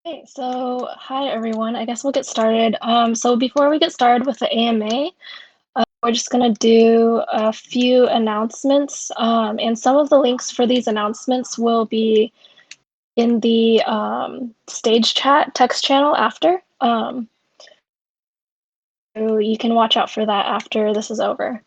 Okay, so hi everyone. I guess we'll get started. So before we get started with the AMA, we're just gonna do a few announcements, and some of the links for these announcements will be in the stage chat text channel after. So you can watch out for that after this is over.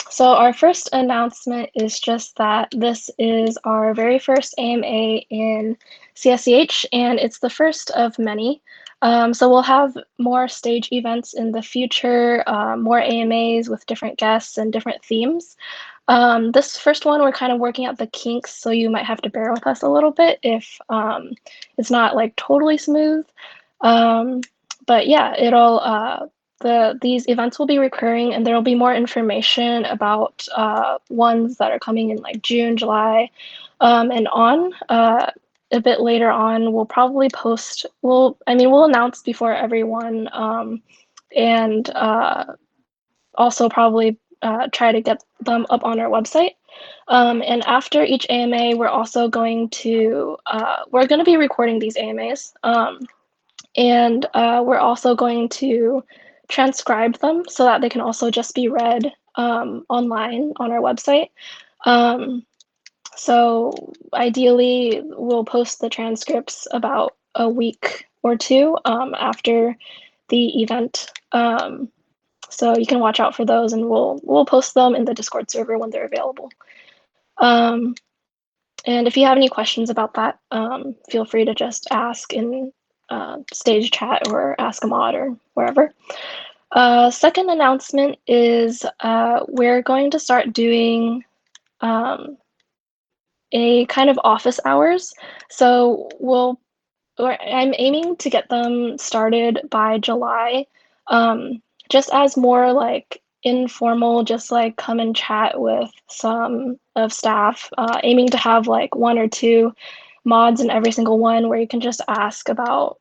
So our first announcement is just that this is our very first AMA in CSCH, and it's the first of many. So we'll have more stage events in the future, more AMAs with different guests and different themes. This first one, we're kind of working out the kinks, so you might have to bear with us a little bit if it's not like totally smooth. But yeah, these events will be recurring, and there will be more information about ones that are coming in like June, July, and on. A bit later on, we'll probably post. We'll announce before everyone, and also probably try to get them up on our website. And after each AMA, we're going to be recording these AMAs. And we're also going to transcribe them so that they can also just be read online on our website. So ideally, we'll post the transcripts about a week or two after the event. So you can watch out for those, and we'll post them in the Discord server when they're available. And if you have any questions about that, feel free to just ask in stage chat or ask a mod or wherever. Second announcement is we're going to start doing a kind of office hours. So I'm aiming to get them started by July, just as more like informal, just like come and chat with some of staff, aiming to have like one or two mods in every single one where you can just ask about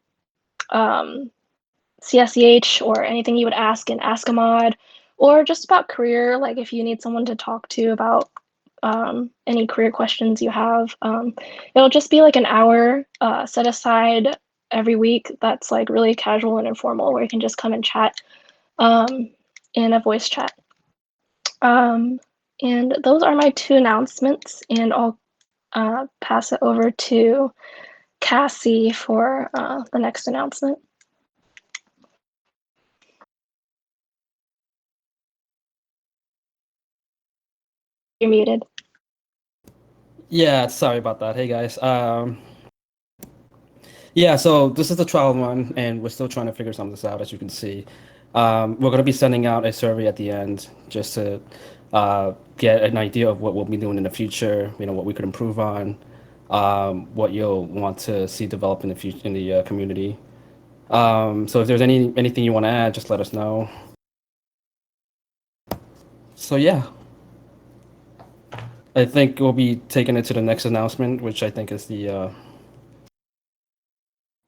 CSCH or anything you would ask in Ask a Mod, or just about career, like if you need someone to talk to about any career questions you have. It'll just be like an hour set aside every week that's like really casual and informal where you can just come and chat in a voice chat. And those are my two announcements, and I'll pass it over to Cassie for the next announcement. You're muted. Yeah, sorry about that. Hey guys. Yeah, so this is the trial one, and we're still trying to figure some of this out, as you can see. We're going to be sending out a survey at the end just to get an idea of what we'll be doing in the future, what we could improve on, what you'll want to see develop in the future in the community. So if there's anything you want to add, just let us know. So yeah, I think we'll be taking it to the next announcement, which I think is the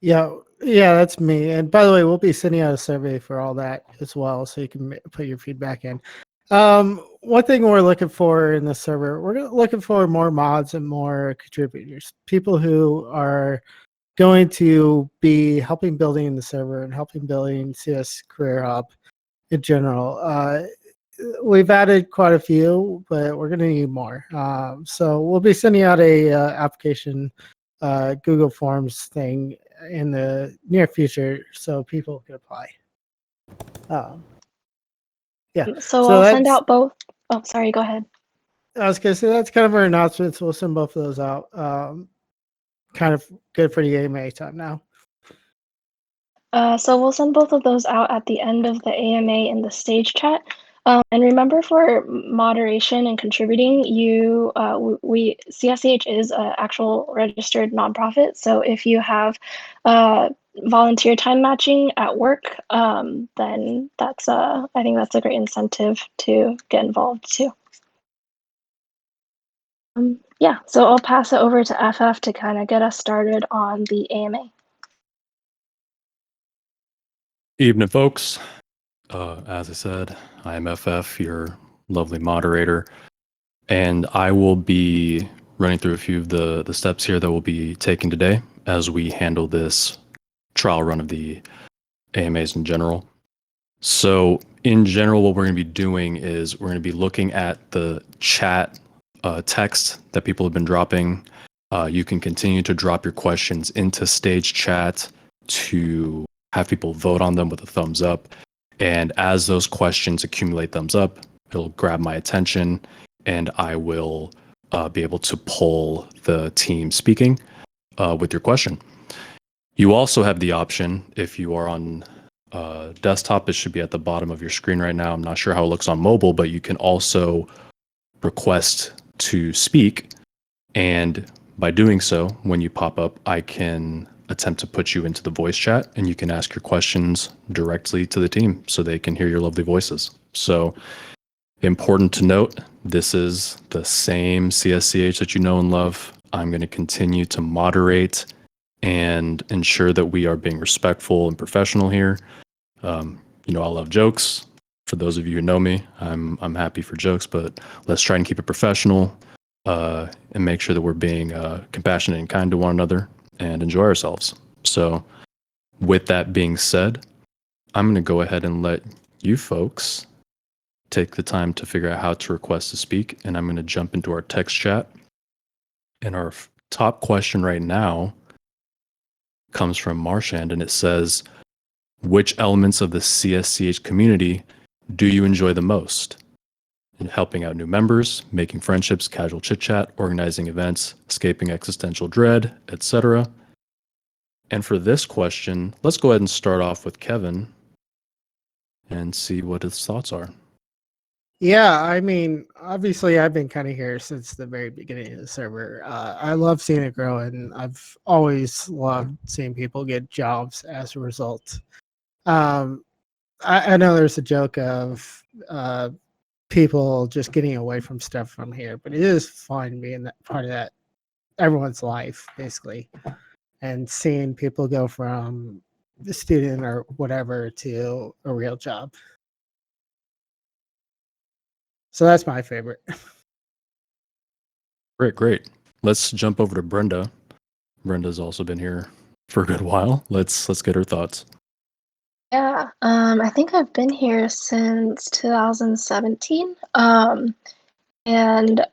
Yeah, that's me. And by the way, we'll be sending out a survey for all that as well, so you can put your feedback in. One thing we're looking for in the server, we're looking for more mods and more contributors, people who are going to be helping building the server and helping building CS Career Hub in general. We've added quite a few, but we're going to need more. So we'll be sending out a application Google Forms thing in the near future so people can apply. Yeah. So I'll send out both. Oh, sorry, go ahead. I was going to say that's kind of our announcements. We'll send both of those out. Kind of good for the AMA time now. So we'll send both of those out at the end of the AMA in the stage chat. And remember, for moderation and contributing, CSCH is an actual registered nonprofit. So if you have volunteer time matching at work, then I think that's a great incentive to get involved too. Yeah, so I'll pass it over to FF to kind of get us started on the AMA. Evening, folks. As I said, I am FF, your lovely moderator, and I will be running through a few of the steps here that we'll be taking today as we handle this trial run of the AMAs in general. So in general, what we're going to be doing is we're going to be looking at the chat text that people have been dropping. You can continue to drop your questions into stage chat to have people vote on them with a thumbs up. And as those questions accumulate thumbs up, it'll grab my attention and I will be able to poll the team speaking with your question. You also have the option, if you are on desktop, it should be at the bottom of your screen right now. I'm not sure how it looks on mobile, but you can also request to speak. And by doing so, when you pop up, I can attempt to put you into the voice chat and you can ask your questions directly to the team so they can hear your lovely voices. So important to note, this is the same CSCH that you know and love. I'm going to continue to moderate and ensure that we are being respectful and professional here. You know, I love jokes. For those of you who know me, I'm happy for jokes, but let's try and keep it professional and make sure that we're being compassionate and kind to one another and enjoy ourselves. So with that being said, I'm going to go ahead and let you folks take the time to figure out how to request to speak, and I'm going to jump into our text chat. And our top question right now comes from Marchand, and it says, which elements of the CSCH community do you enjoy the most? In helping out new members, making friendships, casual chit chat, organizing events, escaping existential dread, etc. And for this question, let's go ahead and start off with Kevin and see what his thoughts are. Yeah, I mean, obviously, I've been kind of here since the very beginning of the server. I love seeing it grow, and I've always loved seeing people get jobs as a result. I know there's a joke of people just getting away from stuff from here, but it is fun being that part of that everyone's life, basically, and seeing people go from the student or whatever to a real job. So that's my favorite. Great. Let's jump over to Brenda. Brenda's also been here for a good while. Let's get her thoughts. Yeah, I think I've been here since 2017. And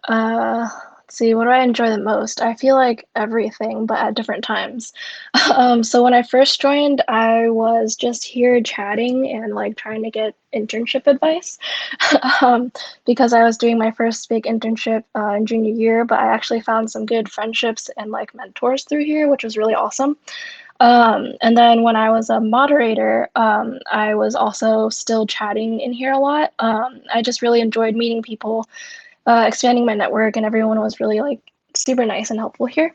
let's see, what do I enjoy the most? I feel like everything, but at different times. So when I first joined, I was just here chatting and like trying to get internship advice because I was doing my first big internship in junior year, but I actually found some good friendships and like mentors through here, which was really awesome. And then when I was a moderator, I was also still chatting in here a lot. I just really enjoyed meeting people, expanding my network, and everyone was really like super nice and helpful here.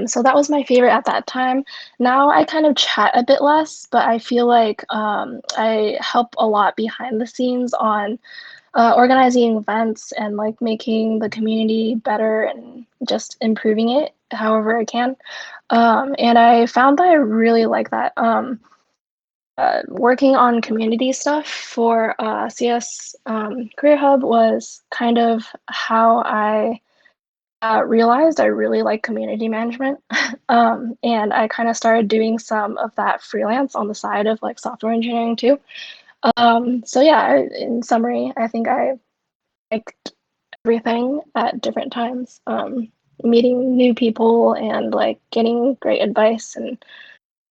So that was my favorite at that time. Now I kind of chat a bit less, but I feel like I help a lot behind the scenes on organizing events and like making the community better and just improving it however I can. And I found that I really like that. Working on community stuff for CS Career Hub was kind of how I realized I really like community management. And I kind of started doing some of that freelance on the side of like software engineering too. So yeah, in summary, I think I liked everything at different times. Meeting new people and like getting great advice and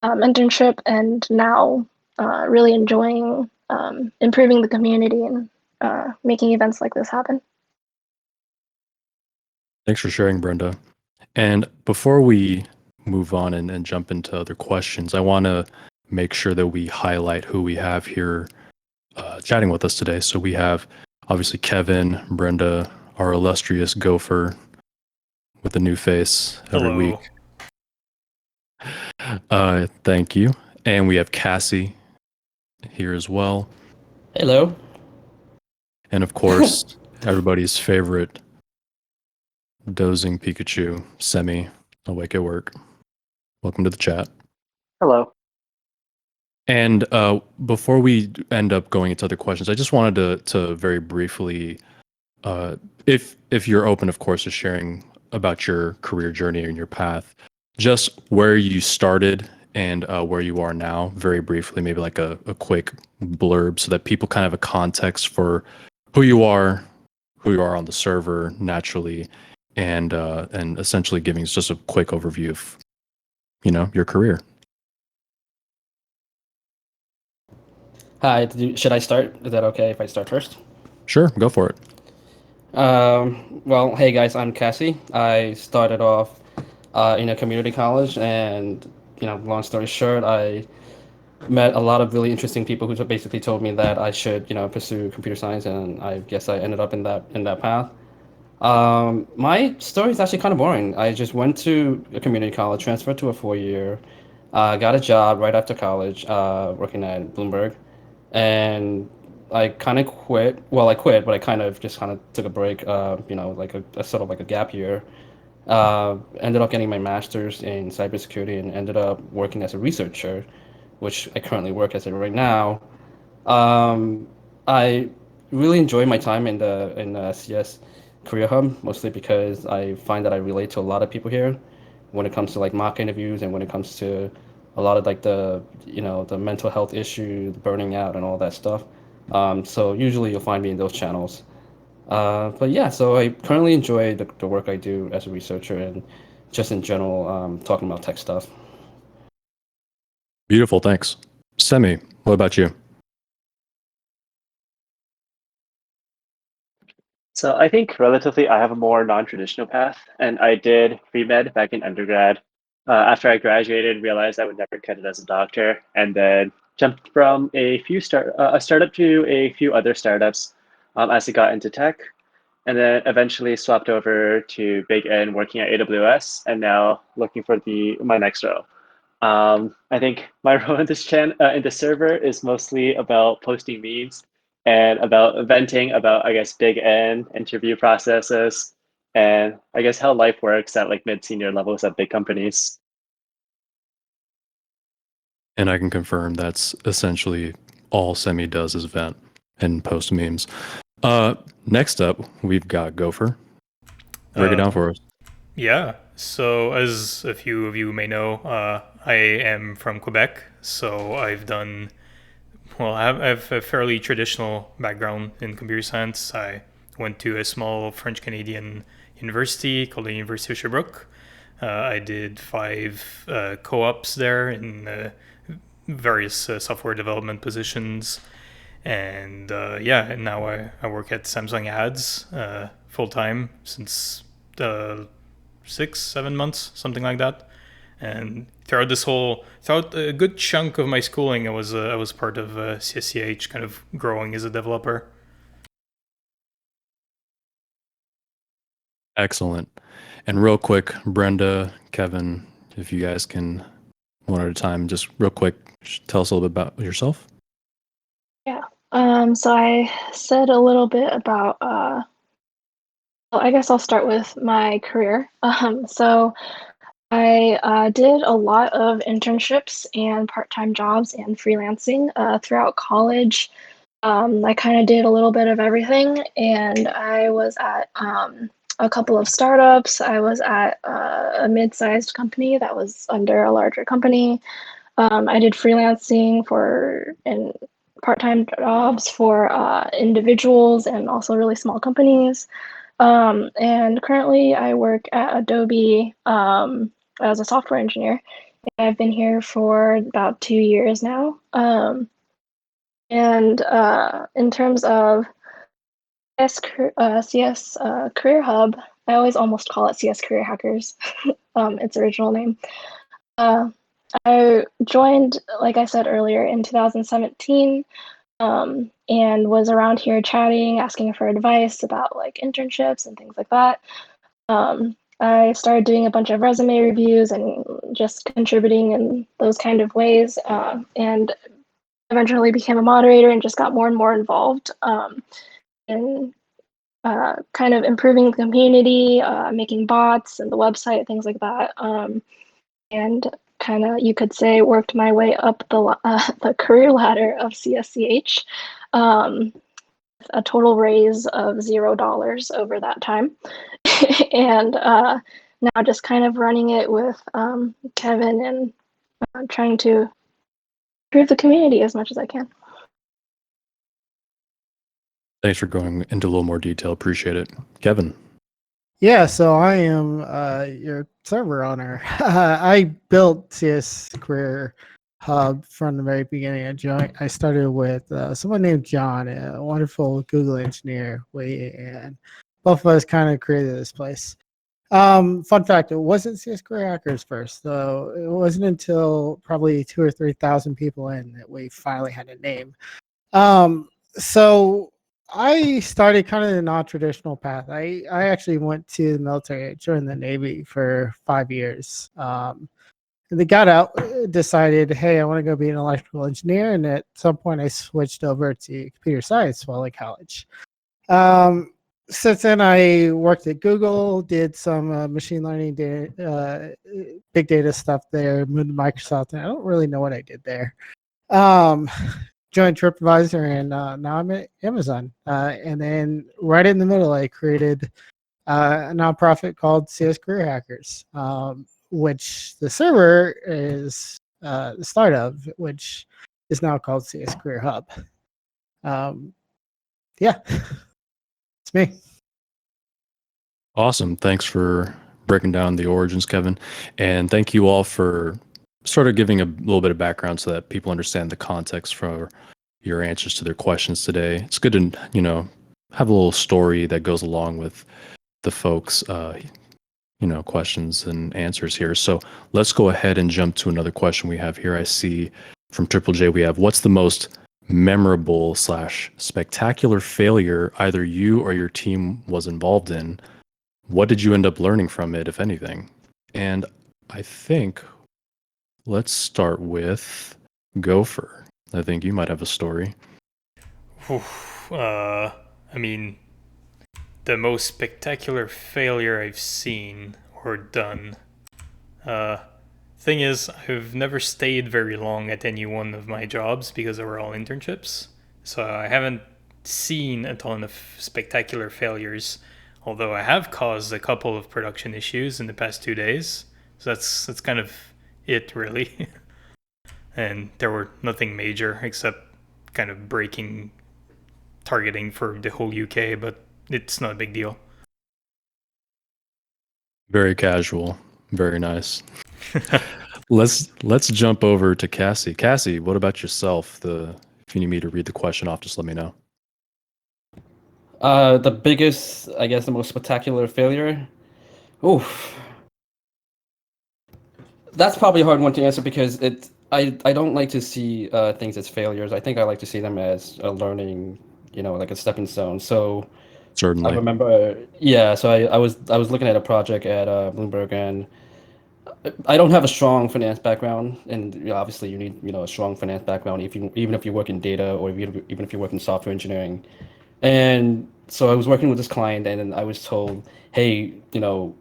internship, and now really enjoying improving the community and making events like this happen. Thanks for sharing, Brenda. And before we move on and jump into other questions, I want to make sure that we highlight who we have here chatting with us today. So we have obviously Kevin, Brenda, our illustrious Gopher with a new face every Hello. week. Thank you. And we have Cassy here as well. Hello. And of course, everybody's favorite dozing Pikachu, Semi, awake at work. Welcome to the chat. Hello. And before we end up going into other questions, I just wanted to very briefly, if you're open, of course, to sharing about your career journey and your path, just where you started and where you are now, very briefly, maybe like a quick blurb so that people kind of have a context for who you are on the server naturally, and essentially giving us just a quick overview of, your career. Hi, should I start? Is that okay if I start first? Sure, go for it. Well, hey guys, I'm Cassie. I started off in a community college, and long story short, I met a lot of really interesting people who basically told me that I should, pursue computer science, and I guess I ended up in that path. My story is actually kind of boring. I just went to a community college, transferred to a 4-year, got a job right after college, working at Bloomberg, and I kind of quit. Well, I quit, but I kind of took a break. Like a sort of like a gap year. Ended up getting my master's in cybersecurity and ended up working as a researcher, which I currently work as it right now. Um, I really enjoy my time in the CS Career Hub, mostly because I find that I relate to a lot of people here when it comes to like mock interviews and when it comes to a lot of like the mental health issue, burning out, and all that stuff. So usually you'll find me in those channels. But yeah, so I currently enjoy the work I do as a researcher and just in general talking about tech stuff. Beautiful, thanks. Semi, what about you? So I think relatively I have a more non-traditional path, and I did pre-med back in undergrad. After I graduated, realized I would never cut it as a doctor, and then jumped from a startup to a few other startups as I got into tech, and then eventually swapped over to Big N working at AWS, and now looking for my next role. I think my role in in the server is mostly about posting memes and about venting about, I guess, Big N interview processes and I guess how life works at like mid-senior levels at big companies. And I can confirm that's essentially all Semi does is vent and post memes. Next up, we've got Gopher. Break it down for us. Yeah. So, as a few of you may know, I am from Quebec. So, I have a fairly traditional background in computer science. I went to a small French Canadian university called the University of Sherbrooke. I did 5 co ops there in various software development positions. And and now I work at Samsung Ads full time since 6, 7 months, something like that. And throughout a good chunk of my schooling, I was part of CSCH, kind of growing as a developer. Excellent. And real quick, Brenda, Kevin, if you guys can, one at a time, just real quick, tell us a little bit about yourself. Yeah. So I said a little bit about, well, I guess I'll start with my career. So I did a lot of internships and part-time jobs and freelancing throughout college. I kind of did a little bit of everything, and I was at a couple of startups. I was at a mid-sized company that was under a larger company. I did freelancing and part-time jobs for individuals and also really small companies. And currently I work at Adobe as a software engineer. I've been here for about 2 years now. And in terms of CS Career Hub, I always almost call it CS Career Hackers, its original name. I joined, like I said earlier, in 2017, and was around here chatting, asking for advice about like internships and things like that. I started doing a bunch of resume reviews and just contributing in those kind of ways, and eventually became a moderator and just got more and more involved in kind of improving the community, making bots and the website, things like that. And kind of, you could say, worked my way up the career ladder of CSCH. A total raise of $0 over that time. And now just kind of running it with Kevin and trying to improve the community as much as I can. Thanks for going into a little more detail. Appreciate it. Kevin. Yeah, so I am your server owner. I built CS Career Hub from the very beginning. I started with someone named John, a wonderful Google engineer. And both of us kind of created this place. Fun fact: it wasn't CS Career Hackers first, though. It wasn't until probably 2,000 or 3,000 people in that we finally had a name. So I started kind of the non-traditional path. I actually went to the military. I joined the Navy for 5 years. And they got out, decided, hey, I want to go be an electrical engineer. And at some point, I switched over to computer science while in college. Since then, I worked at Google, did some machine learning, big data stuff there, moved to Microsoft, and I don't really know what I did there. Joined TripAdvisor, and now I'm at Amazon. And then right in the middle, I created a nonprofit called CS Career Hackers, which the server is the start of, which is now called CS Career Hub. Yeah, it's me. Awesome. Thanks for breaking down the origins, Kevin. And thank you all for sort of giving a little bit of background so that people understand the context for your answers to their questions today. It's good to, have a little story that goes along with the folks, questions and answers here. So let's go ahead and jump to another question we have here. I see from Triple J, we have, what's the most memorable / spectacular failure either you or your team was involved in? What did you end up learning from it, if anything? And I think let's start with Gopher. I think you might have a story. I mean, the most spectacular failure I've seen or done. Thing is, I've never stayed very long at any one of my jobs because they were all internships. So I haven't seen a ton of spectacular failures, although I have caused a couple of production issues in the past 2 days. So that's kind of it, really. And there were nothing major except kind of breaking targeting for the whole UK, but it's not a big deal. Very casual. Very nice. Let's jump over to Cassie. Cassie, what about yourself? If you need me to read the question off, just let me know. The biggest, I guess, the most spectacular failure. Oof. That's probably a hard one to answer because I don't like to see things as failures. I think I like to see them as a learning, like a stepping stone. So Certainly. I remember, yeah. So I was looking at a project at Bloomberg, and I don't have a strong finance background, and obviously you need a strong finance background even if you work in data or even if you work in software engineering. And so I was working with this client, and I was told, hey, they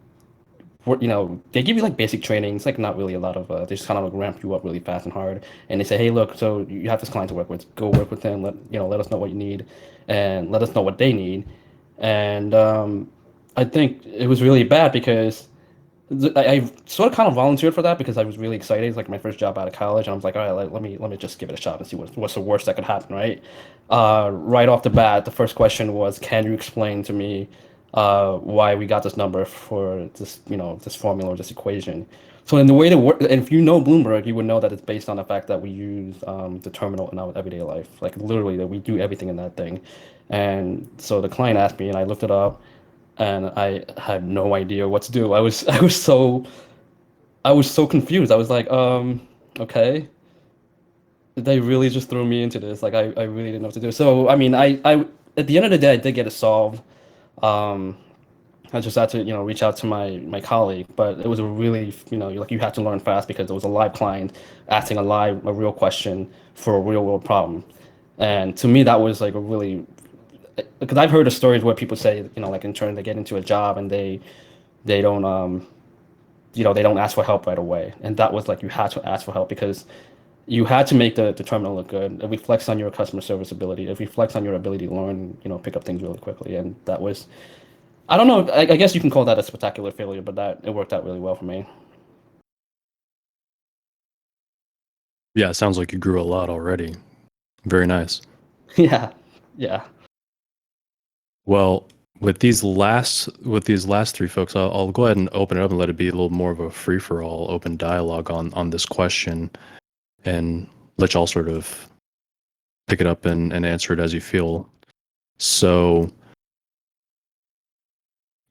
give you like basic training. It's like not really a lot of, they just kind of like ramp you up really fast and hard. And they say, hey, look, so you have this client to work with. Go work with them. Let us know what you need, and let us know what they need. And I think it was really bad because I sort of kind of volunteered for that because I was really excited. It's like my first job out of college, and I was like, all right, let me just give it a shot and see what's the worst that could happen, right? Right off the bat, the first question was, can you explain to me why we got this number for this, this formula or this equation? So in the way to work, and if you know Bloomberg, you would know that it's based on the fact that we use the terminal in our everyday life, like literally that we do everything in that thing. And so the client asked me, and I looked it up, and I had no idea what to do. I was so confused. I was like, okay. They really just threw me into this. Like I really didn't know what to do. So I mean, I at the end of the day, I did get it solved. I just had to reach out to my colleague, but it was a really you had to learn fast because it was a live client asking a real question for a real world problem, and to me that was like a really, because I've heard of stories where people say like in turn they get into a job and they don't they don't ask for help right away, and that was like you had to ask for help because you had to make the terminal look good. It reflects on your customer service ability. It reflects on your ability to learn, pick up things really quickly. And that was I don't know. I guess you can call that a spectacular failure, but it worked out really well for me. Yeah, it sounds like you grew a lot already. Very nice. Yeah, yeah. Well, with these last three folks, I'll go ahead and open it up and let it be a little more of a free for all, open dialogue on this question, and let y'all sort of pick it up and answer it as you feel. So,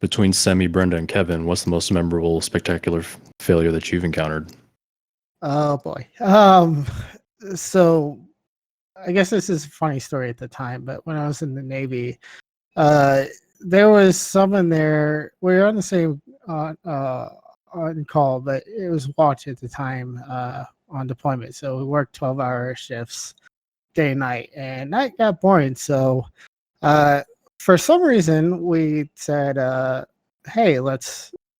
between Semi, Brenda, and Kevin, what's the most memorable, spectacular failure that you've encountered? Oh boy. So I guess this is a funny story at the time, but when I was in the Navy, there was someone there. We were on the same on call, but it was watch at the time on deployment. So we worked 12-hour shifts day and night, and night got boring. So for some reason, we said, "Hey,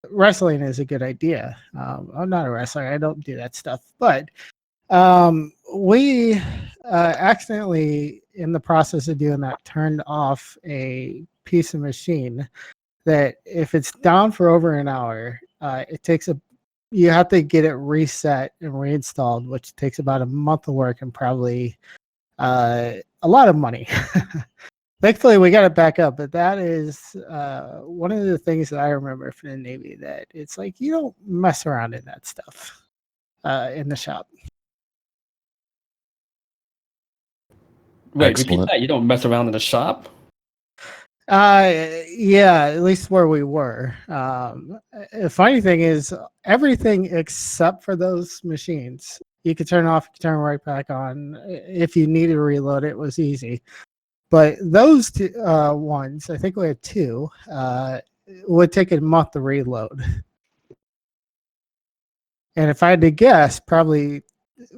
wrestling is a good idea." I'm not a wrestler; I don't do that stuff, but we accidentally, in the process of doing that, turned off a piece of machine that if it's down for over an hour, you have to get it reset and reinstalled, which takes about a month of work and probably a lot of money. Thankfully, we got it back up, but that is one of the things that I remember from the Navy, that it's like you don't mess around in that stuff in the shop. Wait, repeat Excellent. that. You don't mess around in the shop? Yeah, at least where we were. The funny thing is, everything except for those machines, you could turn off, turn right back on. If you needed to reload, it was easy. But those two ones, I think we had two, would take a month to reload. And if I had to guess, probably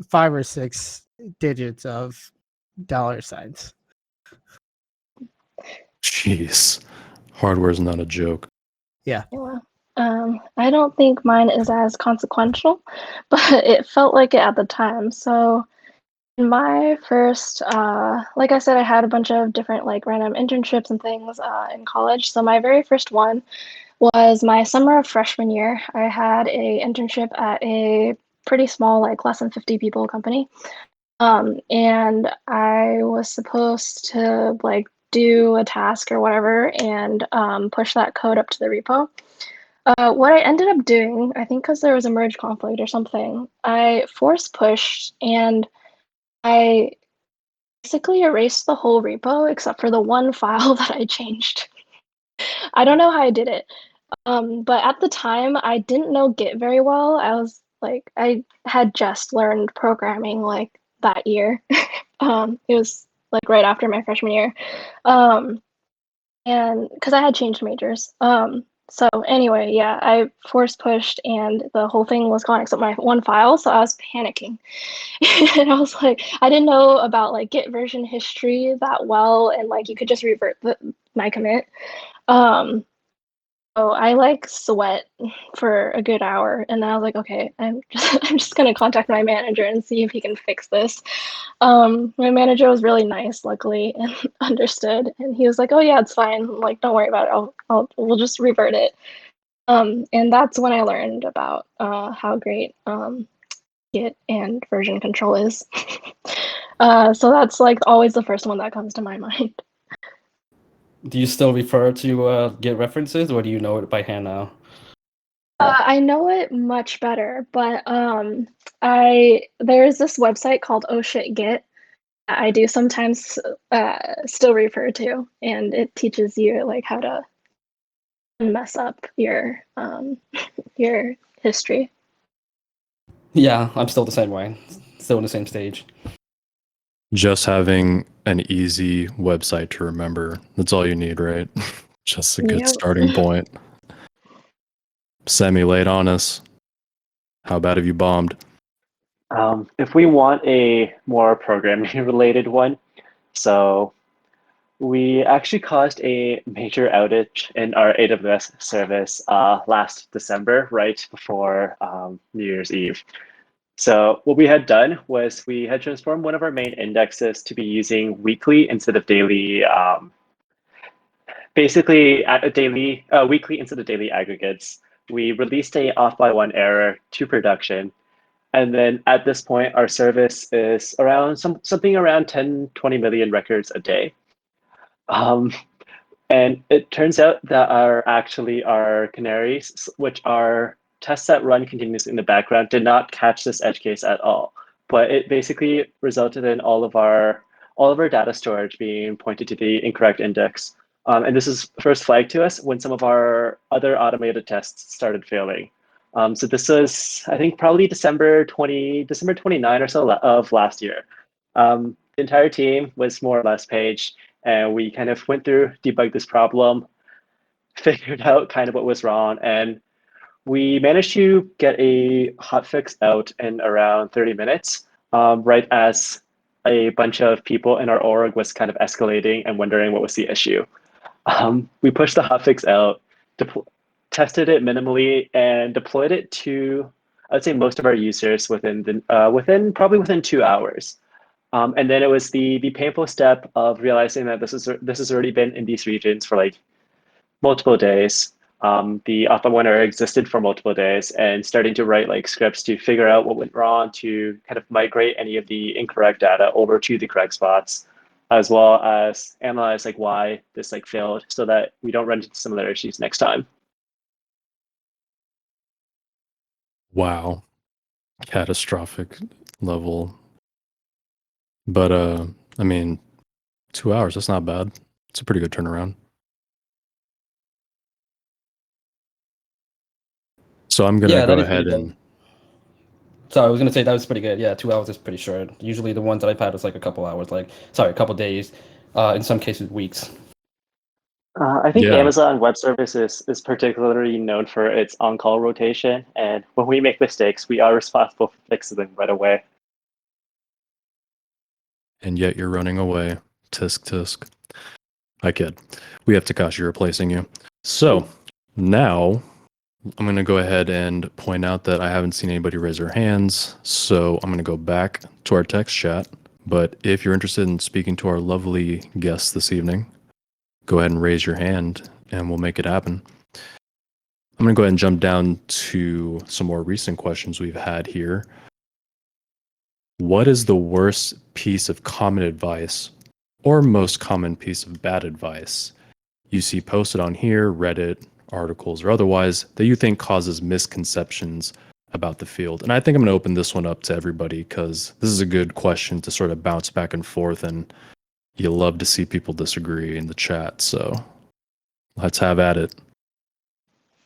5 or 6 digits of dollar signs. Jeez, hardware's not a joke. Yeah. I don't think mine is as consequential, but it felt like it at the time. So in my first, like I said, I had a bunch of different like random internships and things in college. So my very first one was my summer of freshman year. I had a internship at a pretty small, like less than 50 people company. And I was supposed to like do a task or whatever and push that code up to the repo. What I ended up doing, I think because there was a merge conflict or something, I force pushed and I basically erased the whole repo except for the one file that I changed. I don't know how I did it. But at the time, I didn't know Git very well. I had just learned programming like that year. It was like right after my freshman year. And because I had changed majors. So anyway, yeah, I force pushed and the whole thing was gone except my one file. So I was panicking. And I was like, I didn't know about like Git version history that well. And like you could just revert my commit. Um, so I like sweat for a good hour, and then I was like, okay, I'm just gonna contact my manager and see if he can fix this. My manager was really nice, luckily, and understood, and he was like, oh yeah, it's fine. Like, don't worry about it. We'll just revert it. And that's when I learned about how great Git and version control is. So that's like always the first one that comes to my mind. Do you still refer to Git references, or do you know it by hand now? I know it much better, but there's this website called Oh Shit Git that I do sometimes still refer to, and it teaches you like how to mess up your history. Yeah, I'm still the same way. Still in the same stage. Just having an easy website to remember. That's all you need, right? Just a good Yep. starting point. Semi, lay it on us. How bad have you bombed? If we want a more programming related one, so we actually caused a major outage in our AWS service last December, right before New Year's Eve. So what we had done was we had transformed one of our main indexes to be using weekly instead of daily basically at a daily, weekly instead of daily aggregates, we released a off by one error to production. And then at this point, our service is around something around 10, 20 million records a day. And it turns out that our canaries, which are tests that run continuously in the background, did not catch this edge case at all. But it basically resulted in all of our data storage being pointed to the incorrect index. And this is first flagged to us when some of our other automated tests started failing. So this was, I think, probably December 29 or so of last year. The entire team was more or less paged, and we kind of went through, debugged this problem, figured out kind of what was wrong, and we managed to get a hotfix out in around 30 minutes, right as a bunch of people in our org was kind of escalating and wondering what was the issue. We pushed the hotfix out, tested it minimally, and deployed it to, I would say, most of our users within 2 hours. And then it was the painful step of realizing that this has already been in these regions for like multiple days. The alpha winner existed for multiple days, and starting to write like scripts to figure out what went wrong, to kind of migrate any of the incorrect data over to the correct spots, as well as analyze like why this like failed, so that we don't run into similar issues next time. Wow. Catastrophic level. But I mean, 2 hours, that's not bad. It's a pretty good turnaround. So I'm gonna go ahead and So I was gonna say that was pretty good. Yeah, 2 hours is pretty short. Usually the ones that I've had was like a couple hours, a couple days, in some cases weeks. I think Amazon Web Services is particularly known for its on-call rotation, and when we make mistakes, we are responsible for fixing them right away. And yet you're running away. Tisk tisk. I kid. We have Takashi replacing you. So now I'm going to go ahead and point out that I haven't seen anybody raise their hands. So I'm going to go back to our text chat. But if you're interested in speaking to our lovely guests this evening, go ahead and raise your hand and we'll make it happen. I'm going to go ahead and jump down to some more recent questions we've had here. What is the worst piece of common advice or most common piece of bad advice you see posted on here, Reddit, articles, or otherwise that you think causes misconceptions about the field? And I think I'm going to open this one up to everybody because this is a good question to sort of bounce back and forth, and you love to see people disagree in the chat. So let's have at it.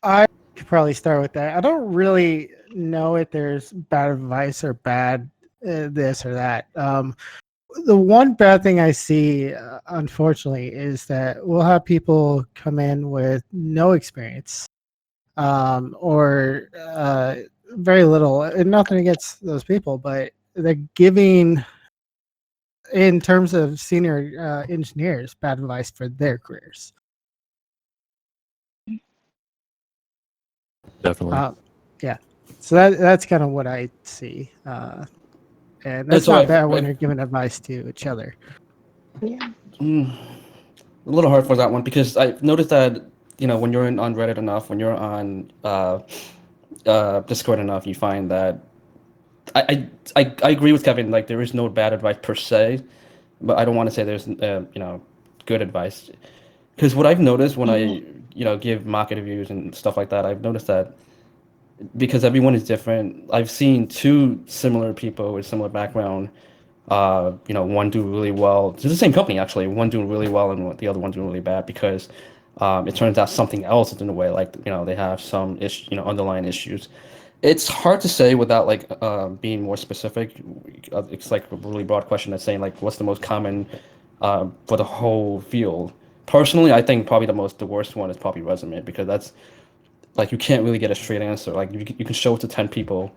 I could probably start with that. I don't really know if there's bad advice or bad this or that. The one bad thing I see, unfortunately, is that we'll have people come in with no experience or very little, and nothing against those people, but they're giving, in terms of senior engineers, bad advice for their careers. Definitely. Yeah. So that's kind of what I see. And that's not bad when you're giving advice to each other. Yeah. A little hard for that one because I've noticed that, when you're on Reddit enough, when you're on Discord enough, you find that I agree with Kevin. Like, there is no bad advice per se, but I don't want to say there's good advice, because what I've noticed when I give market reviews and stuff like that, I've noticed that because everyone is different, I've seen two similar people with similar background. One do really well. It's the same company actually. One doing really well and the other one doing really bad because it turns out something else is in the way. Like they have some underlying issues. It's hard to say without being more specific. It's like a really broad question that's saying like what's the most common for the whole field. Personally, I think probably the worst one is probably resume, because that's like you can't really get a straight answer. Like you can show it to 10 people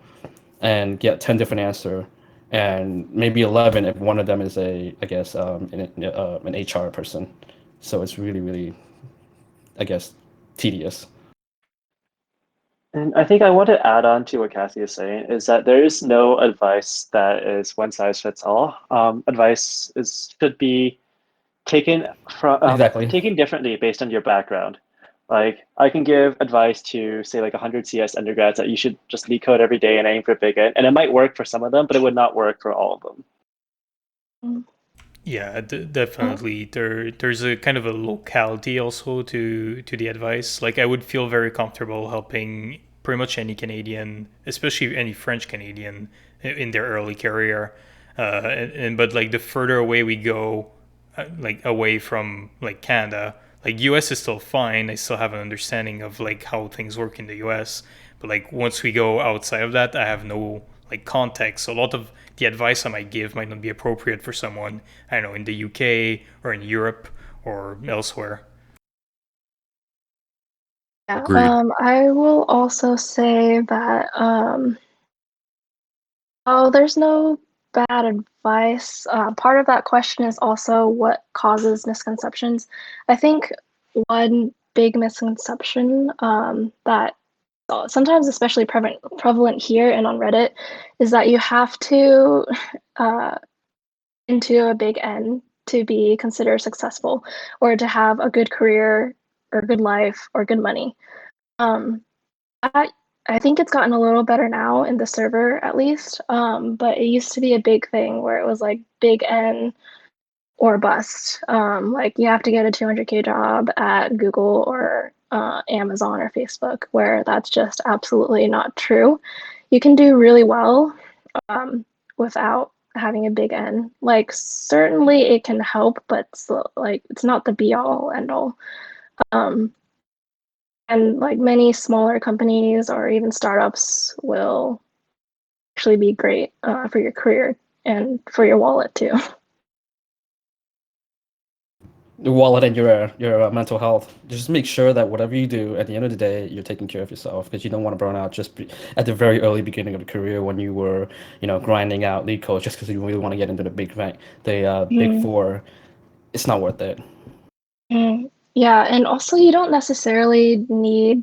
and get 10 different answer, and maybe 11 if one of them is an HR person. So it's really, really, I guess, tedious. And I think I want to add on to what Cassie is saying is that there is no advice that is one size fits all. Advice should be taken from Exactly. taken differently based on your background. Like I can give advice to say like 100 CS undergrads that you should just leak code every day and aim for a big end, and it might work for some of them, but it would not work for all of them. Yeah, definitely. There's a kind of a locality also to the advice. Like I would feel very comfortable helping pretty much any Canadian, especially any French Canadian, in their early career. But like the further away we go, like away from like Canada, like US is still fine. I still have an understanding of like how things work in the US. But like once we go outside of that, I have no like context. So a lot of the advice I might give might not be appropriate for someone, I don't know, in the UK or in Europe or elsewhere. Yeah, Agreed. I will also say that there's no bad advice. Part of that question is also what causes misconceptions. I think one big misconception that sometimes especially prevalent here and on Reddit is that you have to uh, into a big N to be considered successful or to have a good career or good life or good money. Um, I, I think it's gotten a little better now in the server at least, but it used to be a big thing where it was like big N or bust. Like you have to get a 200K job at Google or Amazon or Facebook, where that's just absolutely not true. You can do really well without having a big N. Like certainly it can help, but like it's not the be all end all. Um, and like many smaller companies or even startups will actually be great for your career and for your wallet too. Your wallet and your mental health. Just make sure that whatever you do, at the end of the day, you're taking care of yourself because you don't want to burn out at the very early beginning of the career when you were, grinding out lead codes just because you really want to get into the big Mm, four. It's not worth it. yeah, and also you don't necessarily need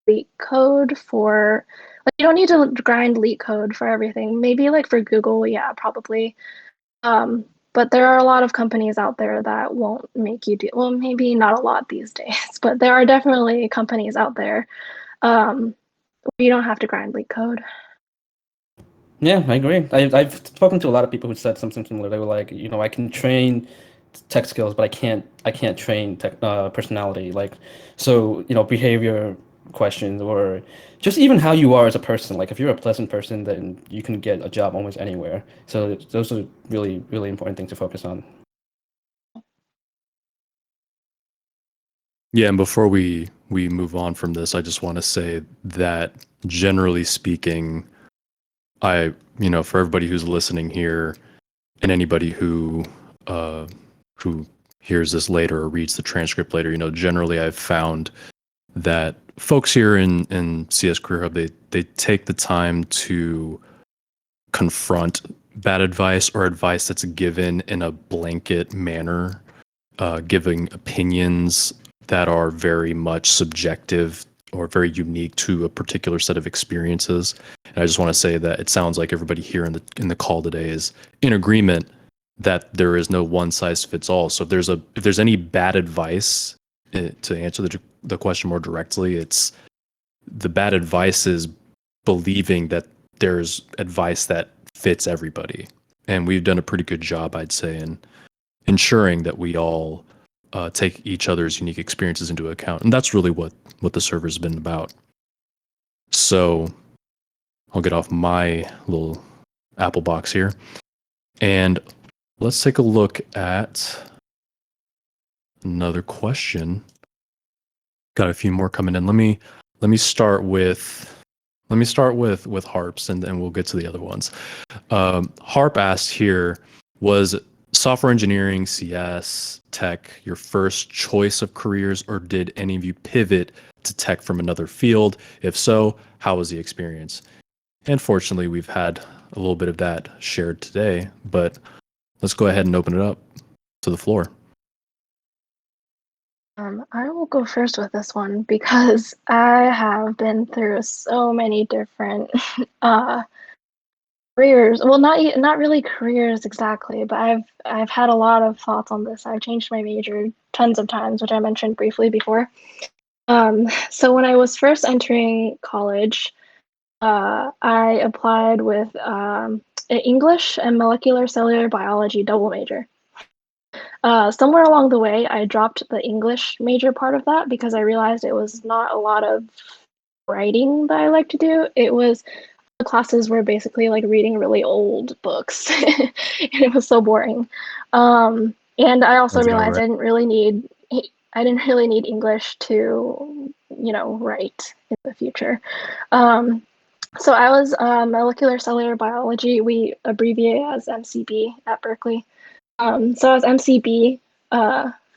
leak code for like you don't need to grind leak code for everything. Maybe like for Google, yeah, probably. But there are a lot of companies out there that won't make you do well, maybe not a lot these days, but there are definitely companies out there where you don't have to grind leak code. Yeah, I agree. I've spoken to a lot of people who said something similar. They were like, I can train tech skills, but I can't train personality. Like, so behavior questions or just even how you are as a person. Like, if you're a pleasant person, then you can get a job almost anywhere. So those are really, really important things to focus on. Yeah, and before we move on from this, I just want to say that generally speaking, for everybody who's listening here and anybody who hears this later or reads the transcript later, generally I've found that folks here in CS Career Hub, they take the time to confront bad advice or advice that's given in a blanket manner, giving opinions that are very much subjective or very unique to a particular set of experiences. And I just want to say that it sounds like everybody here in the call today is in agreement that there is no one size fits all. So if there's any bad advice, to answer the question more directly, it's the bad advice is believing that there's advice that fits everybody. And we've done a pretty good job, I'd say, in ensuring that we all take each other's unique experiences into account. And that's really what the server's been about. So I'll get off my little Apple box here. And let's take a look at another question. Got a few more coming in. Let me start with Harps, and then we'll get to the other ones. Harp asked here, was software engineering, CS, tech your first choice of careers, or did any of you pivot to tech from another field? If so, how was the experience? And fortunately, we've had a little bit of that shared today, but let's go ahead and open it up to the floor. I will go first with this one because I have been through so many different Careers, well, not really careers exactly, but I've had a lot of thoughts on this. I've changed my major tons of times, which I mentioned briefly before. So when I was first entering college, I applied with an English and molecular cellular biology double major. Somewhere along the way, I dropped the English major part of that because I realized it was not a lot of writing that I like to do. It was the classes were basically like reading really old books, and it was so boring. And I also Sounds about realized right. I didn't really need English to, write in the future. Um, so I was molecular cellular biology. We abbreviate as MCB at Berkeley. So I was MCB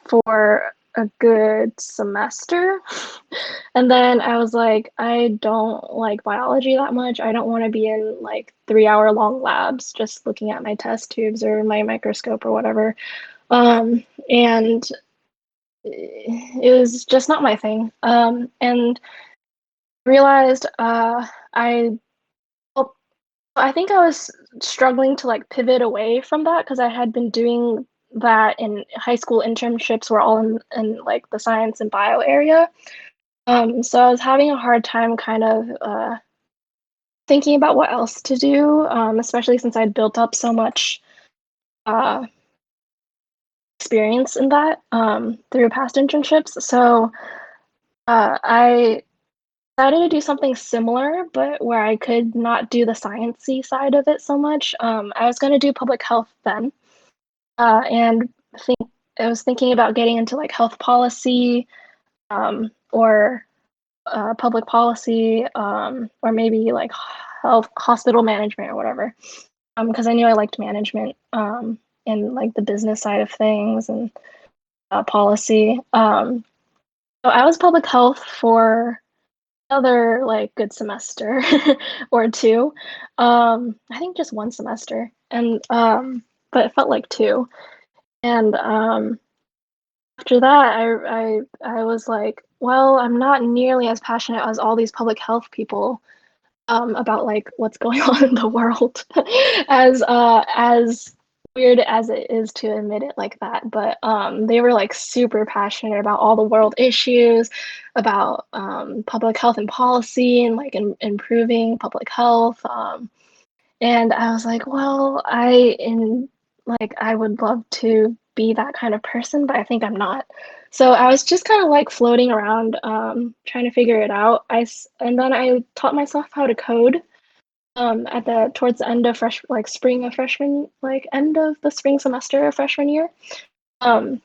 for a good semester. And then I was like, I don't like biology that much. I don't want to be in like 3 hour long labs just looking at my test tubes or my microscope or whatever. And it was just not my thing. And realized well, I think I was struggling to like pivot away from that because I had been doing that in high school internships were all in like the science and bio area. So I was having a hard time kind of thinking about what else to do, especially since I'd built up so much uh, experience in that through past internships. So I decided to do something similar, but where I could not do the sciencey side of it so much. I was going to do public health then, and think I was thinking about getting into like health policy or public policy, or maybe like health hospital management or whatever. Because I knew I liked management and like the business side of things and policy. So I was public health for another like good semester or two. I think just one semester, and but it felt like two. And after that, I was like, well, I'm not nearly as passionate as all these public health people about like what's going on in the world, as weird as it is to admit it like that. But they were like super passionate about all the world issues, about public health and policy, and like improving public health. And I was like, well, I would love to be that kind of person, but I think I'm not. So I was just kind of like floating around, trying to figure it out. And then I taught myself how to code at the towards the end of spring of freshman, like end of the spring semester of freshman year. Um,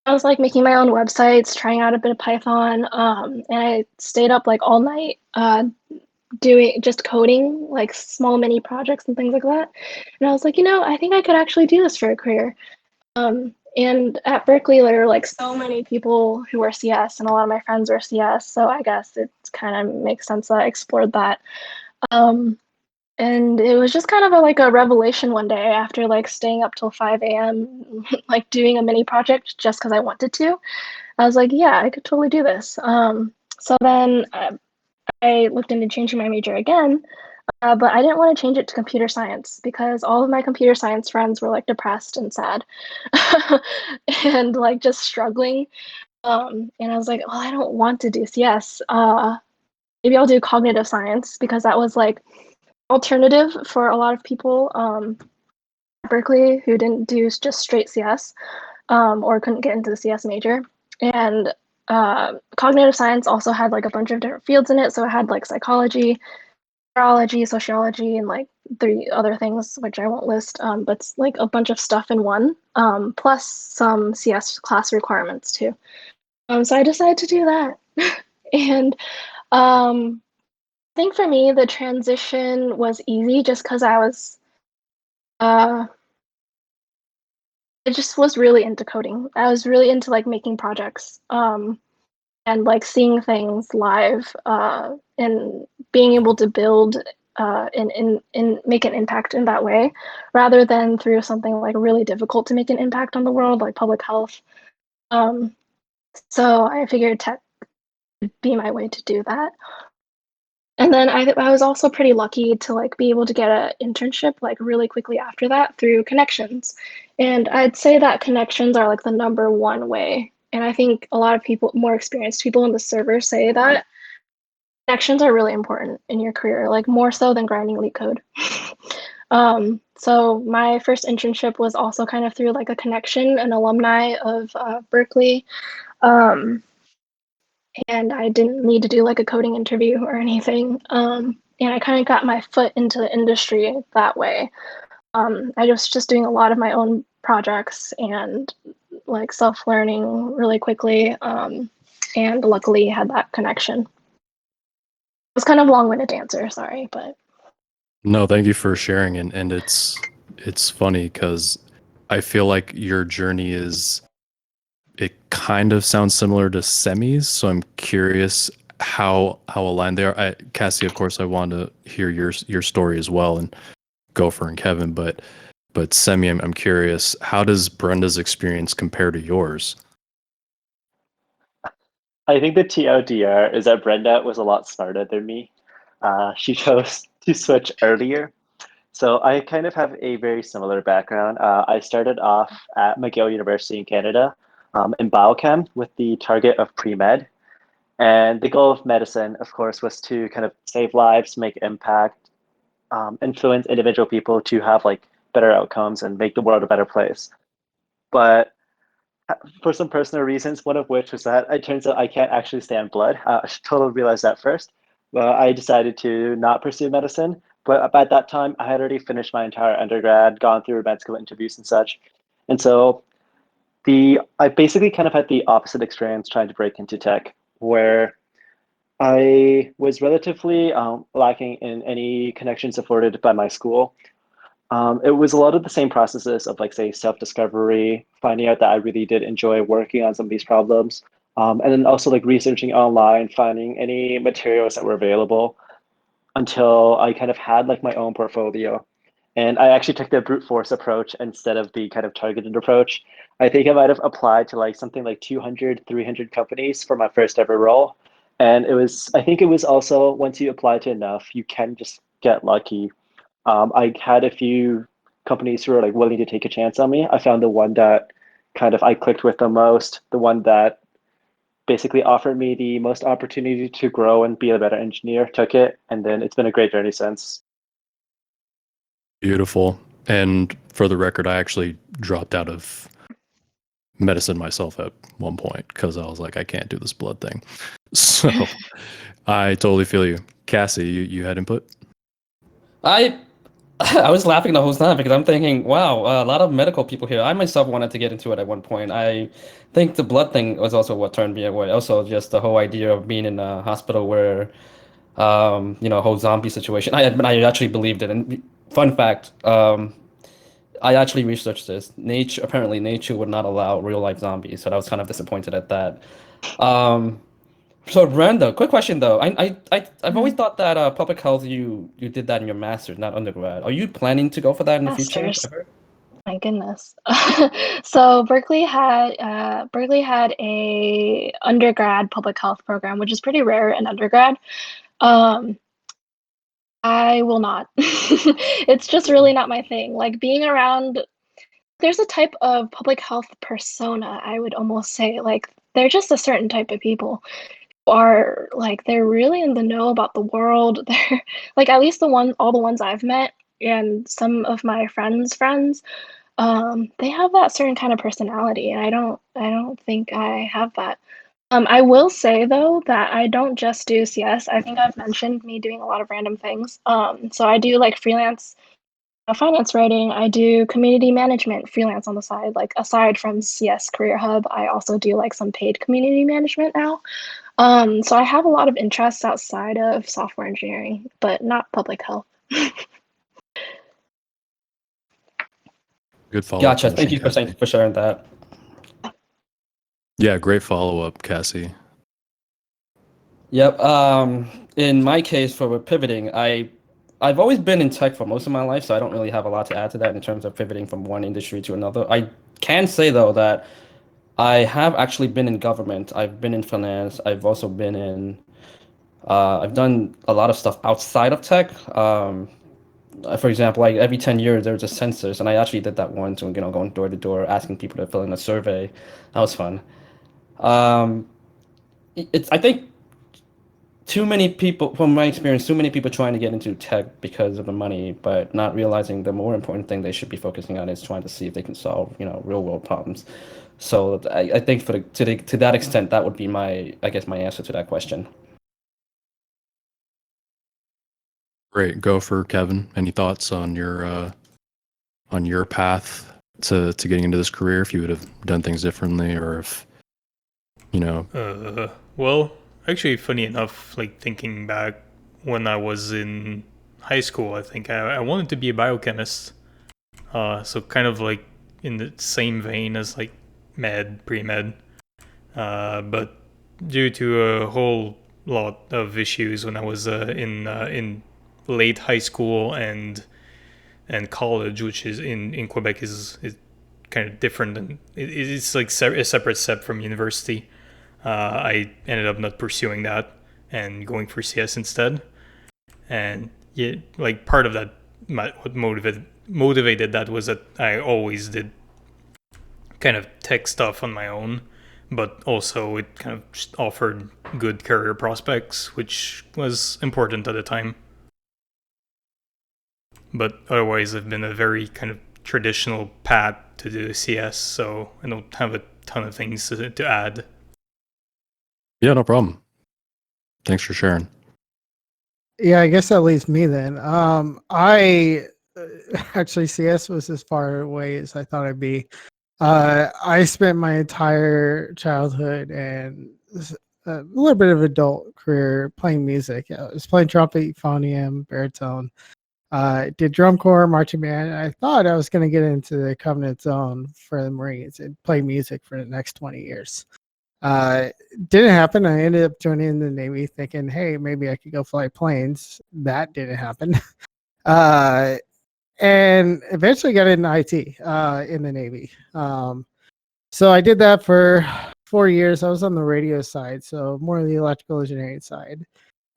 I was like making my own websites, trying out a bit of Python, and I stayed up like all night doing just coding like small mini projects and things like that. And I was like, I think I could actually do this for a career. And at Berkeley, there are like so many people who are CS, and a lot of my friends are CS. So I guess it kind of makes sense that I explored that. And it was just kind of like a revelation one day after like staying up till 5 a.m. like doing a mini project just because I wanted to. I was like, yeah, I could totally do this. So then I looked into changing my major again, but I didn't want to change it to computer science because all of my computer science friends were like depressed and sad and like just struggling. And I was like, oh, I don't want to do CS. Maybe I'll do cognitive science because that was like alternative for a lot of people at Berkeley who didn't do just straight CS or couldn't get into the CS major. And cognitive science also had like a bunch of different fields in it. So it had like psychology, neurology, sociology, and like three other things, which I won't list, but it's like a bunch of stuff in one, plus some CS class requirements too. So I decided to do that. And I think for me, the transition was easy just because uh, I just was really into coding. I was really into like making projects. And like seeing things live and being able to build and make an impact in that way rather than through something like really difficult to make an impact on the world like public health. um, so I figured tech would be my way to do that. And then I was also pretty lucky to like be able to get an internship like really quickly after that through connections. And I'd say that connections are like the number one way. And I think a lot of people, more experienced people in the server, say that connections are really important in your career, like more so than grinding leak code. So my first internship was also kind of through like a connection, an alumni of Berkeley. And I didn't need to do like a coding interview or anything. And I kind of got my foot into the industry that way. I was just doing a lot of my own projects and like self-learning really quickly. And luckily had that connection. It was kind of long-winded answer, sorry, but No, thank you for sharing. And it's funny because I feel like your journey is, it kind of sounds similar to Semi's. So I'm curious how aligned they are. Cassie, of course, I want to hear your story as well, and Gopher and Kevin, but Semi, I'm curious, how does Brenda's experience compare to yours? I think the TLDR is that Brenda was a lot smarter than me. She chose to switch earlier. So I kind of have a very similar background. I started off at McGill University in Canada in biochem with the target of pre-med. And the goal of medicine, of course, was to kind of save lives, make impact, influence individual people to have like better outcomes and make the world a better place. But for some personal reasons, one of which was that it turns out I can't actually stand blood. I totally realized that first. Well, I decided to not pursue medicine. But at that time, I had already finished my entire undergrad, gone through med school interviews and such. And so I basically kind of had the opposite experience trying to break into tech, where I was relatively lacking in any connections afforded by my school. It was a lot of the same processes of like say self-discovery, finding out that I really did enjoy working on some of these problems, and then also like researching online, finding any materials that were available until I kind of had like my own portfolio. And I actually took the brute force approach instead of the kind of targeted approach. I think I might have applied to like something like 200, 300 companies for my first ever role. And I think it was also once you apply to enough, you can just get lucky. I had a few companies who were like willing to take a chance on me. I found the one that kind of I clicked with the most, the one that basically offered me the most opportunity to grow and be a better engineer, took it, and then it's been a great journey since. Beautiful. And for the record, I actually dropped out of medicine myself at one point because I was like, I can't do this blood thing. So I totally feel you. Cassie, you had input? I I was laughing the whole time because I'm thinking, wow, a lot of medical people here. I myself wanted to get into it at one point. I think the blood thing was also what turned me away. Also, just the whole idea of being in a hospital where, whole zombie situation. I actually believed it. And fun fact, I actually researched this. Nature would not allow real life zombies, so I was kind of disappointed at that. Um, so Brenda, quick question though. I've always Mhm. thought that public health you did that in your master's, not undergrad. Are you planning to go for that in the future Masters. ever? My goodness. So Berkeley had a undergrad public health program, which is pretty rare in undergrad. Um, I will not. It's just really not my thing. Like being around, there's a type of public health persona, I would almost say. Like they're just a certain type of people who are like they're really in the know about the world. They're like at least all the ones I've met and some of my friends, they have that certain kind of personality, and I don't think I have that. I will say though that I don't just do CS. I think I've mentioned me doing a lot of random things. So I do like freelance finance writing. I do community management freelance on the side. Like aside from CS Career Hub, I also do like some paid community management now. So I have a lot of interests outside of software engineering, but not public health. Good follow-up Gotcha. Thank question, you for Cassie. sharing that. Yeah, great follow-up, Cassie. Yep. In my case, for pivoting, I've always been in tech for most of my life, so I don't really have a lot to add to that in terms of pivoting from one industry to another. I can say though that I have actually been in government. I've been in finance. I've also been in I've done a lot of stuff outside of tech. For example, like every 10 years there's a census, and I actually did that once, and going door to door asking people to fill in a survey. That was fun. Um, I think too many people, from my experience, too many people trying to get into tech because of the money, but not realizing the more important thing they should be focusing on is trying to see if they can solve, real world problems. So I think to that extent, that would be I guess my answer to that question. Great. Gopher, Kevin, any thoughts on your path to getting into this career? If you would have done things differently, or if Well, actually, funny enough, like thinking back when I was in high school, I think I wanted to be a biochemist. So kind of like in the same vein as like pre-med. But due to a whole lot of issues when I was in late high school and college, which is in Quebec is kind of different, and it's like a separate step from university. I ended up not pursuing that and going for CS instead. And yeah, like part of that, what motivated that was that I always did kind of tech stuff on my own, but also it kind of just offered good career prospects, which was important at the time. But otherwise, I've been a very kind of traditional path to do CS, so I don't have a ton of things to add. Yeah, no problem. Thanks for sharing. Yeah, I guess that leaves me then. I actually CS was as far away as I thought I'd be. I spent my entire childhood and a little bit of adult career playing music. I was playing trumpet, euphonium, baritone. Did drum corps, marching band. I thought I was going to get into the Covenant Zone for the Marines and play music for the next 20 years. Didn't happen. I ended up joining the Navy thinking, hey, maybe I could go fly planes. That didn't happen. And eventually got into IT in the Navy. So I did that for 4 years. I was on the radio side, so more of the electrical engineering side.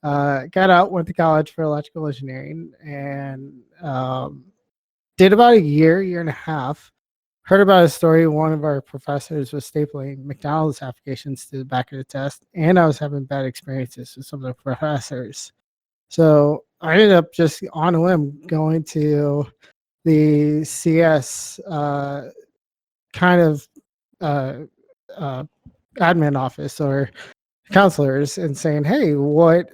Got out, went to college for electrical engineering, and did about a year and a half. Heard about a story. One of our professors was stapling McDonald's applications to the back of the test, and I was having bad experiences with some of the professors. So I ended up just on a whim going to the CS kind of admin office or counselors and saying, "Hey, what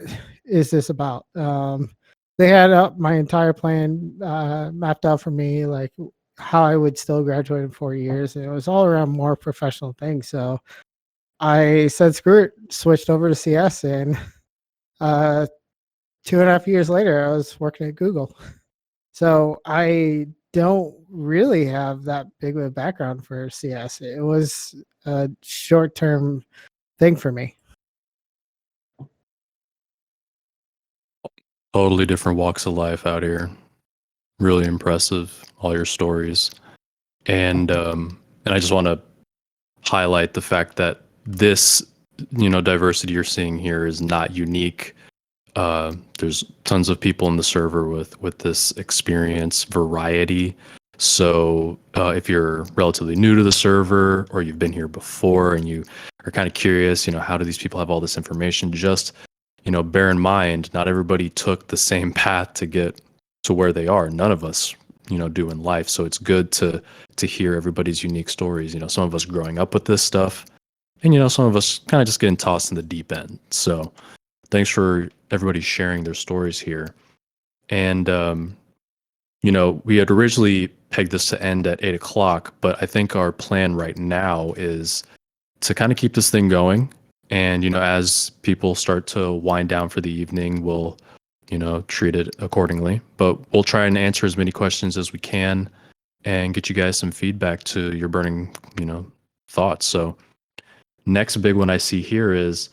is this about?" They had up my entire plan mapped out for me, like how I would still graduate in 4 years, and it was all around more professional things. So I said, "Screw it," switched over to CS, and 2.5 years later, I was working at Google. So I don't really have that big of a background for CS. It was a short-term thing for me. Totally different walks of life out here. Really impressive, all your stories. And I just want to highlight the fact that this, diversity you're seeing here is not unique. There's tons of people in the server with this experience variety. So if you're relatively new to the server, or you've been here before and you are kind of curious, how do these people have all this information? Just bear in mind, not everybody took the same path to get to where they are. None of us, do in life. So it's good to hear everybody's unique stories. Some of us growing up with this stuff, and some of us kind of just getting tossed in the deep end. So thanks for everybody sharing their stories here. And we had originally pegged this to end at 8:00, but I think our plan right now is to kind of keep this thing going. And, as people start to wind down for the evening, we'll, treat it accordingly. But we'll try and answer as many questions as we can and get you guys some feedback to your burning, thoughts. So next big one I see here is,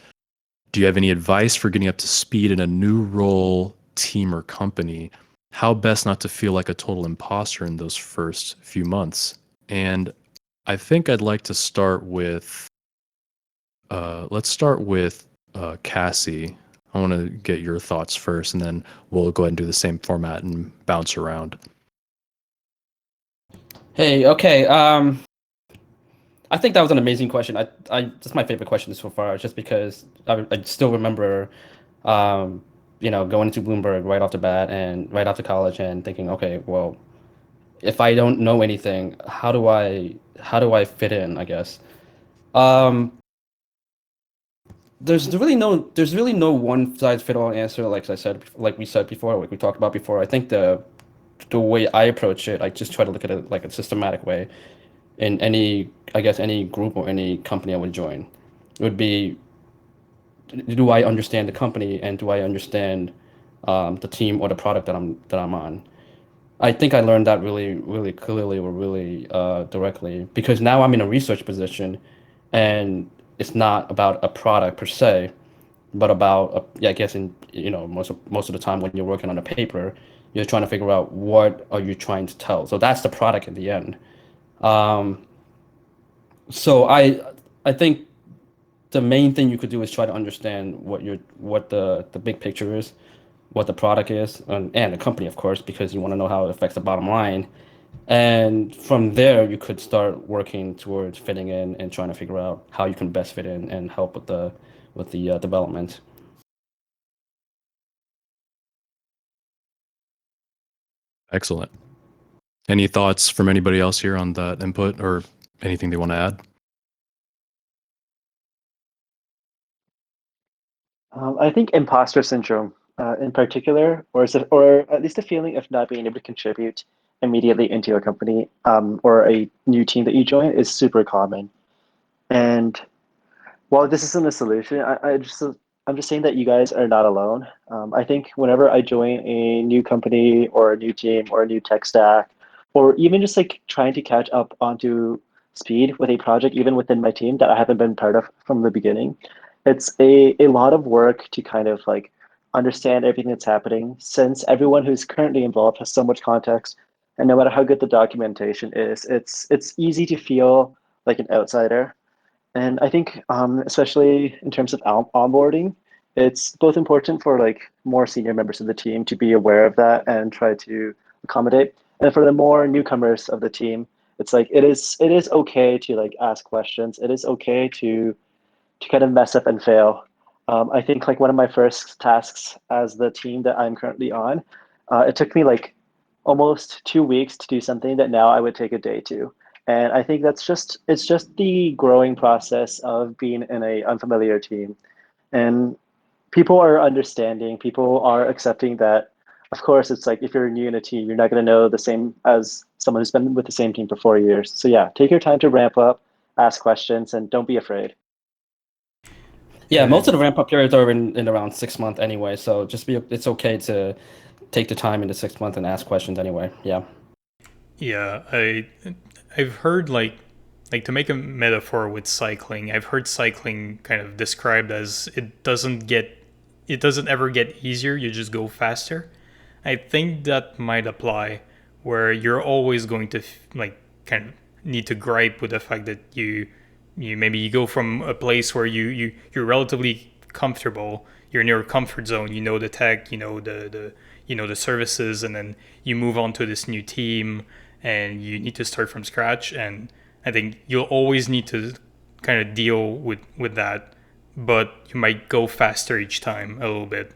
do you have any advice for getting up to speed in a new role, team, or company? How best not to feel like a total imposter in those first few months? And I think I'd like to start with, let's start with Cassy. I want to get your thoughts first, and then we'll go ahead and do the same format and bounce around. Hey, okay. I think that was an amazing question. That's my favorite question so far, just because I still remember, going into Bloomberg right off the bat and right after college and thinking, okay, well, if I don't know anything, how do I fit in, I guess. Um, there's really no one size fit all answer, like we said before, like we talked about before. I think the way I approach it, I just try to look at it like a systematic way in any group or any company I would join. It would be, do I understand the company and do I understand the team or the product that I'm on? I think I learned that really, really clearly or really directly, because now I'm in a research position, and it's not about a product per se, but about yeah, I guess most of the time when you're working on a paper, you're trying to figure out what are you trying to tell. So that's the product in the end. Um, so I think the main thing you could do is try to understand what the big picture is, what the product is, and the company, of course, because you want to know how it affects the bottom line. And from there, you could start working towards fitting in and trying to figure out how you can best fit in and help with the development. Excellent. Any thoughts from anybody else here on that input or anything they want to add? I think imposter syndrome, in particular, or at least a feeling of not being able to contribute immediately into your company, or a new team that you join, is super common. And while this isn't a solution, I'm just saying that you guys are not alone. I think whenever I join a new company or a new team or a new tech stack, or even just like trying to catch up onto speed with a project, even within my team that I haven't been part of from the beginning, it's a lot of work to kind of like understand everything that's happening, since everyone who's currently involved has so much context. And no matter how good the documentation is, it's easy to feel like an outsider. And I think, especially in terms of onboarding, it's both important for like more senior members of the team to be aware of that and try to accommodate. And for the more newcomers of the team, it's like it is okay to like ask questions. It is okay to kind of mess up and fail. I think like one of my first tasks as the team that I'm currently on, it took me like almost 2 weeks to do something that now I would take a day to. And I think it's just the growing process of being in a unfamiliar team. And people are understanding, people are accepting that, of course, it's like if you're new in a team, you're not going to know the same as someone who's been with the same team for 4 years. So yeah, take your time to ramp up, ask questions, and don't be afraid. Yeah, most of And the ramp up periods are in around 6 months anyway, so it's okay to take the time in the 6 months and ask questions anyway. Yeah. yeah, I've heard like to make a metaphor with cycling, I've heard cycling kind of described as it doesn't ever get easier, you just go faster. I think that might apply where you're always going to like kind of need to gripe with the fact that you maybe you go from a place where you're relatively comfortable, you're in your comfort zone, you know the tech, you know the services, and then you move on to this new team and you need to start from scratch. And I think you'll always need to kind of deal with that, but you might go faster each time a little bit.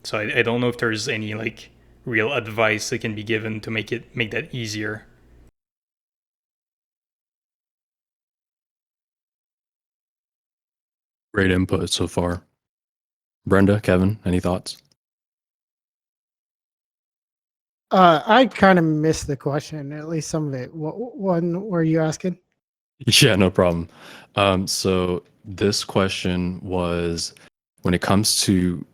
So I don't know if there's any like real advice that can be given to make that easier. Great input so far. Brenda, Kevin, any thoughts? I kind of missed the question, at least some of it. What one were you asking? Yeah, no problem. So this question was, when it comes to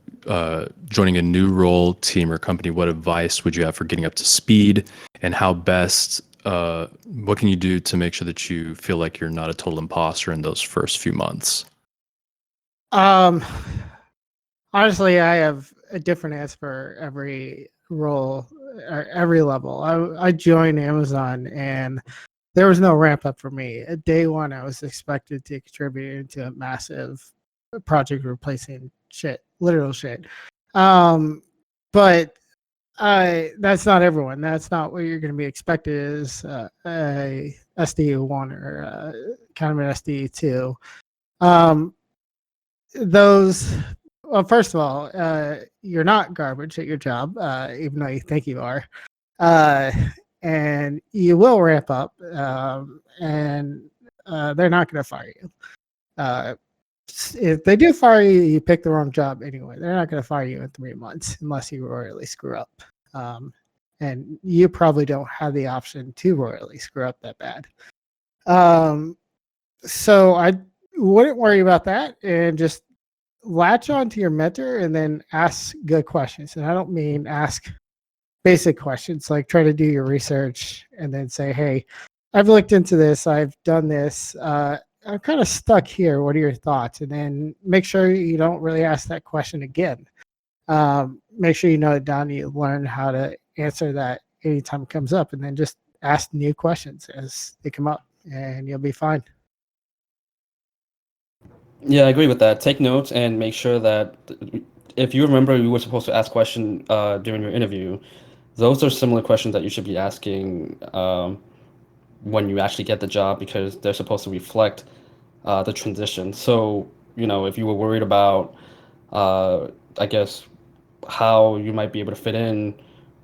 joining a new role, team, or company, what advice would you have for getting up to speed, and how best, what can you do to make sure that you feel like you're not a total imposter in those first few months? Um, Honestly, I have a different answer for every role, or every level. I joined Amazon and there was no ramp up for me. At day one, I was expected to contribute into a massive project replacing shit, literal shit. But that's not everyone. That's not what you're going to be expected is a SDU1 or kind of an SDU2. Well, first of all, you're not garbage at your job, even though you think you are. And you will ramp up, and they're not going to fire you. If they do fire you, you pick the wrong job anyway. They're not going to fire you in 3 months unless you royally screw up. And you probably don't have the option to royally screw up that bad. So I wouldn't worry about that and just latch on to your mentor and then ask good questions. And I don't mean ask basic questions, like try to do your research and then say, hey, I've looked into this, I've done this, I'm kind of stuck here. What are your thoughts? And then make sure you don't really ask that question again. Make sure you know it down. You learn how to answer that anytime it comes up, and then just ask new questions as they come up, and you'll be fine. Yeah, I agree with that. Take notes and make sure that if you remember you were supposed to ask question during your interview, those are similar questions that you should be asking when you actually get the job, because they're supposed to reflect the transition. So, if you were worried about, I guess, how you might be able to fit in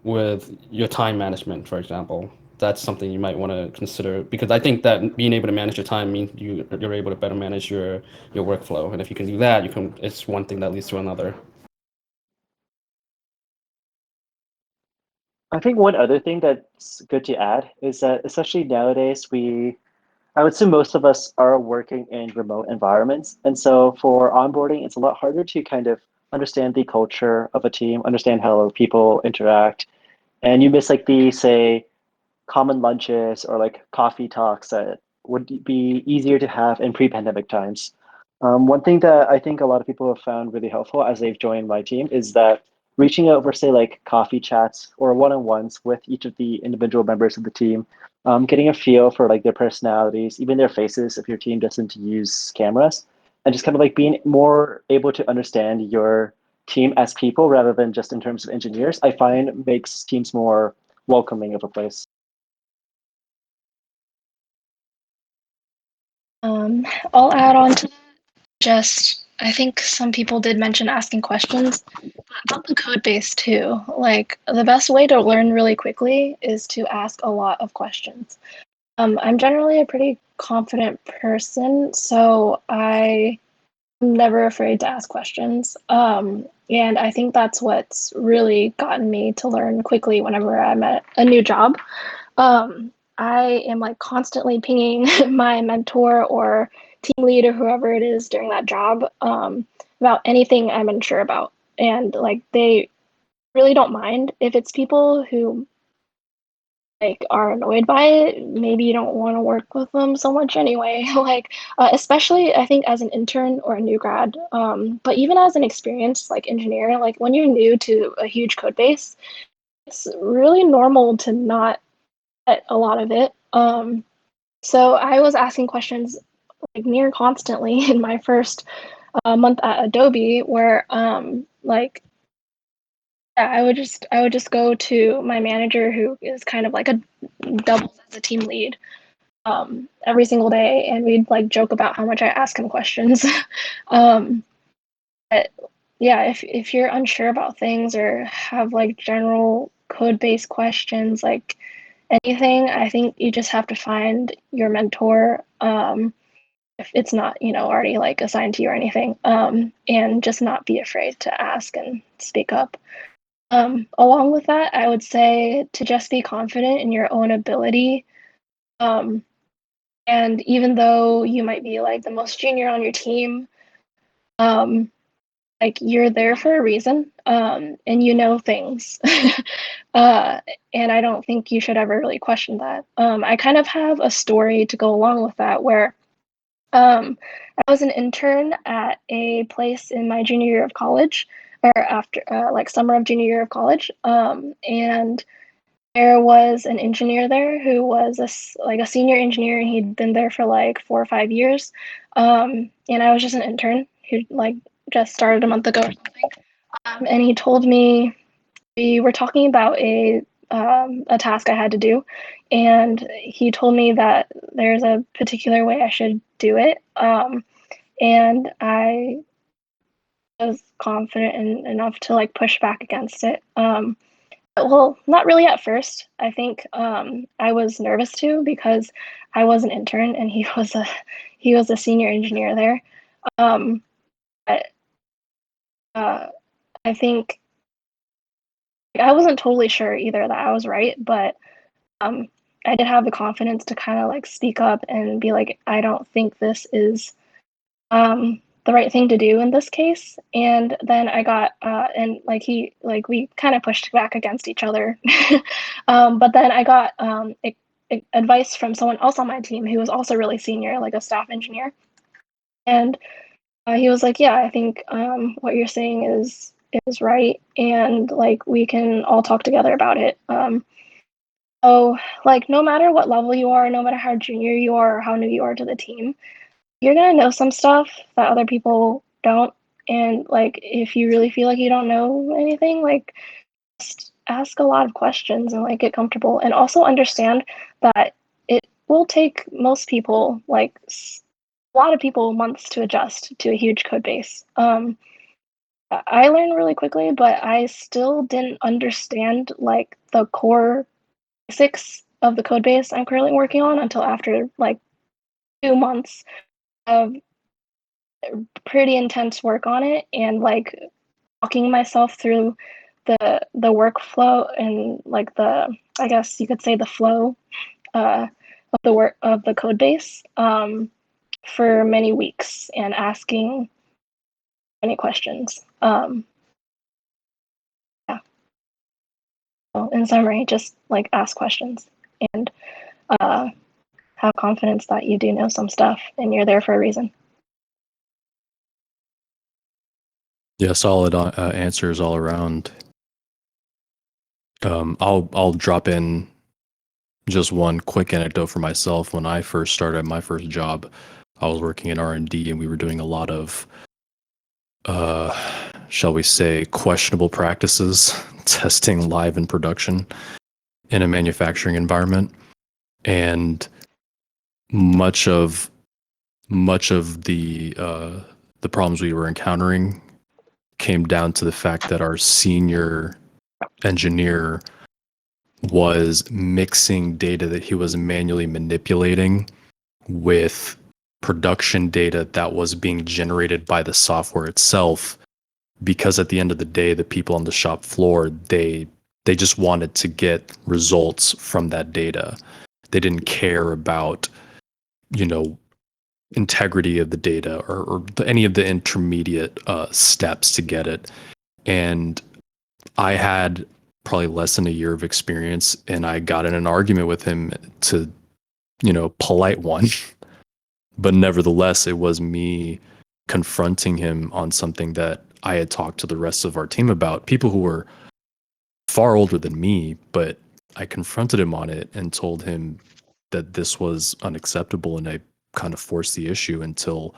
with your time management, for example, that's something you might want to consider, because I think that being able to manage your time means you're able to better manage your workflow. And if you can do that, it's one thing that leads to another. I think one other thing that's good to add is that, especially nowadays, I would assume most of us are working in remote environments. And so for onboarding, it's a lot harder to kind of understand the culture of a team, understand how people interact. And you miss like the, say, common lunches or like coffee talks that would be easier to have in pre-pandemic times. One thing that I think a lot of people have found really helpful as they've joined my team is that reaching out for, say, like coffee chats or one-on-ones with each of the individual members of the team, getting a feel for like their personalities, even their faces if your team doesn't use cameras, and just kind of like being more able to understand your team as people rather than just in terms of engineers, I find makes teams more welcoming of a place. I'll add on to that. I think some people did mention asking questions, but about the code base too. Like, the best way to learn really quickly is to ask a lot of questions. I'm generally a pretty confident person, so I'm never afraid to ask questions. And I think that's what's really gotten me to learn quickly whenever I'm at a new job. I am like constantly pinging my mentor or team lead or whoever it is during that job about anything I'm unsure about. And like they really don't mind. If it's people who like are annoyed by it, maybe you don't want to work with them so much anyway. Like especially I think as an intern or a new grad, but even as an experienced like engineer, like when you're new to a huge code base, it's really normal to not get a lot of it. So I was asking questions like near constantly in my first month at Adobe, where like yeah, I would just go to my manager, who is kind of like a doubles as a team lead, every single day, and we'd like joke about how much I ask him questions. um, but yeah, if you're unsure about things or have like general code based questions, like anything, I think you just have to find your mentor. If it's not, already like assigned to you or anything, and just not be afraid to ask and speak up. Along with that, I would say to just be confident in your own ability. Um, and even though you might be like the most junior on your team, um, like you're there for a reason, and you know things. And I don't think you should ever really question that. I kind of have a story to go along with that where I was an intern at a place in my junior year of college, or after like summer of junior year of college, and there was an engineer there who was like a senior engineer, and he'd been there for like 4 or 5 years, and I was just an intern who like just started a month ago or something. And he told me we were talking about a task I had to do, and he told me that there's a particular way I should do it. And I was confident enough to like push back against it. Well, not really at first. I think I was nervous too because I was an intern and he was a senior engineer there. But I think I wasn't totally sure either that I was right, but I did have the confidence to kind of like speak up and be like, I don't think this is the right thing to do in this case. And then I got and like we kind of pushed back against each other. But then I got advice from someone else on my team who was also really senior, like a staff engineer, and he was like, yeah, I think what you're saying is right, and like we can all talk together about it. So like no matter what level you are, no matter how junior you are or how new you are to the team, you're gonna know some stuff that other people don't. And like if you really feel like you don't know anything, like just ask a lot of questions and like get comfortable, and also understand that it will take most people like a lot of people months to adjust to a huge code base. I learned really quickly, but I still didn't understand like the core basics of the code base I'm currently working on until after like 2 months of pretty intense work on it and like walking myself through the workflow and like the, I guess you could say, the flow of the work of the code base for many weeks and asking many questions. Yeah. So in summary, just like ask questions and have confidence that you do know some stuff and you're there for a reason. Yeah, solid answers all around. I'll drop in just one quick anecdote for myself. When I first started my first job, I was working in R&D, and we were doing a lot of, shall we say, questionable practices, testing live in production in a manufacturing environment, and much of the problems we were encountering came down to the fact that our senior engineer was mixing data that he was manually manipulating with production data that was being generated by the software itself, because at the end of the day, the people on the shop floor, they just wanted to get results from that data. They didn't care about, integrity of the data or any of the intermediate steps to get it. And I had probably less than a year of experience, and I got in an argument with him to, polite one. But nevertheless, it was me confronting him on something that I had talked to the rest of our team about, people who were far older than me, but I confronted him on it and told him that this was unacceptable, and I kind of forced the issue until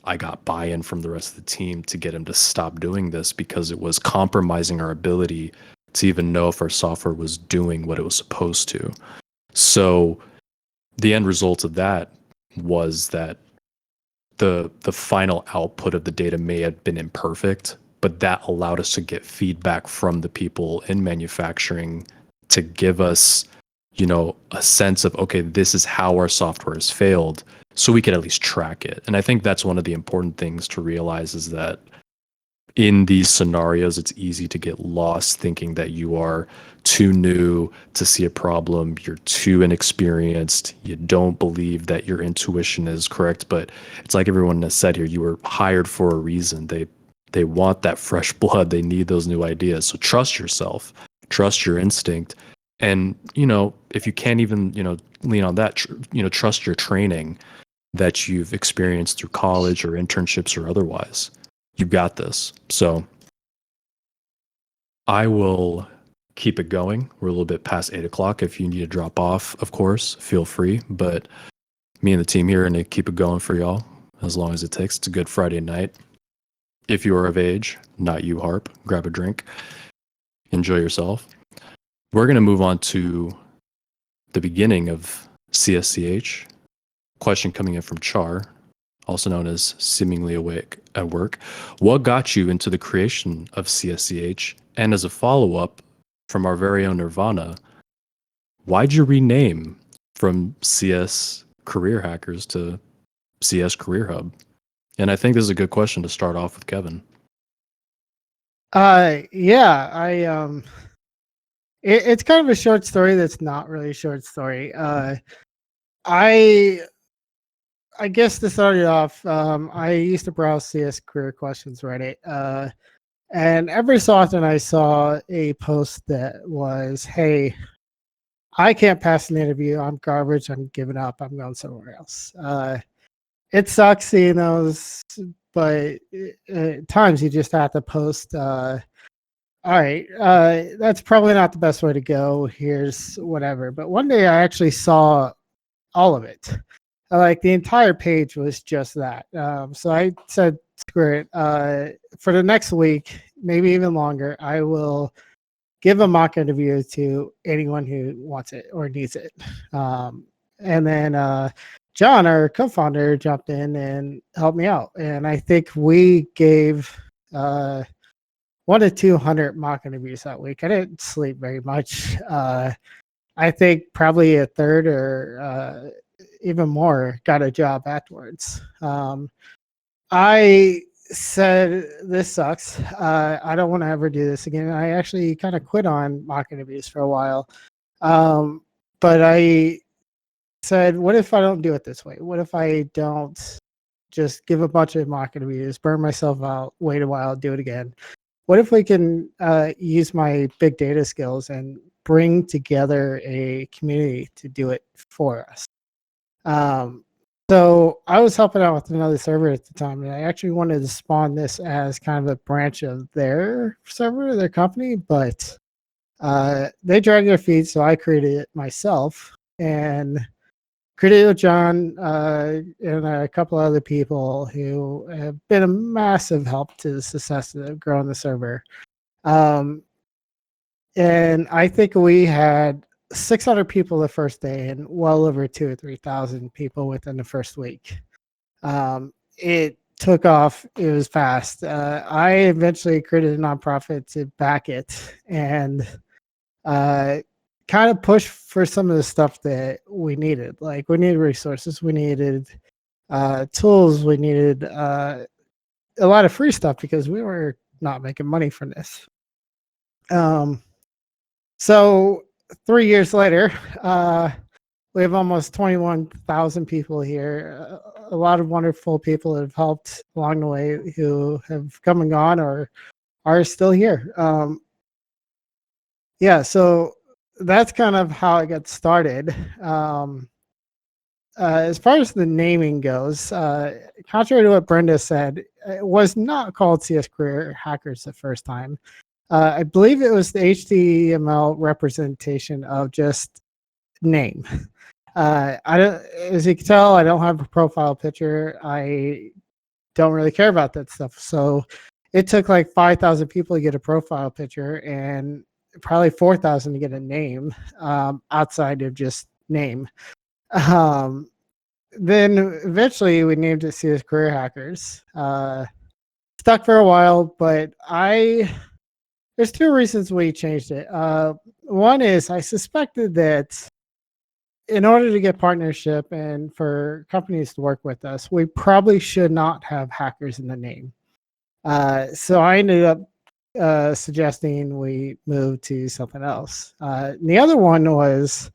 I got buy-in from the rest of the team to get him to stop doing this, because it was compromising our ability to even know if our software was doing what it was supposed to. So the end result of that was that the final output of the data may have been imperfect, but that allowed us to get feedback from the people in manufacturing to give us, a sense of, okay, this is how our software has failed, so we could at least track it. And I think that's one of the important things to realize, is that in these scenarios, it's easy to get lost thinking that you are too new to see a problem, you're too inexperienced, you don't believe that your intuition is correct. But it's like everyone has said here, you were hired for a reason. They want that fresh blood, they need those new ideas. So trust yourself, trust your instinct. And, if you can't even, lean on that, trust your training that you've experienced through college or internships or otherwise. You've got this. So I will keep it going. We're a little bit past 8 o'clock. If you need to drop off, of course, feel free. But me and the team here are going to keep it going for y'all as long as it takes. It's a good Friday night. If you are of age, not you, Harp, grab a drink, enjoy yourself. We're going to move on to the beginning of CSCH. Question coming in from Char, also known as Seemingly Awake at Work. What got you into the creation of CSCH? And as a follow-up from our very own Nirvana, why'd you rename from CS Career Hackers to CS Career Hub? And I think this is a good question to start off with, Kevin. Yeah, it's kind of a short story that's not really a short story. I guess to start it off, I used to browse CS Career Questions Reddit, and every so often I saw a post that was, "Hey, I can't pass an interview. I'm garbage. I'm giving up. I'm going somewhere else." It sucks seeing those, but at times you just have to post. All right, that's probably not the best way to go. Here's whatever. But one day I actually saw all of it. Like the entire page was just that. So I said, screw it. For the next week, maybe even longer, I will give a mock interview to anyone who wants it or needs it. And then John, our co-founder, jumped in and helped me out. And I think we gave 1 to 200 mock interviews that week. I didn't sleep very much. I think probably a third or even more got a job afterwards. I said, this sucks. I don't want to ever do this again. I actually kind of quit on mock interviews for a while. But I said, what if I don't do it this way? What if I don't just give a bunch of mock interviews, burn myself out, wait a while, do it again? What if we can use my big data skills and bring together a community to do it for us? So I was helping out with another server at the time, and I actually wanted to spawn this as kind of a branch of their server, their company, but they dragged their feet, so I created it myself and created it with John and a couple other people who have been a massive help to the success of growing the server. And I think we had 600 people the first day and well over 2,000 or 3,000 people within the first week. It took off. It was fast. I eventually created a nonprofit to back it and kind of push for some of the stuff that we needed. Like we needed resources, we needed tools, we needed a lot of free stuff because we were not making money from this. So 3 years later, we have almost 21,000 people here. A lot of wonderful people have helped along the way who have come and gone or are still here. Yeah, so that's kind of how it got started. As far as the naming goes, contrary to what Brenda said, it was not called CS Career Hackers the first time. I believe it was the HTML representation of just name. I don't, as you can tell, I don't have a profile picture. I don't really care about that stuff. So it took like 5,000 people to get a profile picture and probably 4,000 to get a name outside of just name. Then eventually we named it CS Career Hackers. Stuck for a while, but there's two reasons we changed it. One is I suspected that in order to get partnership and for companies to work with us, we probably should not have hackers in the name. So I ended up suggesting we move to something else. And the other one was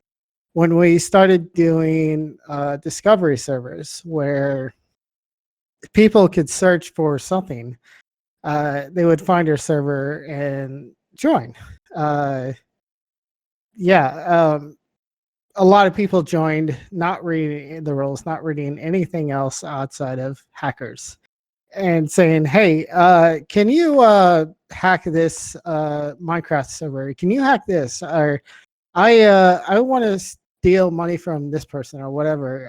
when we started doing discovery servers where people could search for something. They would find our server and join. A lot of people joined, not reading the rules, not reading anything else outside of hackers, and saying, "Hey, can you hack this Minecraft server? Can you hack this? Or I want to steal money from this person or whatever."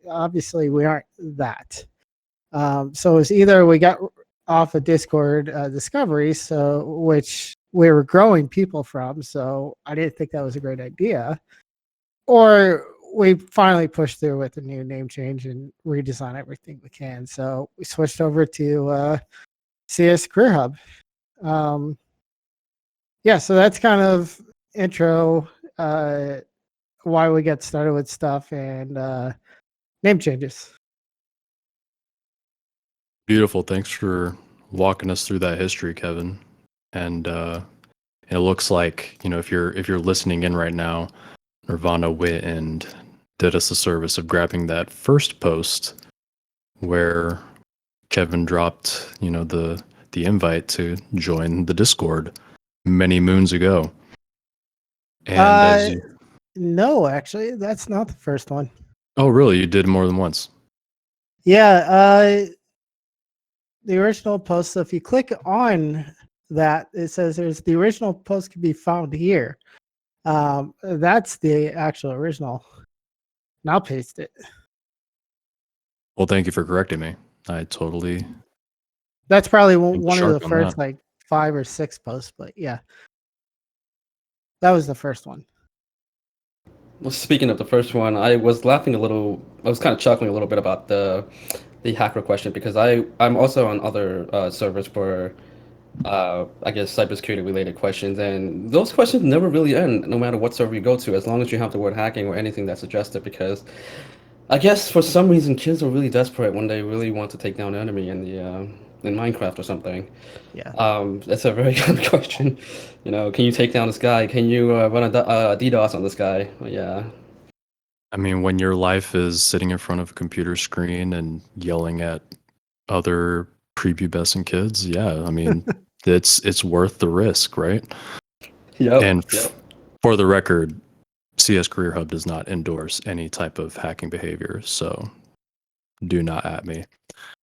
Obviously, we aren't that. So it's either we got off of Discord discovery, so which we were growing people from. So I didn't think that was a great idea. Or we finally pushed through with a new name change and redesign everything we can. So we switched over to CS Career Hub. Yeah, so that's kind of intro why we get started with stuff and name changes. Beautiful. Thanks for walking us through that history, Kevin. And it looks like, if you're listening in right now, Nirvana went and did us a service of grabbing that first post where Kevin dropped, the invite to join the Discord many moons ago. And no, actually, that's not the first one. Oh, really? You did more than once? Yeah, the original post. So if you click on that, it says there's the original post can be found here. That's the actual original. And I'll paste it. Well, thank you for correcting me. I totally. That's probably one of the first like 5 or 6 posts, but yeah, that was the first one. Well, speaking of the first one, I was laughing a little. I was kind of chuckling a little bit about the hacker question because I'm also on other servers for I guess cybersecurity related questions, and those questions never really end, no matter what server you go to, as long as you have the word hacking or anything that's suggested. Because I guess for some reason kids are really desperate when they really want to take down an enemy in the in Minecraft or something. Yeah. That's a very good question. Can you take down this guy? Can you run a DDoS on this guy? Yeah. I mean, when your life is sitting in front of a computer screen and yelling at other prepubescent kids, yeah, I mean, it's worth the risk, right? Yep. And for the record, CS Career Hub does not endorse any type of hacking behavior, so do not at me.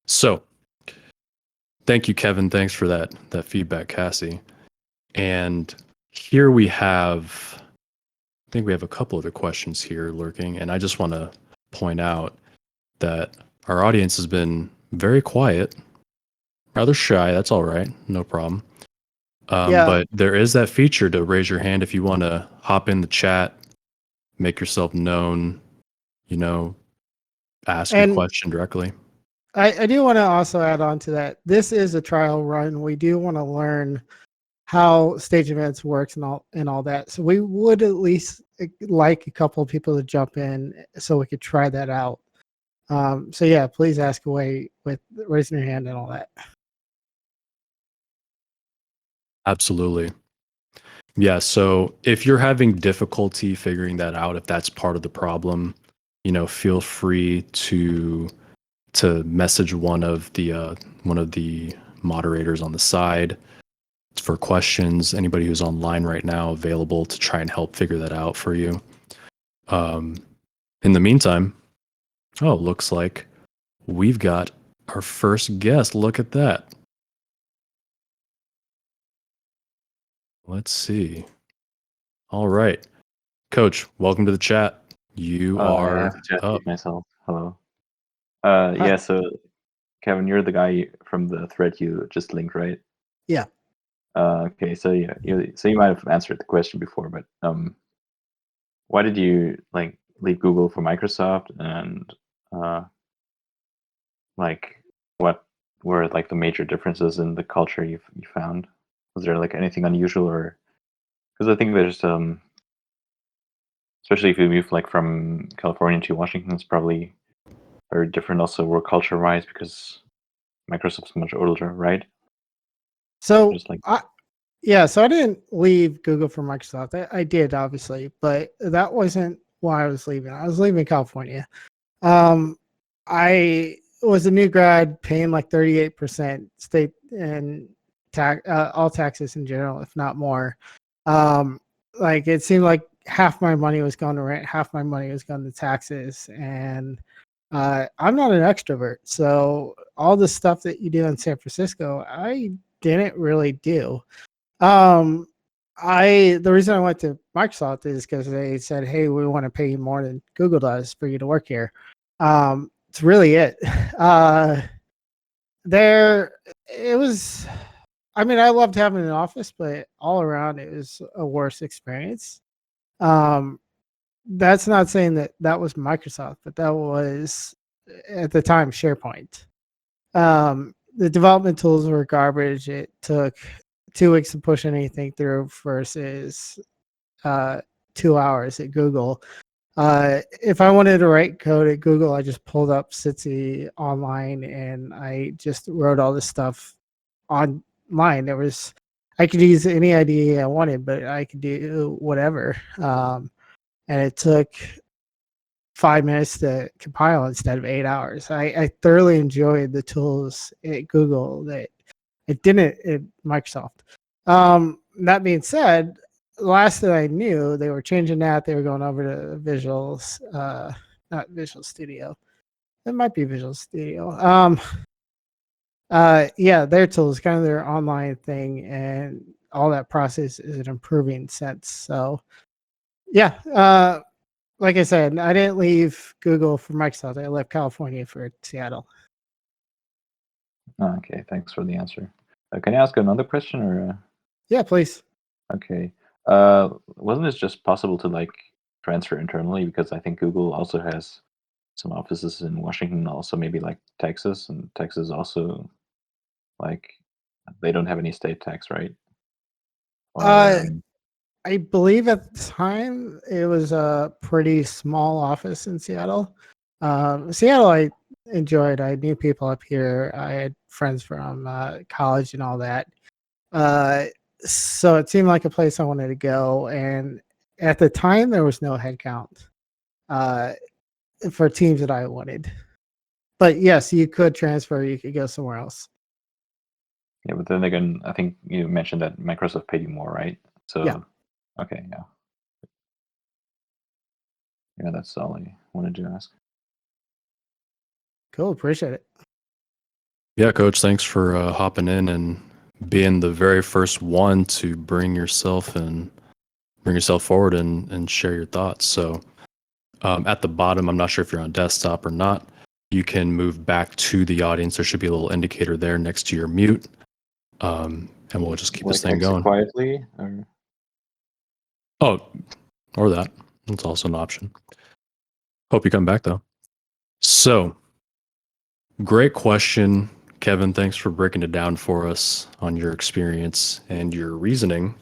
So, thank you, Kevin. Thanks for that feedback, Cassie. And here we have, I think we have a couple other questions here lurking, and I just want to point out that our audience has been very quiet, rather shy. That's all right, no problem. But there is that feature to raise your hand if you want to hop in the chat, make yourself known, ask a question directly. I do want to also add on to that. This is a trial run. We do want to learn how stage events works and all that. So we would at least like a couple of people to jump in so we could try that out. So yeah, please ask away with raising your hand and all that. Absolutely. Yeah, so if you're having difficulty figuring that out, if that's part of the problem, feel free to message one of the moderators on the side for questions. Anybody who's online right now available to try and help figure that out for you. In the meantime, looks like we've got our first guest. Look at that. Let's see. All right. Coach, welcome to the chat. You are I have to up. myself. Hello. Yeah, so Kevin, you're the guy from the thread you just linked, right? Yeah. Okay, so yeah, you might have answered the question before, but why did you leave Google for Microsoft, and what were the major differences in the culture you found? Was there anything unusual, or because I think there's especially if you move from California to Washington, it's probably very different also work culture wise because Microsoft's much older, right? So so I didn't leave Google for Microsoft. I did obviously, but that wasn't why I was leaving. I was leaving California. I was a new grad paying 38% state and all taxes in general, if not more. It seemed like half my money was going to rent, half my money was going to taxes, and I'm not an extrovert, so all the stuff that you do in San Francisco, I didn't really do. The reason I went to Microsoft is because they said, "Hey, we want to pay you more than Google does for you to work here." It's really it. it was. I mean, I loved having an office, but all around it was a worse experience. That's not saying that that was Microsoft, but that was at the time SharePoint. The development tools were garbage. It took 2 weeks to push anything through versus 2 hours at Google. If I wanted to write code at Google, I just pulled up SWE online and I just wrote all this stuff online. I could use any IDE I wanted, but I could do whatever. And it took 5 minutes to compile instead of 8 hours. I thoroughly enjoyed the tools at Google that it didn't at Microsoft. That being said, last that I knew, they were changing that. They were going over to Visuals, not Visual Studio. It might be Visual Studio. Yeah, their tools, kind of their online thing, and all that process is an improving sense. So, yeah, like I said, I didn't leave Google for Microsoft. I left California for Seattle. Okay, thanks for the answer. Can I ask another question, or? Yeah, please. Okay. Wasn't it just possible to like transfer internally? Because I think Google also has some offices in Washington, also maybe like Texas, and Texas also like they don't have any state tax, right? Or I believe at the time it was a pretty small office in Seattle. Seattle, I enjoyed. I knew people up here. I had friends from college and all that. So it seemed like a place I wanted to go. And at the time, there was no headcount for teams that I wanted. But yes, you could transfer. You could go somewhere else. yeah, but then again, I think you mentioned that Microsoft paid you more, right? So Yeah. Okay, yeah. Yeah, that's all I wanted to ask. Cool. Appreciate it. Yeah, Coach, thanks for hopping in and being the very first one to bring yourself forward and share your thoughts. So at the bottom, I'm not sure if you're on desktop or not, you can move back to the audience. There should be a little indicator there next to your mute. And we'll just keep this thing exit going. quietly, or? Oh, or that. That's also an option. Hope you come back though. So, great question, Kevin. Thanks for breaking it down for us on your experience and your reasoning.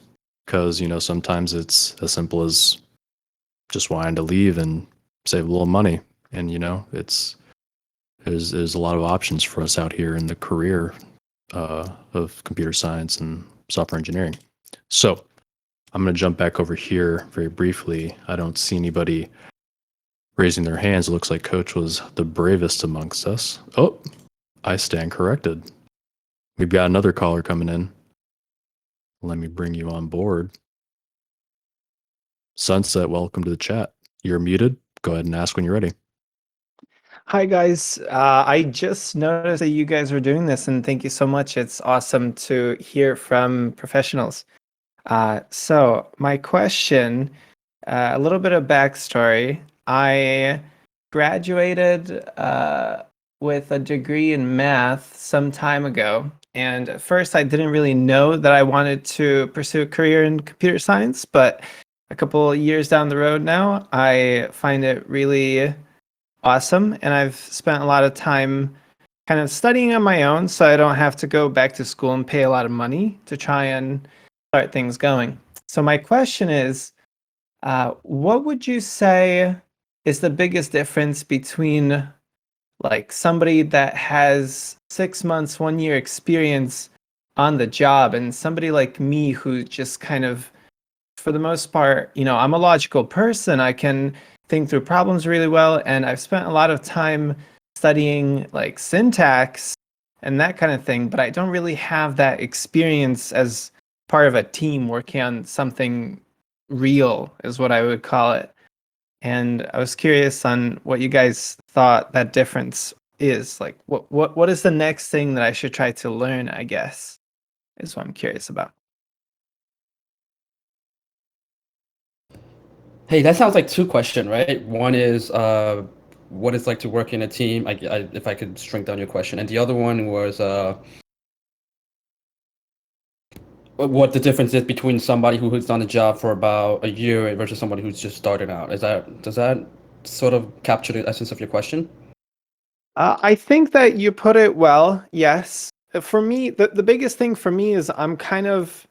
Because, sometimes it's as simple as just wanting to leave and save a little money. And, there's a lot of options for us out here in the career of computer science and software engineering. So, I'm going to jump back over here very briefly. I don't see anybody raising their hands. It looks like Coach was the bravest amongst us. Oh, I stand corrected. We've got another caller coming in. Let me bring you on board. Sunset, welcome to the chat. You're muted. Go ahead and ask when you're ready. Hi, guys. I just noticed that you guys were doing this, and thank you so much. It's awesome to hear from professionals. So my question, a little bit of backstory. I graduated with a degree in math some time ago. And at first, I didn't really know that I wanted to pursue a career in computer science. But a couple of years down the road now, I find it really awesome. And I've spent a lot of time kind of studying on my own, so I don't have to go back to school and pay a lot of money to try and start things going. So my question is, what would you say is the biggest difference between like somebody that has 6 months, 1 year experience on the job and somebody like me who just kind of, for the most part, I'm a logical person. I can think through problems really well, and I've spent a lot of time studying like syntax and that kind of thing, but I don't really have that experience as part of a team working on something real, is what I would call it. And I was curious on what you guys thought that difference is. Like, what is the next thing that I should try to learn, I guess, is what I'm curious about. Hey, that sounds like two questions, right? One is what it's like to work in a team. If I could shrink down your question, and the other one was what the difference is between somebody who's done a job for about a year versus somebody who's just started out. Does that sort of capture the essence of your question? I think that you put it well. Yes. For me, the biggest thing for me is I'm kind of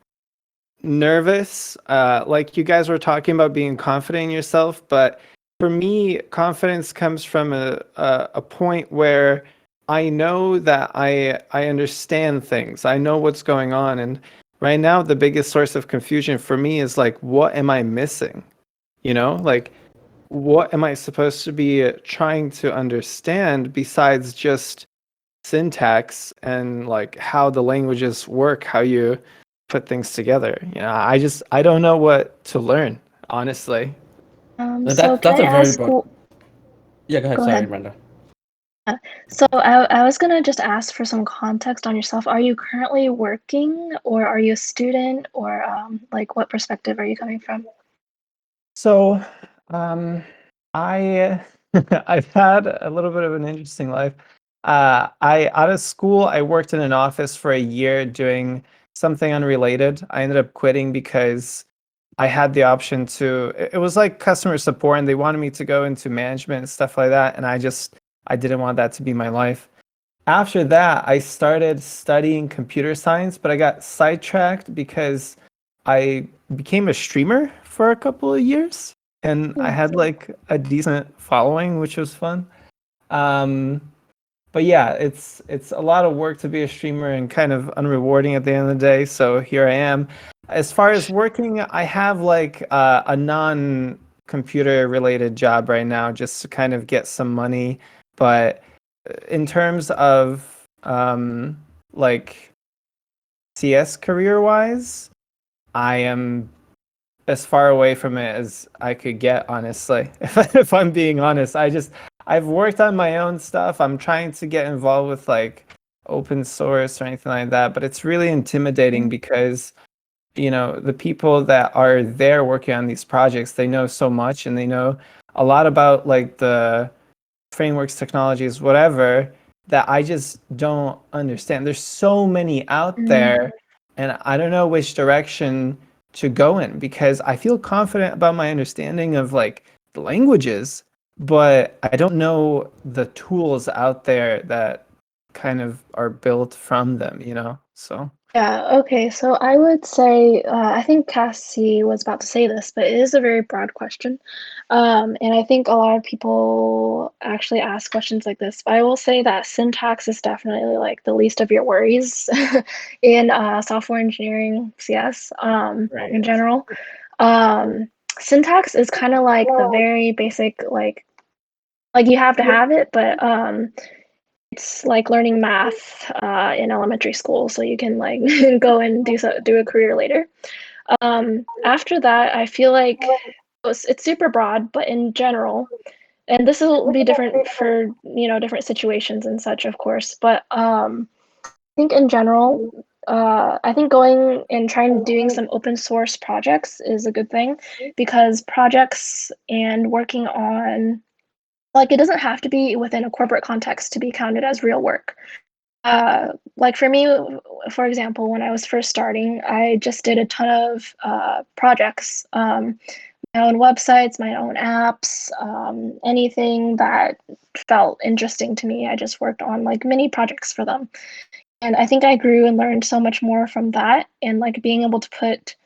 nervous. Like you guys were talking about being confident in yourself, but for me, confidence comes from a point where I know that I understand things. I know what's going on, and right now the biggest source of confusion for me is like, what am I missing? You know, like what am I supposed to be trying to understand besides just syntax and like how the languages work, how you put things together. You know, I don't know what to learn, honestly. So can That's I a very ask? broad. Yeah, go ahead. Go Sorry, ahead. Brenda. So I was gonna just ask for some context on yourself. Are you currently working, or are you a student, or like what perspective are you coming from? So, I I've had a little bit of an interesting life. I out of school, I worked in an office for a year doing something unrelated. I ended up quitting because I had the option to. It was like customer support, and they wanted me to go into management and stuff like that, and I didn't want that to be my life. After that, I started studying computer science, but I got sidetracked because I became a streamer for a couple of years and I had like a decent following, which was fun. Um, but yeah, it's a lot of work to be a streamer and kind of unrewarding at the end of the day. So here I am. As far as working, I have like a non-computer related job right now just to kind of get some money. But in terms of like CS career wise, I am as far away from it as I could get, honestly. If I'm being honest, I've worked on my own stuff. I'm trying to get involved with like open source or anything like that, but it's really intimidating because you know the people that are there working on these projects, they know so much and they know a lot about like the frameworks, technologies, whatever, that I just don't understand. There's so many out there, and I don't know which direction to go in because I feel confident about my understanding of like the languages, but I don't know the tools out there that kind of are built from them, you know? So. Yeah, okay. So I would say, I think Cassie was about to say this, but it is a very broad question. And I think a lot of people actually ask questions like this. But I will say that syntax is definitely like the least of your worries in software engineering CS in general. Syntax is kind of like the very basic, like you have to have it, but it's like learning math in elementary school, so you can like go and do a career later. After that, I feel like it's super broad, but in general, and this will be different for different situations and such, of course. But I think in general, I think going and trying doing some open source projects is a good thing because projects and working on like it doesn't have to be within a corporate context to be counted as real work. Like for me, for example, when I was first starting, I just did a ton of projects, my own websites, my own apps, anything that felt interesting to me. I just worked on like mini projects for them. And I think I grew and learned so much more from that and like being able to put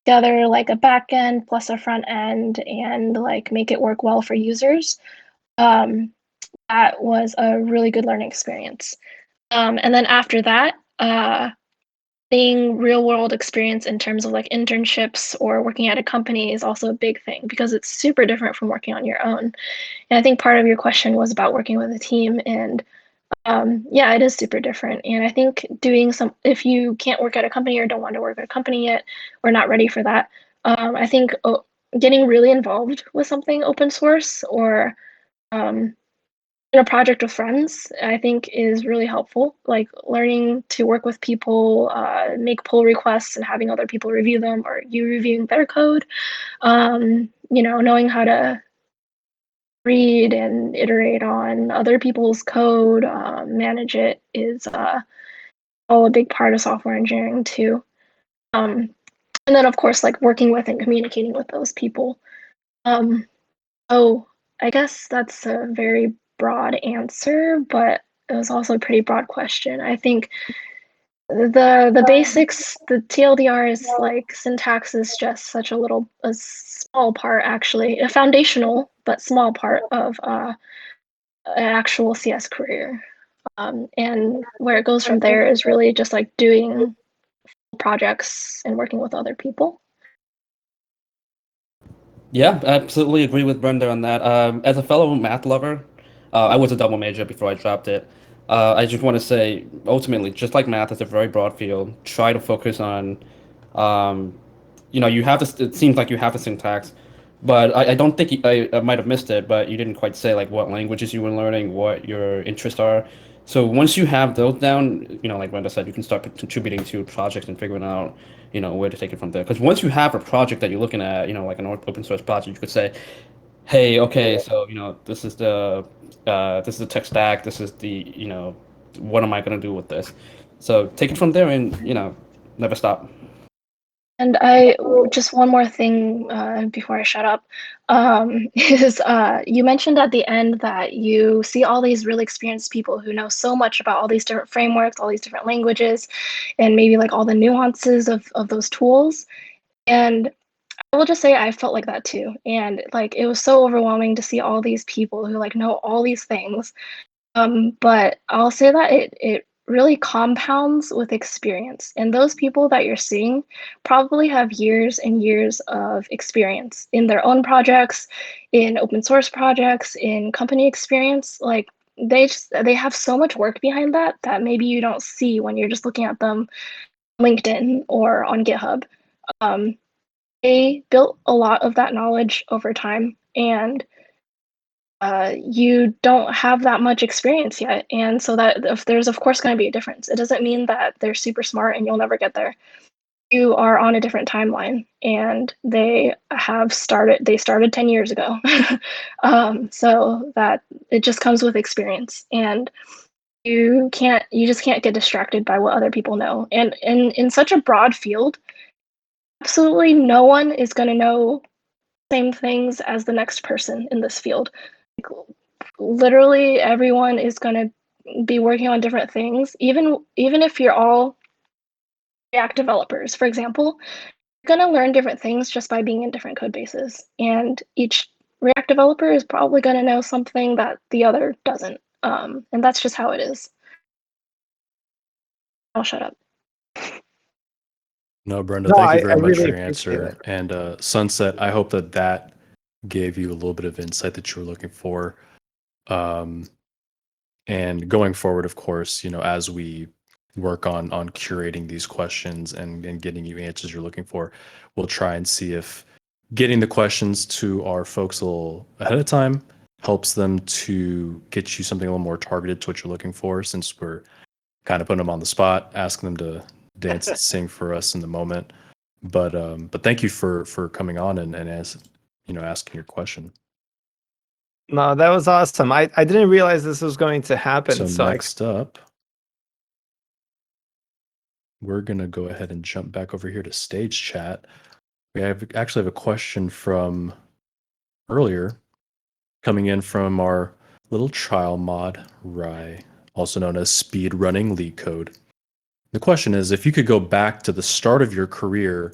together like a back end plus a front end and like make it work well for users. Um, that was a really good learning experience. And then after that, being real world experience in terms of like internships or working at a company is also a big thing because it's super different from working on your own. And I think part of your question was about working with a team, and yeah, it is super different. And I think if you can't work at a company or don't want to work at a company yet or not ready for that, I think getting really involved with something open source or um, in a project with friends, I think is really helpful. Like learning to work with people, make pull requests and having other people review them or you reviewing their code. Knowing how to read and iterate on other people's code, manage it is all a big part of software engineering too. And then of course, like working with and communicating with those people. Oh, I guess that's a very broad answer, but it was also a pretty broad question. I think the basics, the TLDR is like syntax is just such a small part actually, a foundational but small part of an actual CS career. And where it goes from there is really just like doing projects and working with other people. Yeah, I absolutely agree with Brenda on that. As a fellow math lover, I was a double major before I dropped it. I just want to say, ultimately, just like math is a very broad field, try to focus on, um, you have this, it seems like you have a syntax, but I don't think I might have missed it, but you didn't quite say like what languages you were learning, what your interests are. So once you have those down, like Brenda said, you can start contributing to projects and figuring out, where to take it from there. Because once you have a project that you're looking at, like an open source project, you could say, hey, okay, so this is the tech stack, this is the, what am I gonna do with this? So take it from there and, never stop. And just one more thing before I shut up is you mentioned at the end that you see all these really experienced people who know so much about all these different frameworks, all these different languages, and maybe like all the nuances of those tools. And I will just say I felt like that too. And like it was so overwhelming to see all these people who like know all these things. But I'll say that it really compounds with experience. And those people that you're seeing probably have years and years of experience in their own projects, in open source projects, in company experience. Like they have so much work behind that maybe you don't see when you're just looking at them on LinkedIn or on GitHub. Um, they built a lot of that knowledge over time, and you don't have that much experience yet. And so that if there's of course going to be a difference. It doesn't mean that they're super smart and you'll never get there. You are on a different timeline, and they started 10 years ago. So that it just comes with experience, and you just can't get distracted by what other people know. And in such a broad field, absolutely no one is going to know same things as the next person in this field. Like, literally everyone is going to be working on different things. Even if you're all React developers, for example, you're going to learn different things just by being in different code bases. And each React developer is probably going to know something that the other doesn't. And that's just how it is. I'll shut up. No, Brenda, No, thank you I very much for really your appreciate answer. it. And Sunset, I hope that gave you a little bit of insight that you were looking for. And going forward, of course, as we work on curating these questions and getting you answers you're looking for, we'll try and see if getting the questions to our folks a little ahead of time helps them to get you something a little more targeted to what you're looking for, since we're kind of putting them on the spot, asking them to dance and sing for us in the moment. But thank you for coming on and asking your question. No, that was awesome. I didn't realize this was going to happen. So next up, we're gonna go ahead and jump back over here to stage chat. We actually have a question from earlier coming in from our little trial mod, Rye, also known as speed running leak code. The question is, if you could go back to the start of your career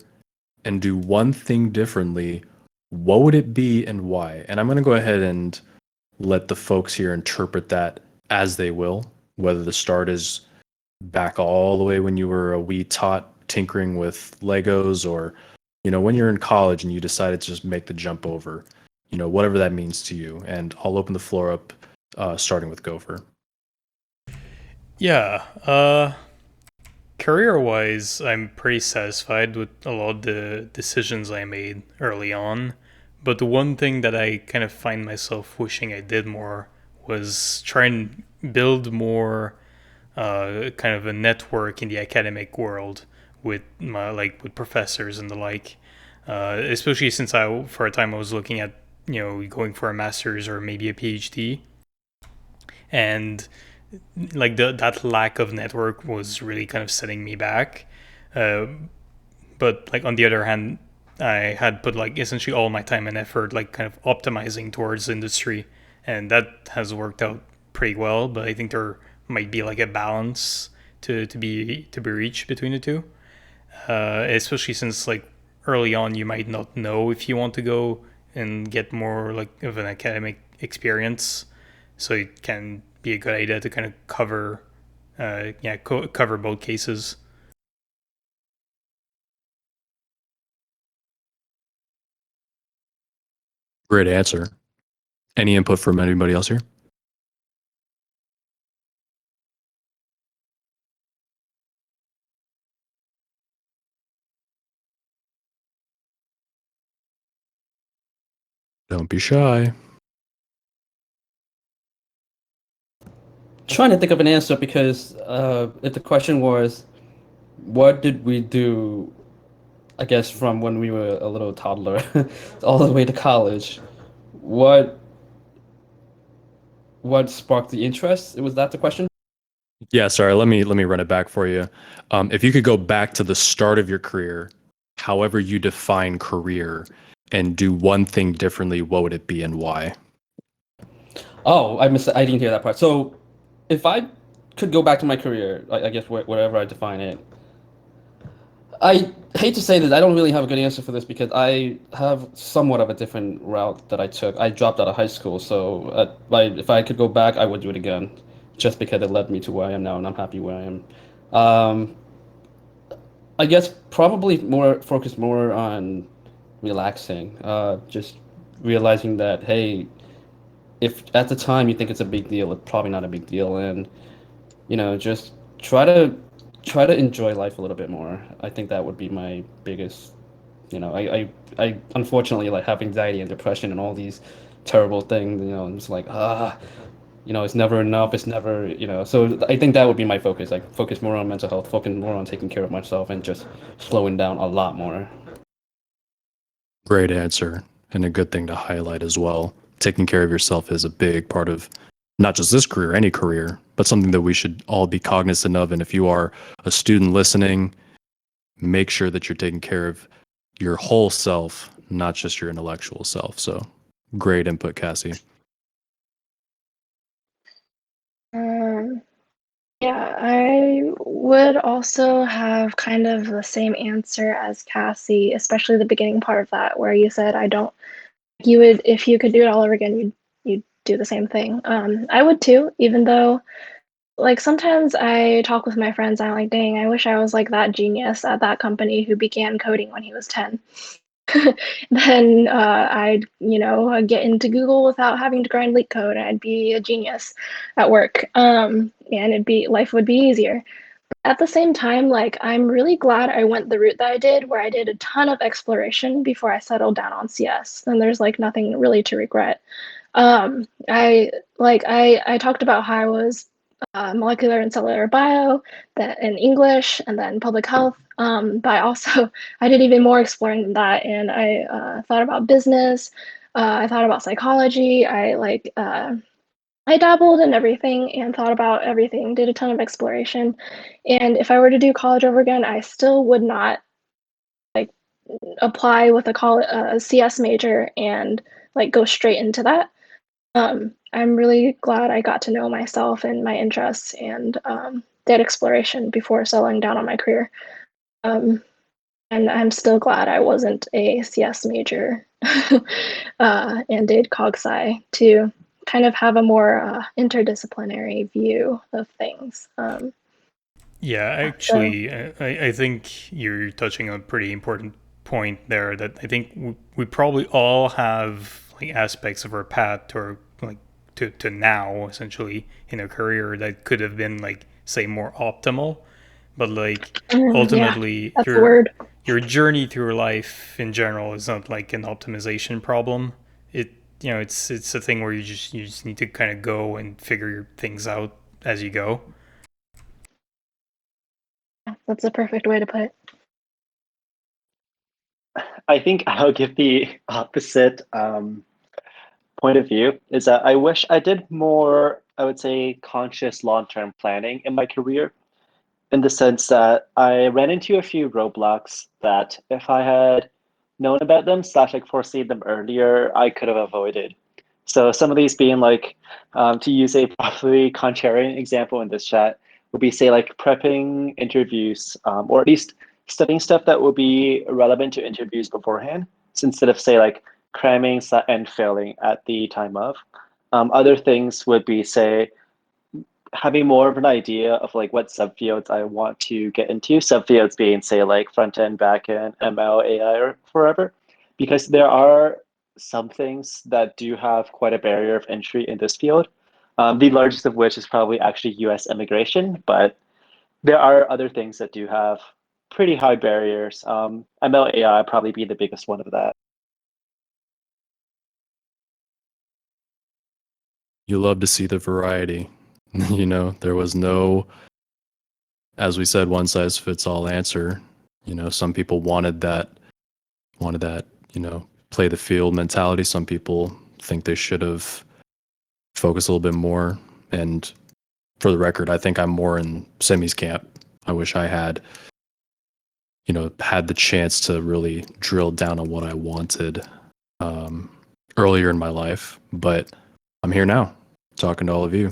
and do one thing differently, what would it be and why? And I'm going to go ahead and let the folks here interpret that as they will, whether the start is back all the way when you were a wee tot tinkering with Legos, or, when you're in college and you decided to just make the jump over, whatever that means to you. And I'll open the floor up, starting with Gopher. Yeah. Career-wise, I'm pretty satisfied with a lot of the decisions I made early on. But the one thing that I kind of find myself wishing I did more was try and build more kind of a network in the academic world with with professors and the like. Especially since for a time I was looking at going for a master's or maybe a PhD. And like that lack of network was really kind of setting me back. But like on the other hand, I had put like essentially all my time and effort like kind of optimizing towards industry, and that has worked out pretty well. But I think there might be like a balance to be reached between the two, especially since like early on you might not know if you want to go and get more like of an academic experience, so it can be a good idea to kind of cover cover both cases. Great answer. Any input from anybody else here? Don't be shy. Trying to think of an answer because if the question was, what did we do, I guess, from when we were a little toddler all the way to college, what sparked the interest? Was that the question? Yeah, sorry. Let me run it back for you. If you could go back to the start of your career, however you define career, and do one thing differently, what would it be and why? Oh, I missed. I didn't hear that part. So, if I could go back to my career, I guess whatever I define it, I hate to say this, I don't really have a good answer for this because I have somewhat of a different route that I took. I dropped out of high school, so if I could go back, I would do it again, just because it led me to where I am now, and I'm happy where I am. Um, I guess probably more focused more on relaxing, just realizing that hey, if at the time you think it's a big deal, it's probably not a big deal, and just try to enjoy life a little bit more. I think that would be my biggest. I unfortunately like have anxiety and depression and all these terrible things. And it's like it's never enough. It's never. So I think that would be my focus. Like focus more on mental health, focus more on taking care of myself, and just slowing down a lot more. Great answer, and a good thing to highlight as well. Taking care of yourself is a big part of not just this career, any career, but something that we should all be cognizant of. And if you are a student listening, make sure that you're taking care of your whole self, not just your intellectual self. So great input, Cassie. Yeah, I would also have kind of the same answer as Cassie, especially the beginning part of that, where you said you would, if you could do it all over again, you'd do the same thing. I would too, even though like sometimes I talk with my friends, I'm like, dang, I wish I was like that genius at that company who began coding when he was 10. Then I'd, get into Google without having to grind leak code, and I'd be a genius at work. And life would be easier. At the same time, like I'm really glad I went the route that I did, where I did a ton of exploration before I settled down on CS. And there's like nothing really to regret. I talked about how I was molecular and cellular bio, that in English, and then public health. But I did even more exploring than that, and I thought about business. I thought about psychology. I dabbled in everything and thought about everything. Did a ton of exploration, and if I were to do college over again, I still would not like apply with a CS major and like go straight into that. I'm really glad I got to know myself and my interests and did exploration before settling down on my career. Um, and I'm still glad I wasn't a CS major and did cog sci to kind of have a more interdisciplinary view of things. Yeah, actually, I think you're touching on a pretty important point there. That I think we probably all have like aspects of our path or like to now essentially in a career that could have been like say more optimal, but like Yeah, ultimately that's the word. your journey through life in general is not like an optimization problem. It it's a thing where you just need to kind of go and figure things out as you go. That's a perfect way to put it. I think I'll give the opposite point of view is that I wish I did more, I would say, conscious long-term planning in my career, in the sense that I ran into a few roadblocks that if I had known about them slash like foreseen them earlier, I could have avoided. So some of these being like, to use a probably contrarian example in this chat, would be say like prepping interviews, or at least studying stuff that would be relevant to interviews beforehand, instead of say like cramming and failing at the time of. Other things would be say having more of an idea of like what subfields I want to get into. Subfields being say like front end, back end, ML, AI, or forever, because there are some things that do have quite a barrier of entry in this field. The largest of which is probably actually U.S. immigration, but there are other things that do have pretty high barriers. ML, AI probably be the biggest one of that. You love to see the variety. There was no, as we said, one size fits all answer. Some people wanted that, play the field mentality. Some people think they should have focused a little bit more. And for the record, I think I'm more in Semi's camp. I wish I had, had the chance to really drill down on what I wanted earlier in my life. But I'm here now, talking to all of you,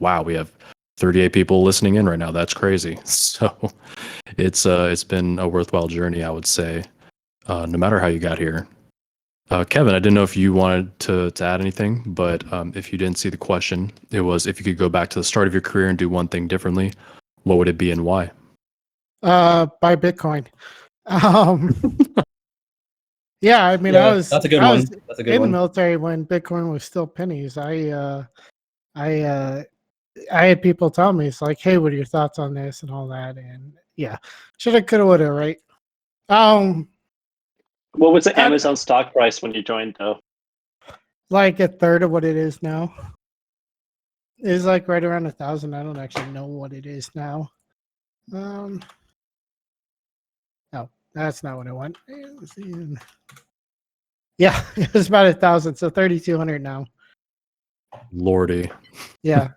wow, we have 38 people listening in right now. That's crazy. So it's been a worthwhile journey, I would say, no matter how you got here. Kevin, I didn't know if you wanted to add anything, but if you didn't see the question, it was if you could go back to the start of your career and do one thing differently, what would it be and why? Buy Bitcoin. Yeah, I mean, that's a good one. That's a good in one. the military when Bitcoin was still pennies. I had people tell me, it's like, hey, what are your thoughts on this and all that? And yeah, shoulda, coulda, woulda, right? What was the Amazon stock price when you joined though? Like a third of what it is now. It's like right around 1,000. I don't actually know what it is now. No, that's not what I want. Yeah, it was about 1,000, so 3,200 now. Lordy. Yeah.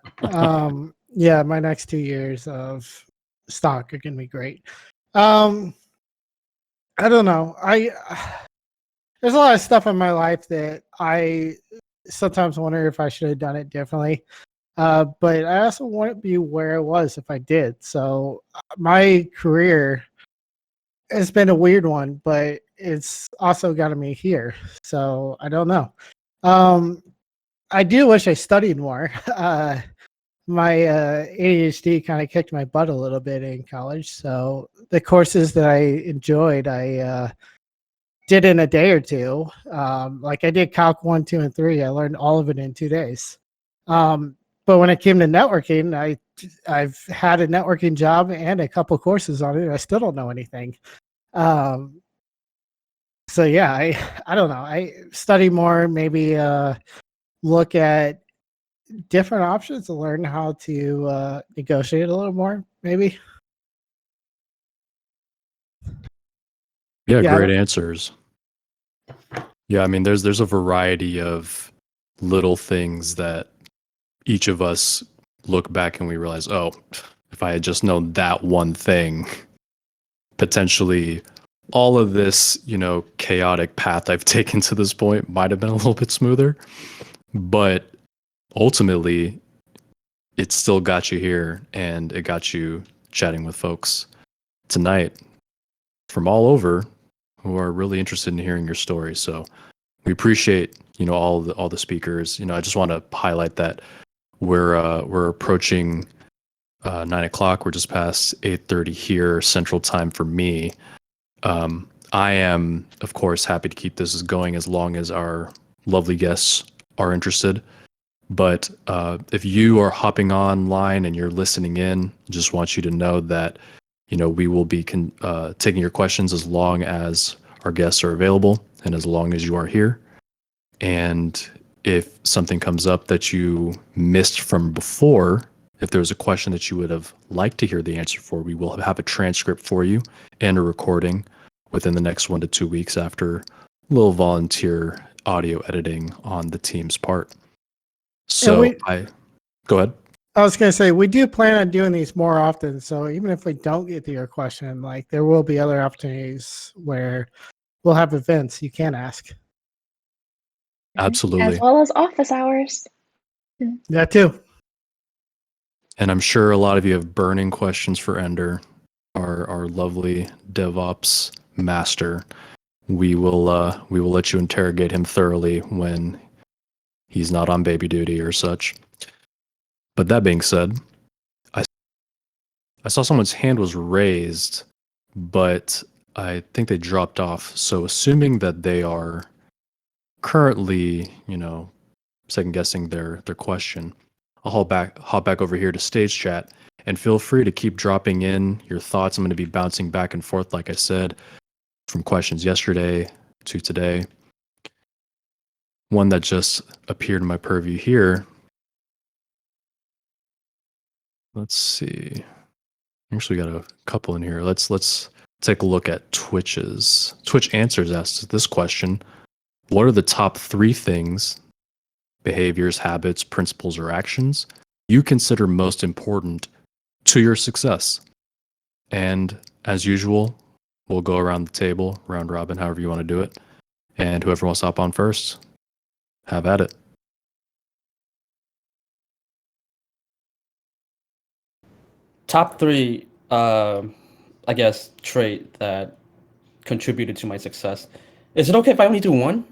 Yeah, my next 2 years of stock are gonna be great. I don't know. There's a lot of stuff in my life that I sometimes wonder if I should have done it differently. But I also want to be where I was if I did. So my career has been a weird one, but it's also gotten me here. So I don't know. I do wish I studied more. My ADHD kind of kicked my butt a little bit in college. So the courses that I enjoyed, I did in a day or two. Like I did Calc 1, 2, and 3. I learned all of it in 2 days. But when it came to networking, I've had a networking job and a couple courses on it. I still don't know anything. So yeah, I don't know. I study more, maybe look at different options to learn how to negotiate a little more, maybe. Yeah, great answers. Yeah, I mean, there's a variety of little things that each of us look back and we realize, oh, if I had just known that one thing, potentially all of this, chaotic path I've taken to this point might have been a little bit smoother. But ultimately, it still got you here, and it got you chatting with folks tonight from all over who are really interested in hearing your story. So we appreciate, all the speakers. I just want to highlight that we're approaching 9:00. We're just past 8:30 here Central Time for me. I am, of course, happy to keep this going as long as our lovely guests are interested. But if you are hopping online and you're listening in, just want you to know that, we will be taking your questions as long as our guests are available and as long as you are here. And if something comes up that you missed from before, if there's a question that you would have liked to hear the answer for, we will have a transcript for you and a recording within the next 1 to 2 weeks after a little volunteer audio editing on the team's part. And So go ahead. I was going to say, we do plan on doing these more often. So even if we don't get to your question, like there will be other opportunities where we'll have events you can ask. Absolutely. As well as office hours. That too. And I'm sure a lot of you have burning questions for Ender, our lovely DevOps master. We will let you interrogate him thoroughly when he's not on baby duty or such. But that being said, I saw someone's hand was raised, but I think they dropped off. So assuming that they are currently, second guessing their question, I'll hop back over here to stage chat, and feel free to keep dropping in your thoughts. I'm going to be bouncing back and forth, like I said, from questions yesterday to today. One that just appeared in my purview here. Let's see. Actually got a couple in here. Let's take a look at Twitch's. Twitch Answers asks this question: what are the top 3 things, behaviors, habits, principles, or actions you consider most important to your success? And as usual, we'll go around the table, round robin, however you want to do it. And whoever wants to hop on first, have at it. Top 3, I guess, trait that contributed to my success. Is it okay if I only do one?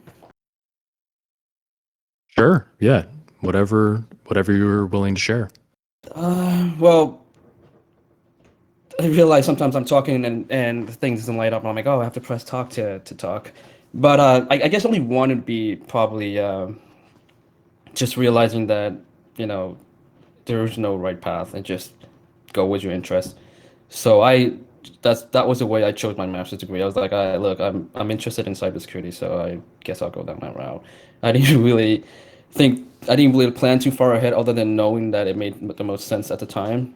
Sure. Yeah. Whatever you're willing to share. Well, I realize sometimes I'm talking and things doesn't light up, and I'm like, oh, I have to press talk to talk. But I guess only one would be probably just realizing that, there is no right path, and just go with your interest. So that was the way I chose my master's degree. I was like, look, I'm interested in cybersecurity, so I guess I'll go down that route. I didn't really plan too far ahead, other than knowing that it made the most sense at the time.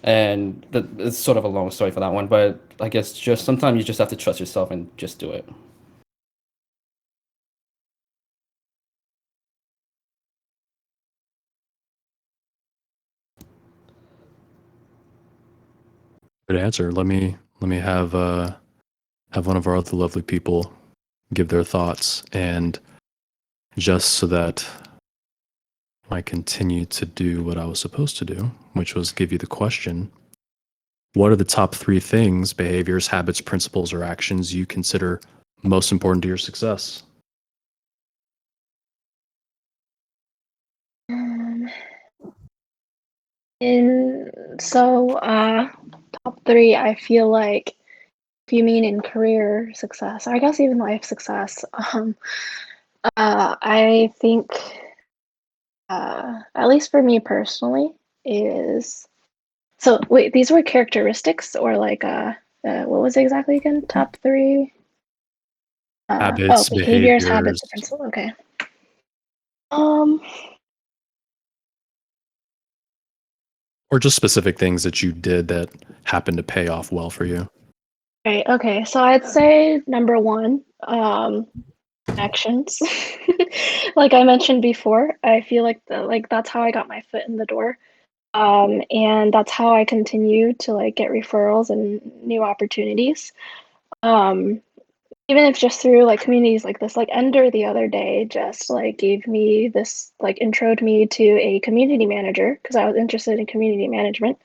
And it's sort of a long story for that one, but I guess just sometimes you just have to trust yourself and just do it. Good answer. Let me have one of our other lovely people give their thoughts, and just so that I continue to do what I was supposed to do, which was give you the question: what are the top 3 things, behaviors, habits, principles, or actions you consider most important to your success? Top 3, I feel like, if you mean in career success, or I guess even life success, I think, at least for me personally, is so wait, these were characteristics or like what was it exactly again? Top 3? Habits, behaviors, habits, behaviors. and principles. Okay. Um, Or just specific things that you did that happened to pay off well for you. right. Okay. So I'd say number 1, actions. Like I mentioned before, I feel like that's how I got my foot in the door. And that's how I continue to like get referrals and new opportunities. Even if just through like communities like this, like Ender the other day just like gave me this, like introed me to a community manager because I was interested in community management.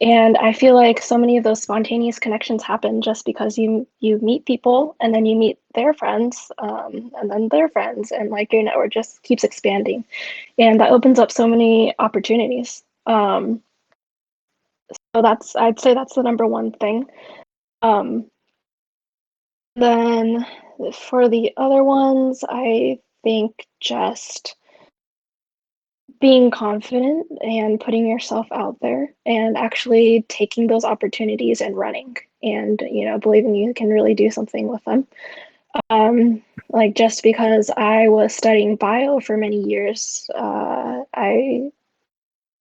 And I feel like so many of those spontaneous connections happen just because you meet people and then you meet their friends, and then their friends, and like your network just keeps expanding, and that opens up so many opportunities. So I'd say that's the number 1 thing. Then for the other ones, I think just being confident and putting yourself out there and actually taking those opportunities and running, and believing you can really do something with them. Like just because I was studying bio for many years, I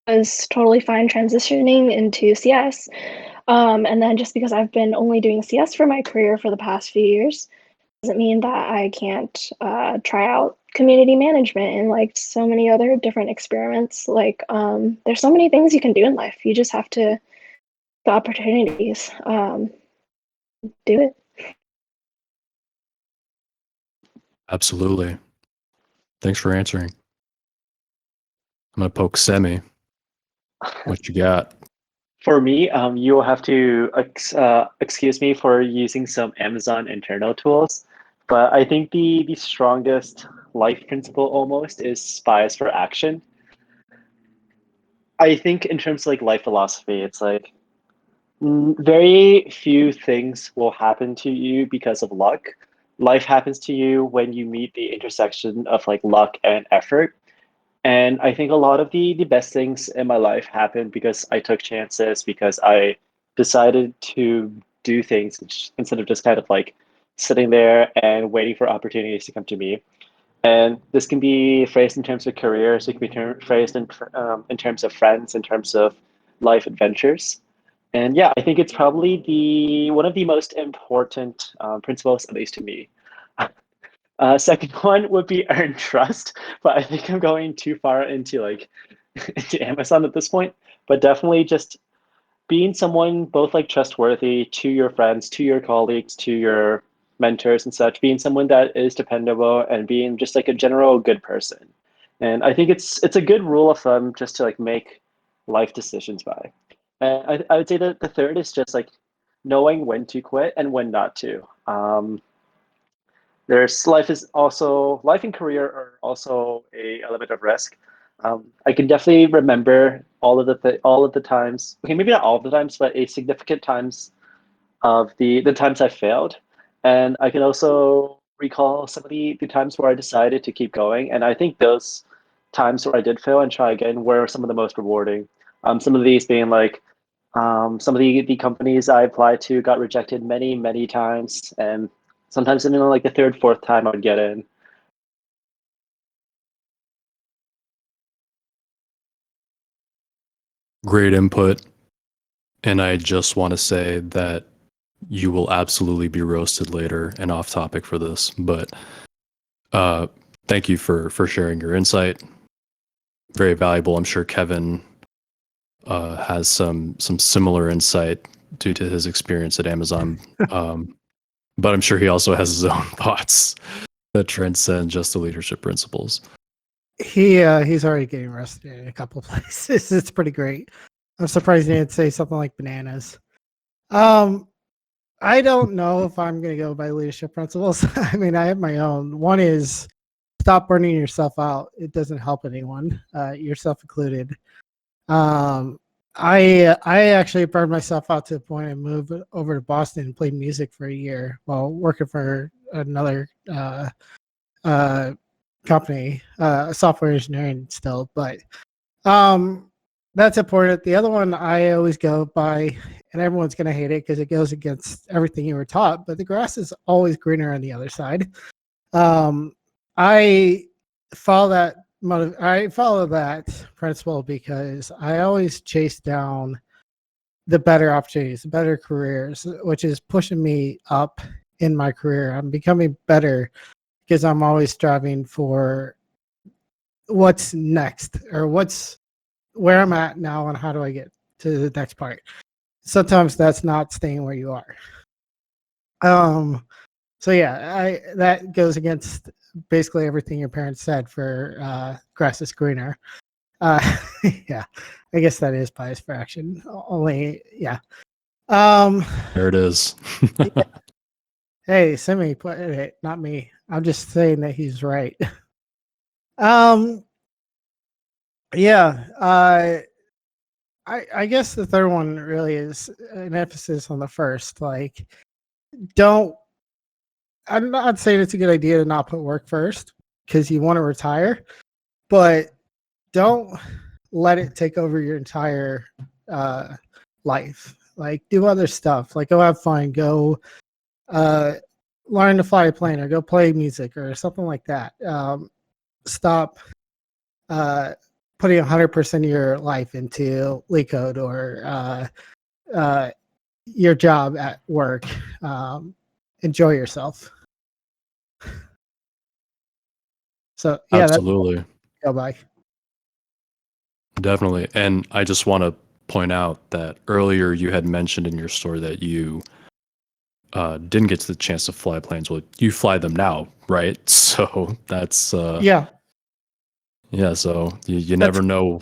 was totally fine transitioning into CS. And then just because I've been only doing CS for my career for the past few years, doesn't mean that I can't try out community management and like so many other different experiments. Like there's so many things you can do in life. You just have to the opportunities. Do it. Absolutely. Thanks for answering. I'm gonna poke Semi. What you got? For me, you'll have to excuse me for using some Amazon internal tools, but I think the strongest life principle almost is bias for action. I think in terms of like life philosophy, it's like very few things will happen to you because of luck. Life happens to you when you meet the intersection of like luck and effort. And I think a lot of the best things in my life happened because I took chances, because I decided to do things instead of just kind of like sitting there and waiting for opportunities to come to me. And this can be phrased in terms of careers, it can be phrased in terms of friends, in terms of life adventures. And yeah, I think it's probably the one of the most important principles, at least to me. Second one would be earn trust, but I think I'm going too far into like into Amazon at this point. But definitely just being someone both like trustworthy to your friends, to your colleagues, to your mentors and such, being someone that is dependable and being just like a general good person. And I think it's a good rule of thumb just to like make life decisions by. And I would say that the third is just like knowing when to quit and when not to. There's life and career are also a element of risk. I can definitely remember all of the times. Okay, maybe not all of the times, but a significant times of the times I failed, and I can also recall some of the times where I decided to keep going. And I think those times where I did fail and try again were some of the most rewarding. Some of these being like some of the companies I applied to got rejected many times, and sometimes even like the third, fourth time I would get in. Great input. And I just want to say that you will absolutely be roasted later and off topic for this, but thank you for sharing your insight. Very valuable. I'm sure Kevin has some similar insight due to his experience at Amazon, but I'm sure he also has his own thoughts that transcend just the leadership principles. He's already getting arrested in a couple of places. It's pretty great. I'm surprised he didn't say something like bananas. I don't know if I'm going to go by leadership principles. I mean, I have my own. One is stop burning yourself out. It doesn't help anyone, yourself included. I actually burned myself out to the point I moved over to Boston and played music for a year while working for another company, software engineering still. But that's important. The other one I always go by, and everyone's going to hate it because it goes against everything you were taught, but the grass is always greener on the other side. I follow that principle because I always chase down the better opportunities, the better careers, which is pushing me up in my career. I'm becoming better because I'm always striving for what's next or where I'm at now and how do I get to the next part. Sometimes that's not staying where you are. So yeah, that goes against basically everything your parents said for grass is greener. Yeah, I guess that is bias for action. Only yeah. There it is. Yeah. Hey, Simi put it, not me. I'm just saying that he's right. Yeah. I guess the third one really is an emphasis on the first. Like, I'm not saying it's a good idea to not put work first because you want to retire, but don't let it take over your entire life. Like, do other stuff. Like, go have fun. Go learn to fly a plane or go play music or something like that. Stop putting 100% of your life into leak code or your job at work. Enjoy yourself. So yeah, that's Absolutely. go by. Definitely. And I just want to point out that earlier you had mentioned in your story that you didn't get to the chance to fly planes. Well, you fly them now, right? So that's Yeah, so you never know.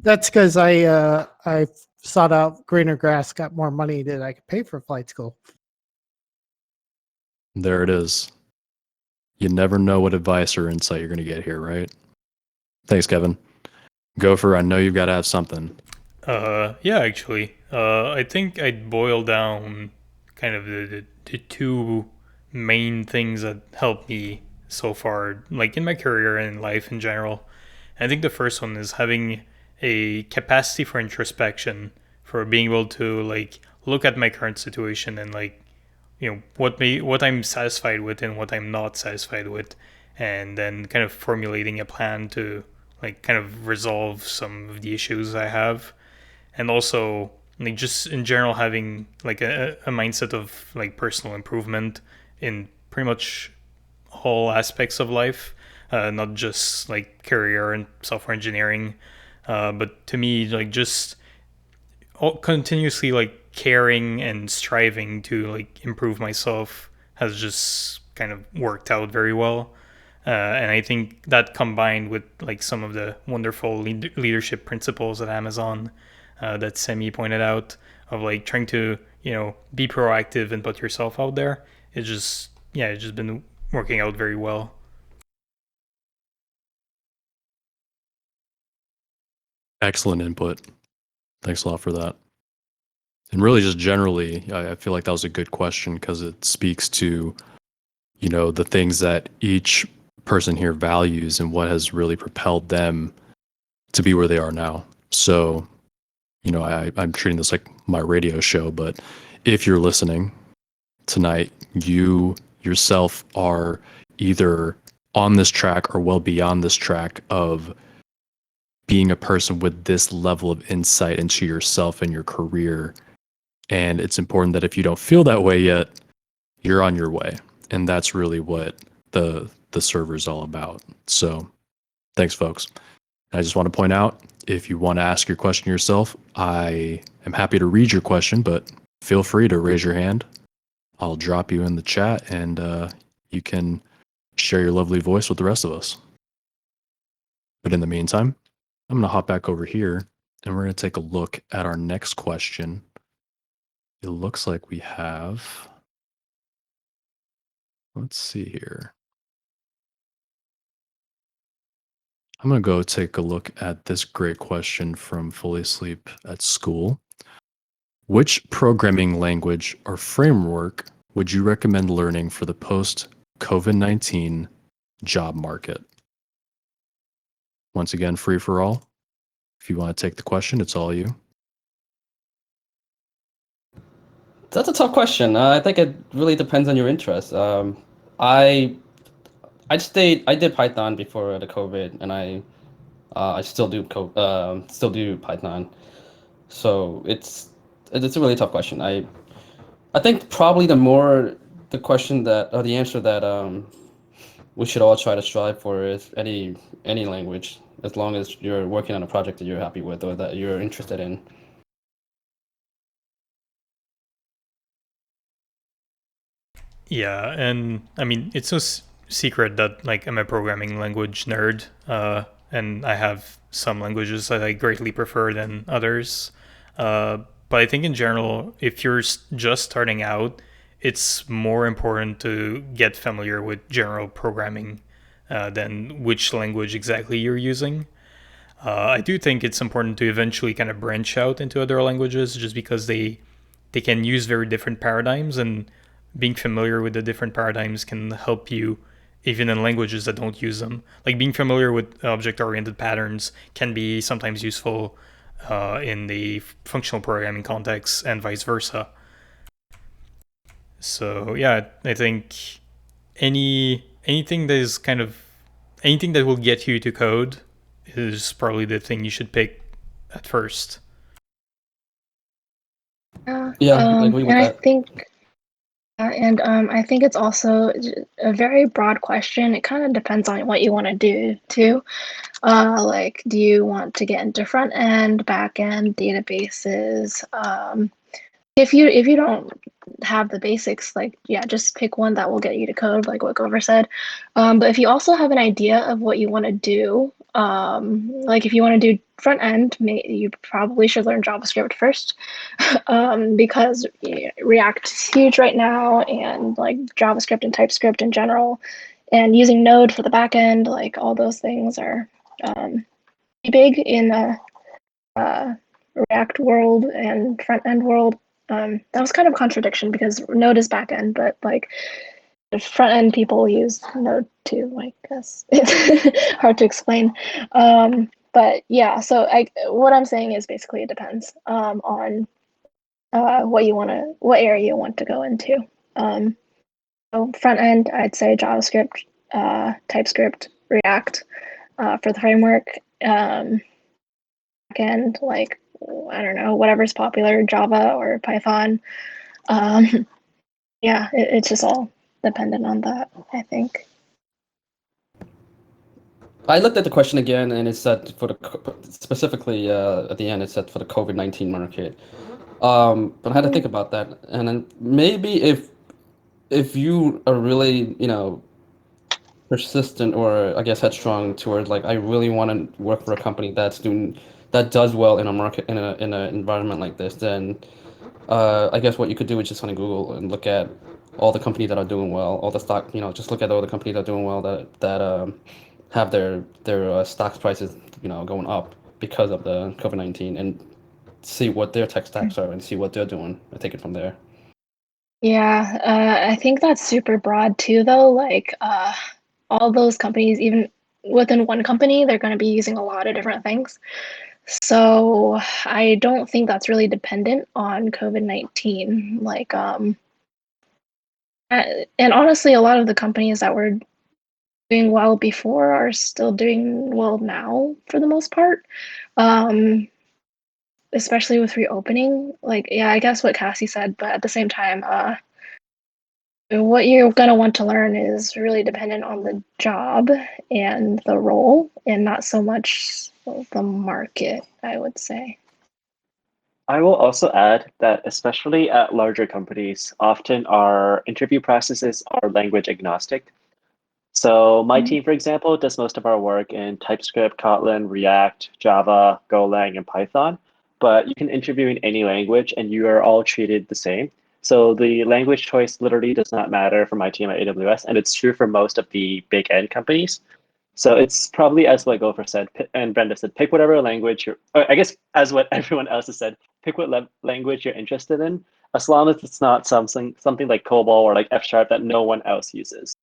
that's because I sought out greener grass, got more money that I could pay for flight school. There it is. You never know what advice or insight you're going to get here, right? Thanks, Kevin. Gopher, I know you've got to have something. Yeah, actually. I think I'd boil down kind of the two main things that helped me so far, like in my career and in life in general. I think the first one is having a capacity for introspection, for being able to like look at my current situation and like what I'm satisfied with and what I'm not satisfied with, and then kind of formulating a plan to like kind of resolve some of the issues I have, and also like just in general having like a mindset of like personal improvement in pretty much all aspects of life, not just like career and software engineering, but to me like just continuously like caring and striving to like improve myself has just kind of worked out very well. And I think that combined with like some of the wonderful leadership principles at Amazon that Semi pointed out of like trying to be proactive and put yourself out there, it's just been working out very well. Excellent input. Thanks a lot for that. And really, just generally, I feel like that was a good question because it speaks to, the things that each person here values and what has really propelled them to be where they are now. So, I'm treating this like my radio show, but if you're listening tonight, you yourself are either on this track or well beyond this track of being a person with this level of insight into yourself and your career. And it's important that if you don't feel that way yet, you're on your way. And that's really what the server is all about. So thanks, folks. I just want to point out, if you want to ask your question yourself, I am happy to read your question, but feel free to raise your hand. I'll drop you in the chat and you can share your lovely voice with the rest of us. But in the meantime, I'm going to hop back over here and we're going to take a look at our next question. It looks like we have, let's see here. I'm going to go take a look at this great question from Fully Asleep at School. Which programming language or framework would you recommend learning for the post-COVID-19 job market? Once again, free for all. If you want to take the question, it's all you. That's a tough question. I think it really depends on your interest. I did Python before the COVID, and I still do Python. So it's a really tough question. I think probably the question that, or the answer that we should all try to strive for is any language, as long as you're working on a project that you're happy with or that you're interested in. Yeah, and I mean, it's no secret that like I'm a programming language nerd, and I have some languages that I greatly prefer than others. But I think in general, if you're just starting out, it's more important to get familiar with general programming than which language exactly you're using. I do think it's important to eventually kind of branch out into other languages just because they can use very different paradigms, and being familiar with the different paradigms can help you even in languages that don't use them. Like being familiar with object-oriented patterns can be sometimes useful in the functional programming context and vice versa. So yeah, I think anything that is kind of anything that will get you to code is probably the thing you should pick at first. Yeah, I agree with and that. I think And I think it's also a very broad question. It kind of depends on what you want to do too. Like, do you want to get into front end, back end, databases? If you don't have the basics, like, yeah, just pick one that will get you to code, like what Gopher said. But if you also have an idea of what you want to do, like if you want to do front end, you probably should learn JavaScript first, because React is huge right now, and like JavaScript and TypeScript in general, and using Node for the back end, like all those things are big in the React world and front end world. That was kind of a contradiction because Node is back end, but like front end people use Node too. I guess it's hard to explain. But yeah, so what I'm saying is basically it depends on what area you want to go into. So front end, I'd say JavaScript, TypeScript, React for the framework. Back end, like I don't know, whatever's popular, Java or Python. Yeah, it's just all dependent on that, I think. I looked at the question again, and it said specifically at the end, it said for the COVID-19 market. But I had to think about that, and then maybe if you are really, persistent or I guess headstrong toward like I really want to work for a company that does well in a market in an environment like this, then I guess what you could do is just on Google and look at all the companies that are doing well, all the stock, just look at all the companies that are doing well that have their stock prices, going up because of the COVID-19, and see what their tech stacks are and see what they're doing and take it from there. Yeah, I think that's super broad too, though. Like, all those companies, even within one company, they're going to be using a lot of different things. So I don't think that's really dependent on COVID-19. Like, and honestly, a lot of the companies that were doing well before are still doing well now for the most part. Especially with reopening. Like, yeah, I guess what Cassie said, but at the same time, what you're going to want to learn is really dependent on the job and the role, and not so much the market, I would say. I will also add that, especially at larger companies, often our interview processes are language agnostic. So my team, for example, does most of our work in TypeScript, Kotlin, React, Java, Golang, and Python. But you can interview in any language and you are all treated the same. So the language choice literally does not matter for my team at AWS, and it's true for most of the big end companies. So it's probably as what Gopher said and Brenda said, pick whatever language or I guess as what everyone else has said, pick what language you're interested in, as long as it's not something like COBOL or like F# that no one else uses.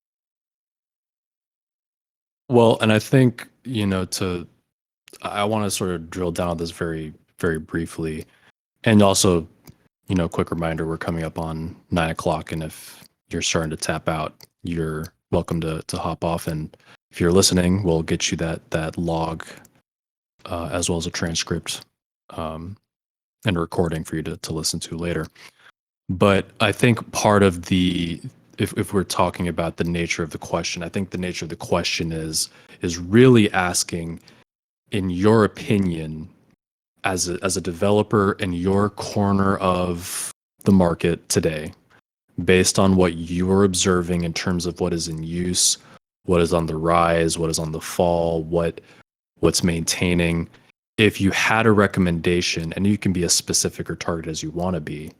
Well, and I think, I want to sort of drill down on this very, very briefly. And also, quick reminder, we're coming up on 9 o'clock. And if you're starting to tap out, you're welcome to hop off. And if you're listening, we'll get you that log as well as a transcript and a recording for you to listen to later. But I think part of if we're talking about the nature of the question, I think the nature of the question is really asking, in your opinion, as a developer in your corner of the market today, based on what you're observing in terms of what is in use, what is on the rise, what is on the fall, what's maintaining. If you had a recommendation, and you can be as specific or targeted as you want to be,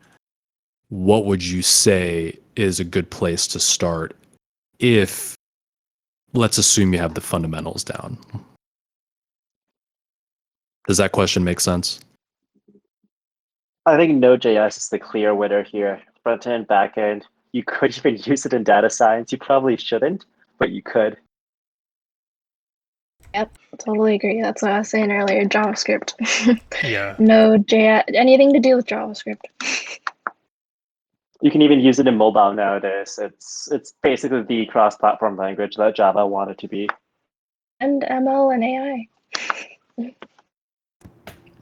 what would you say is a good place to start if, let's assume you have the fundamentals down? Does that question make sense? I think Node.js is the clear winner here. Front end, back end. You could even use it in data science. You probably shouldn't, but you could. Yep, totally agree. That's what I was saying earlier. JavaScript. Yeah. Node.js, anything to do with JavaScript. You can even use it in mobile nowadays. It's basically the cross-platform language that Java wanted to be. And ML and AI.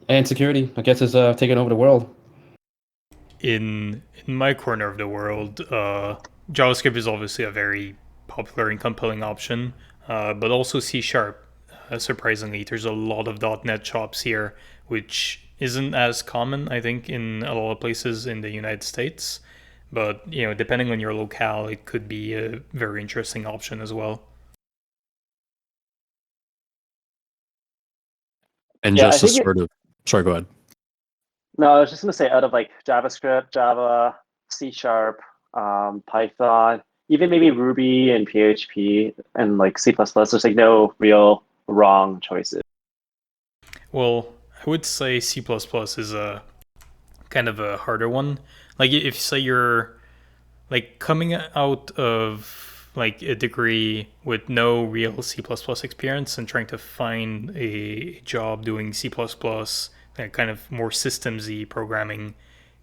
And security, I guess, is taking over the world. in my corner of the world, JavaScript is obviously a very popular and compelling option, but also C Sharp. Surprisingly, there's a lot of .NET shops here, which isn't as common, I think, in a lot of places in the United States. But depending on your locale, it could be a very interesting option as well. And Yeah, I just to think sort of, sorry, go ahead. No, I was just gonna say out of like JavaScript, Java, C Sharp, Python, even maybe Ruby and PHP and like C++, there's like no real wrong choices. Well, I would say C++ is a kind of a harder one. Like if say you're like coming out of like a degree with no real C++ experience and trying to find a job doing C++, that kind of more systemsy programming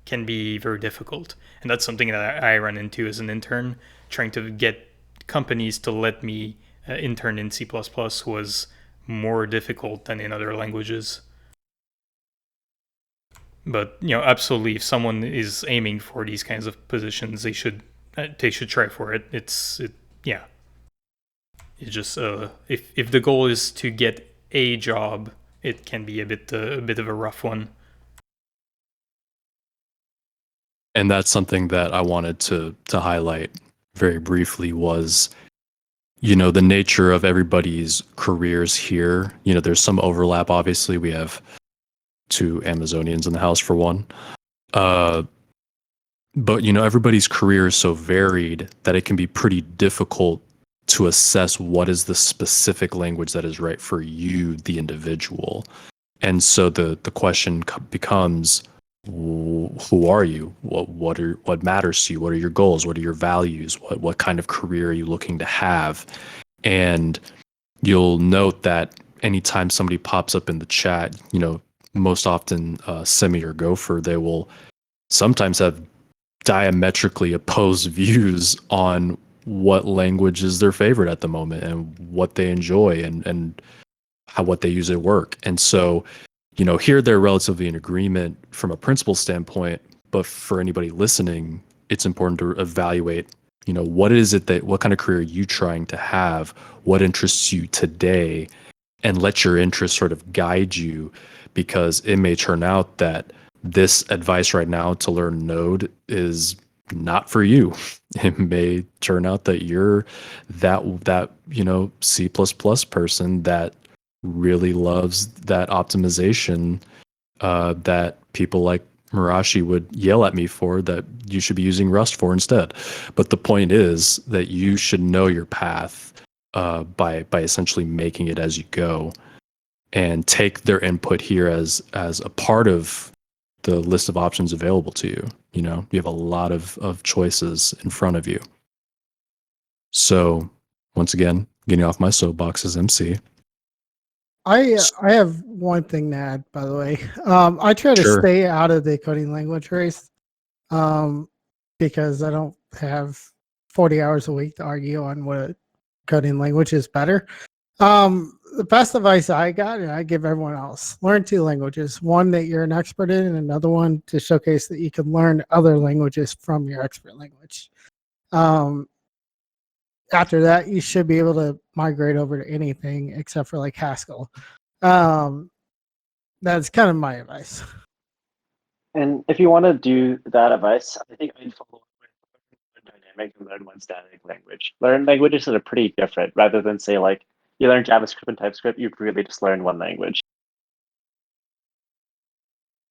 can be very difficult. And that's something that I run into as an intern, trying to get companies to let me intern in C++ was more difficult than in other languages. But absolutely, if someone is aiming for these kinds of positions, they should try for it. It's just if the goal is to get a job, it can be a bit of a rough one. And that's something that I wanted to highlight very briefly was, the nature of everybody's careers here. There's some overlap. Obviously, we have 2 Amazonians in the house for one. But everybody's career is so varied that it can be pretty difficult to assess what is the specific language that is right for you, the individual. And so the question becomes, who are you? What matters to you? What are your goals? What are your values? What kind of career are you looking to have? And you'll note that anytime somebody pops up in the chat, most often Semi or Gopher, they will sometimes have diametrically opposed views on what language is their favorite at the moment and what they enjoy and what they use at work. And so, here they're relatively in agreement from a principle standpoint, but for anybody listening, it's important to evaluate, what kind of career are you trying to have? What interests you today? And let your interests sort of guide you, because it may turn out that this advice right now to learn Node is not for you. It may turn out that you're that C++ person that really loves that optimization that people like Marashi would yell at me for, that you should be using Rust for instead. But the point is that you should know your path by essentially making it as you go, and take their input here as a part of the list of options available to you. You have a lot of choices in front of you. So once again, getting off my soapbox as MC. I have one thing to add, by the way. I try to Sure. stay out of the coding language race because I don't have 40 hours a week to argue on what coding language is better. The best advice I got, and I give everyone else, learn 2 languages. One that you're an expert in, and another one to showcase that you can learn other languages from your expert language. After that, you should be able to migrate over to anything except for like Haskell. That's kind of my advice. And if you want to do that advice, I think I'd follow one dynamic and learn one static language. Learn languages that are pretty different, rather than say like you learn JavaScript and TypeScript, you really just learn one language.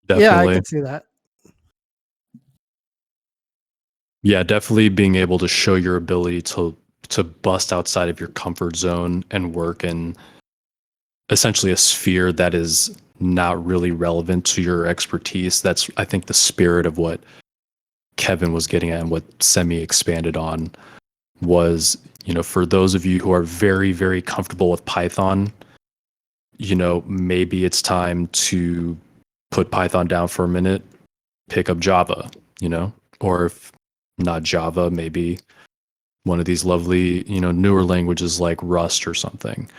Definitely. Yeah, I can see that. Yeah, definitely being able to show your ability to bust outside of your comfort zone and work in essentially a sphere that is not really relevant to your expertise. That's, I think, the spirit of what Kevin was getting at and what Semi expanded on was, for those of you who are very, very comfortable with Python, maybe it's time to put Python down for a minute, pick up Java, or if not Java, maybe one of these lovely, newer languages like Rust or something.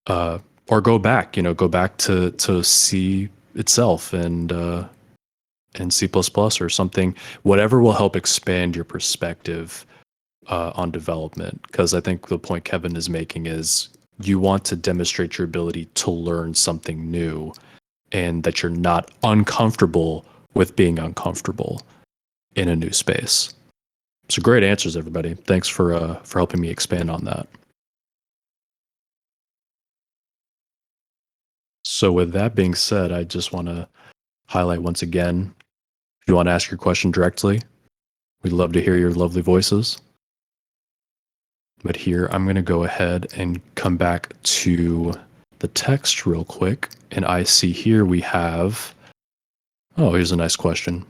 Or go back to C itself and in C++ or something, whatever will help expand your perspective on development. Because I think the point Kevin is making is you want to demonstrate your ability to learn something new and that you're not uncomfortable with being uncomfortable in a new space. So great answers, everybody. Thanks for helping me expand on that. So with that being said, I just want to highlight once again, if you want to ask your question directly, we'd love to hear your lovely voices. But here, I'm going to go ahead and come back to the text real quick. And I see here we have, oh, here's a nice question.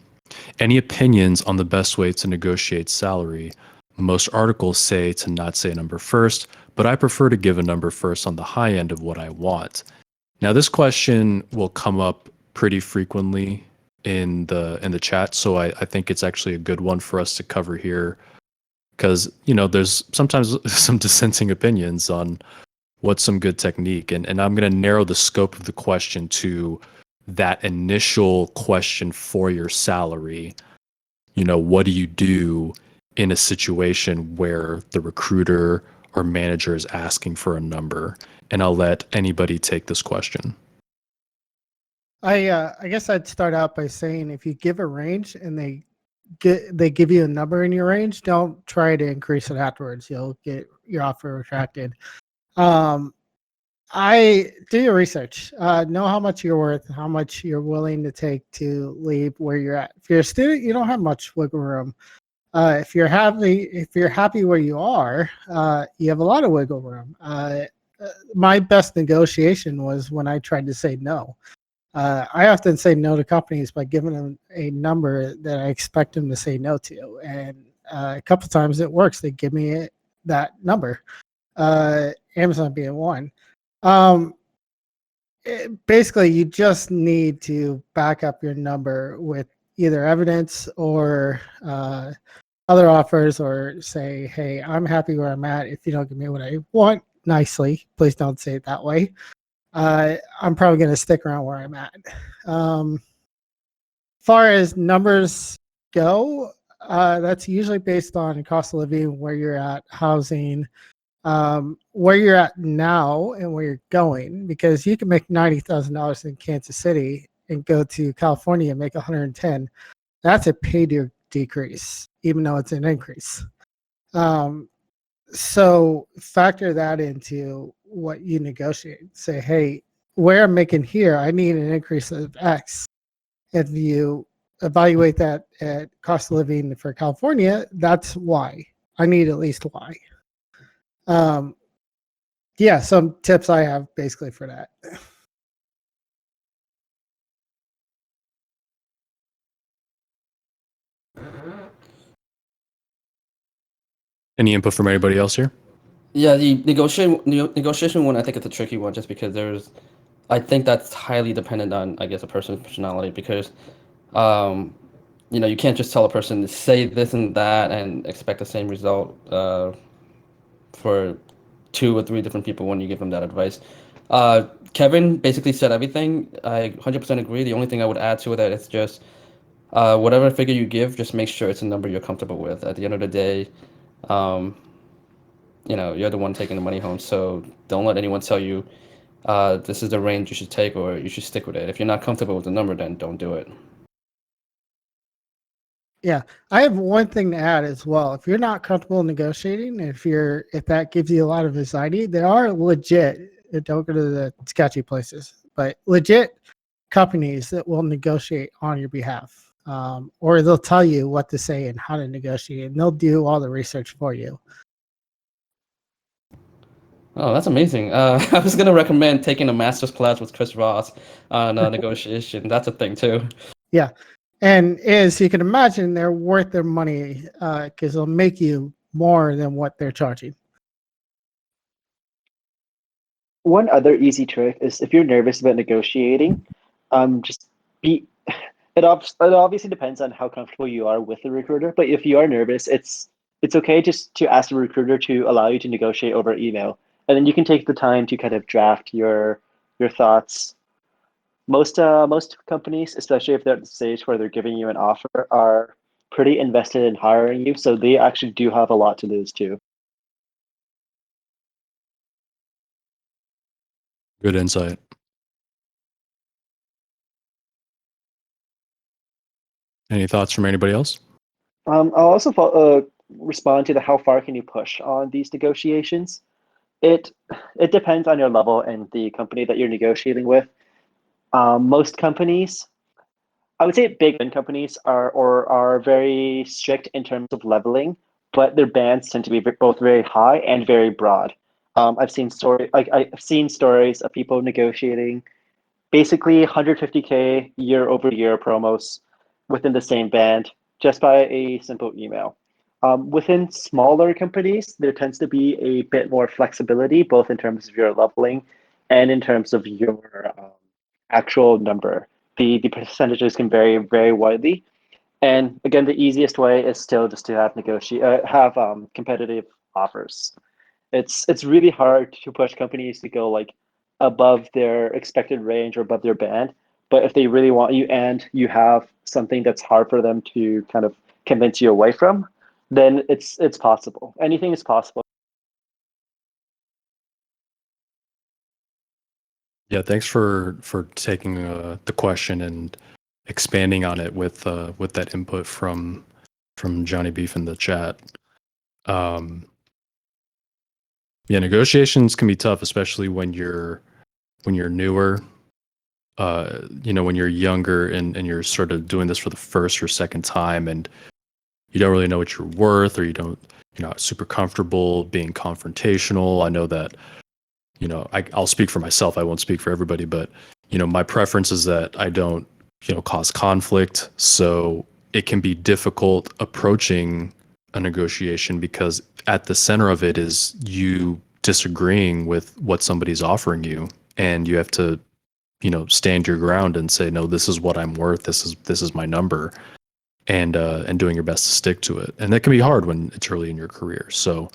Any opinions on the best way to negotiate salary? Most articles say to not say a number first, but I prefer to give a number first on the high end of what I want. Now, this question will come up pretty frequently in the chat, so I think it's actually a good one for us to cover here, because there's sometimes some dissenting opinions on what's some good technique, and I'm going to narrow the scope of the question to that initial question for your salary. What do you do in a situation where the recruiter or manager is asking for a number? And I'll let anybody take this question. I guess I'd start out by saying if you give a range and they give you a number in your range, don't try to increase it afterwards. You'll get your offer retracted. I do your research. Know how much you're worth, how much you're willing to take to leave where you're at. If you're a student, you don't have much wiggle room. If you're happy where you are, you have a lot of wiggle room. My best negotiation was when I tried to say no. I often say no to companies by giving them a number that I expect them to say no to, and a couple times it works. They give me that number. Amazon being one. Basically, you just need to back up your number with either evidence or other offers, or say, hey, I'm happy where I'm at. If you don't give me what I want, nicely, please don't say it that way. I'm probably going to stick around where I'm at. Far as numbers go, that's usually based on cost of living, where you're at, housing, where you're at now and where you're going, because you can make $90,000 in Kansas City and go to California and make 110. That's a pay decrease, even though it's an increase. So factor that into what you negotiate. Say, hey, where I'm making here, I need an increase of X. If you evaluate that at cost of living for California, that's Y. I need at least Y. Yeah, some tips I have basically for that. Any input from anybody else here? Yeah, the negotiation one, I think it's a tricky one, just because I think that's highly dependent on, I guess, a person's personality, because you can't just tell a person to say this and that and expect the same result for 2 or 3 different people when you give them that advice. Kevin basically said everything. I 100% agree. The only thing I would add to that is just whatever figure you give, just make sure it's a number you're comfortable with. At the end of the day, you're the one taking the money home, so don't let anyone tell you this is the range you should take or you should stick with it. If you're not comfortable with the number, then don't do it. Yeah, I have one thing to add as well. If you're not comfortable negotiating, if that gives you a lot of anxiety, there are legit, don't go to the sketchy places, but legit companies that will negotiate on your behalf, or they'll tell you what to say and how to negotiate, and they'll do all the research for you. Oh, that's amazing. I was going to recommend taking a master's class with Chris Ross on negotiation. That's a thing too. Yeah. And as you can imagine, they're worth their money because they'll make you more than what they're charging. One other easy trick is if you're nervous about negotiating, just be. It obviously depends on how comfortable you are with the recruiter. But if you are nervous, it's okay just to ask the recruiter to allow you to negotiate over email, and then you can take the time to kind of draft your thoughts most companies, especially if they're at the stage where they're giving you an offer, are pretty invested in hiring you, so they actually do have a lot to lose too. Good insight. Any thoughts from anybody else? I'll also respond to the how far can you push on these negotiations. It depends on your level and the company that you're negotiating with. Most companies, I would say big companies are very strict in terms of leveling, but their bands tend to be both very high and very broad. I've seen stories of people negotiating basically 150K year over year promos within the same band just by a simple email. Within smaller companies, there tends to be a bit more flexibility, both in terms of your leveling and in terms of your actual number. The percentages can vary very widely. And again, the easiest way is still just to have competitive offers. It's really hard to push companies to go like above their expected range or above their band. But if they really want you and you have something that's hard for them to kind of convince you away from, then it's possible. Anything is possible. Yeah, thanks for taking the question and expanding on it with that input from Johnny Beef in the chat. Yeah, negotiations can be tough, especially when you're newer. When you're younger and you're sort of doing this for the first or second time, and you don't really know what you're worth, or you're not super comfortable being confrontational. I know that, I'll speak for myself. I won't speak for everybody, but my preference is that I don't, cause conflict. So it can be difficult approaching a negotiation because at the center of it is you disagreeing with what somebody's offering you, and you have to, stand your ground and say, no, this is what I'm worth. This is my number, and doing your best to stick to it. And that can be hard when it's early in your career. So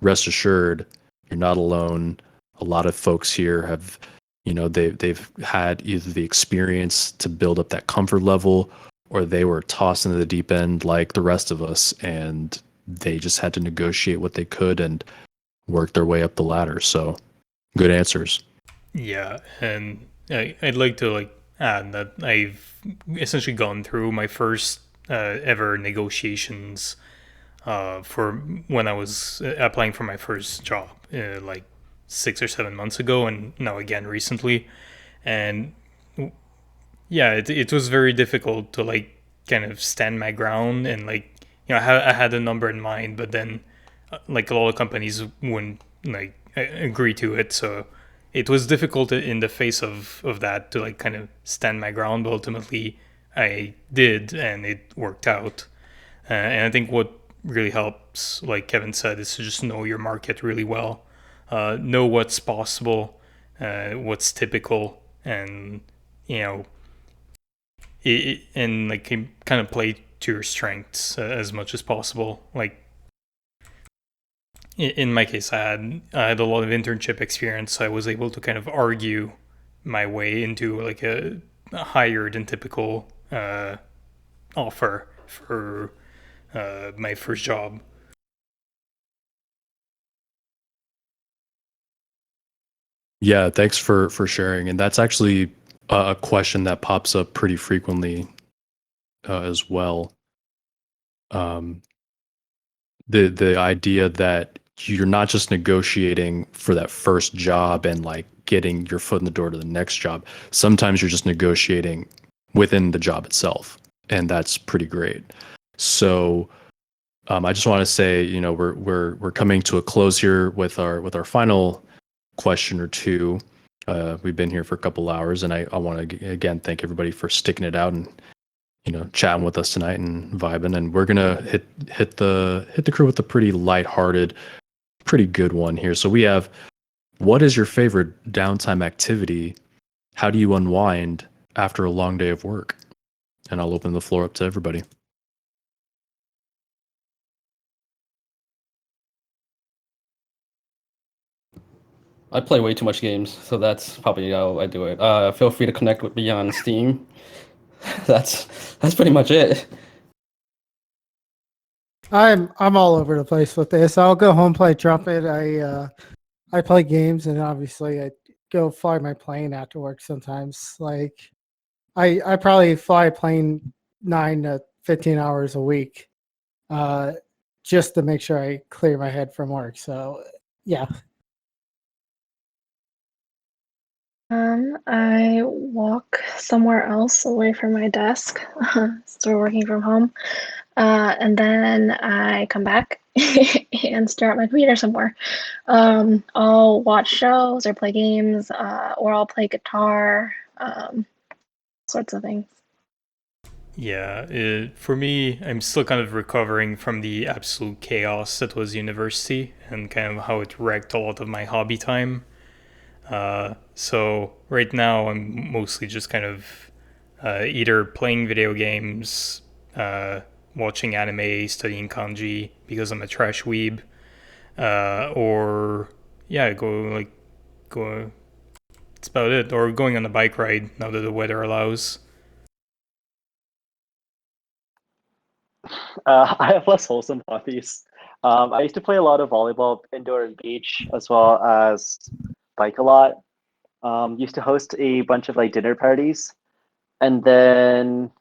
rest assured, you're not alone. A lot of folks here have, they've had either the experience to build up that comfort level, or they were tossed into the deep end like the rest of us, and they just had to negotiate what they could and work their way up the ladder. So good answers. Yeah, and I'd like to add that I've essentially gone through my first ever negotiations for when I was applying for my first job, like 6 or 7 months ago, and now again recently. And yeah, it was very difficult to kind of stand my ground, and I had a number in mind, but then like a lot of companies wouldn't agree to it. So it was difficult in the face of that to kind of stand my ground, but ultimately I did, and it worked out. And I think what really helps, like Kevin said, is to just know your market really well, know what's possible, what's typical, and kind of play to your strengths as much as possible. Like in my case, I had a lot of internship experience, so I was able to kind of argue my way into a higher than typical offer for my first job. Yeah, thanks for sharing. And that's actually a question that pops up pretty frequently as well. The idea that you're not just negotiating for that first job and getting your foot in the door to the next job. Sometimes you're just negotiating within the job itself, and that's pretty great. So I just want to say, we're coming to a close here with our final question or two. We've been here for a couple hours, and I want to again thank everybody for sticking it out and chatting with us tonight and vibing. And we're gonna hit the crew with a pretty lighthearted, pretty good one here. So we have, what is your favorite downtime activity? How do you unwind after a long day of work? And I'll open the floor up to everybody. I play way too much games, so that's probably how I do it. Feel free to connect with me on Steam. That's pretty much it. I'm all over the place with this. I'll go home, play trumpet. I play games, and obviously I go fly my plane after work sometimes. Like I probably fly a plane 9 to 15 hours a week, just to make sure I clear my head from work. So yeah. I walk somewhere else away from my desk, still working from home. And then I come back and stare at my computer somewhere. I'll watch shows or play games, or I'll play guitar, sorts of things. Yeah, for me, I'm still kind of recovering from the absolute chaos that was university and kind of how it wrecked a lot of my hobby time. So right now, I'm mostly just kind of either playing video games, watching anime, studying kanji because I'm a trash weeb, or yeah, go. That's about it. Or going on a bike ride now that the weather allows. I have less wholesome hobbies. I used to play a lot of volleyball indoor and beach, as well as bike a lot. Used to host a bunch of like dinner parties, and then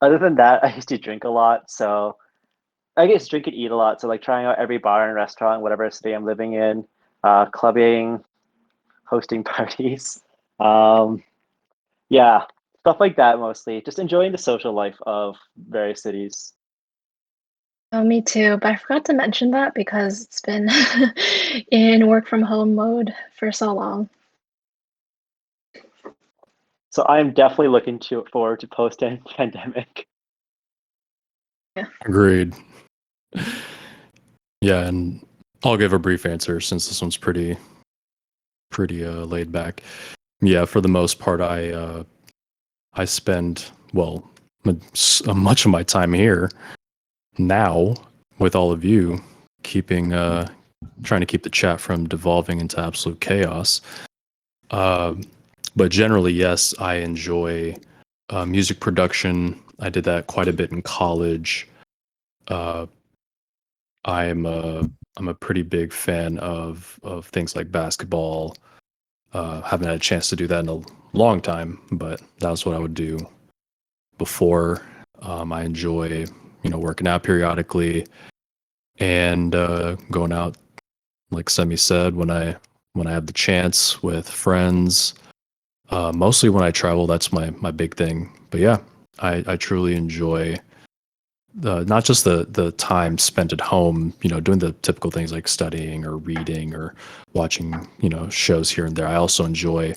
other than that, I used to drink a lot. So I guess drink and eat a lot. So like trying out every bar and restaurant, whatever city I'm living in, clubbing, hosting parties. Um, yeah, stuff like that mostly. Just enjoying the social life of various cities. Oh, me too, but I forgot to mention that because it's been in work from home mode for so long. So I'm definitely looking forward to post pandemic. Agreed. Yeah, and I'll give a brief answer since this one's pretty laid back. Yeah, for the most part, I spend much of my time here now with all of you, keeping trying to keep the chat from devolving into absolute chaos. But generally, yes, I enjoy music production. I did that quite a bit in college. I'm a pretty big fan of things like basketball. Haven't had a chance to do that in a long time, but that's what I would do before. I enjoy, working out periodically and going out, like Semi said, when I have the chance with friends. Mostly when I travel, that's my big thing. But yeah, I truly enjoy not just the time spent at home, doing the typical things like studying or reading or watching, shows here and there. I also enjoy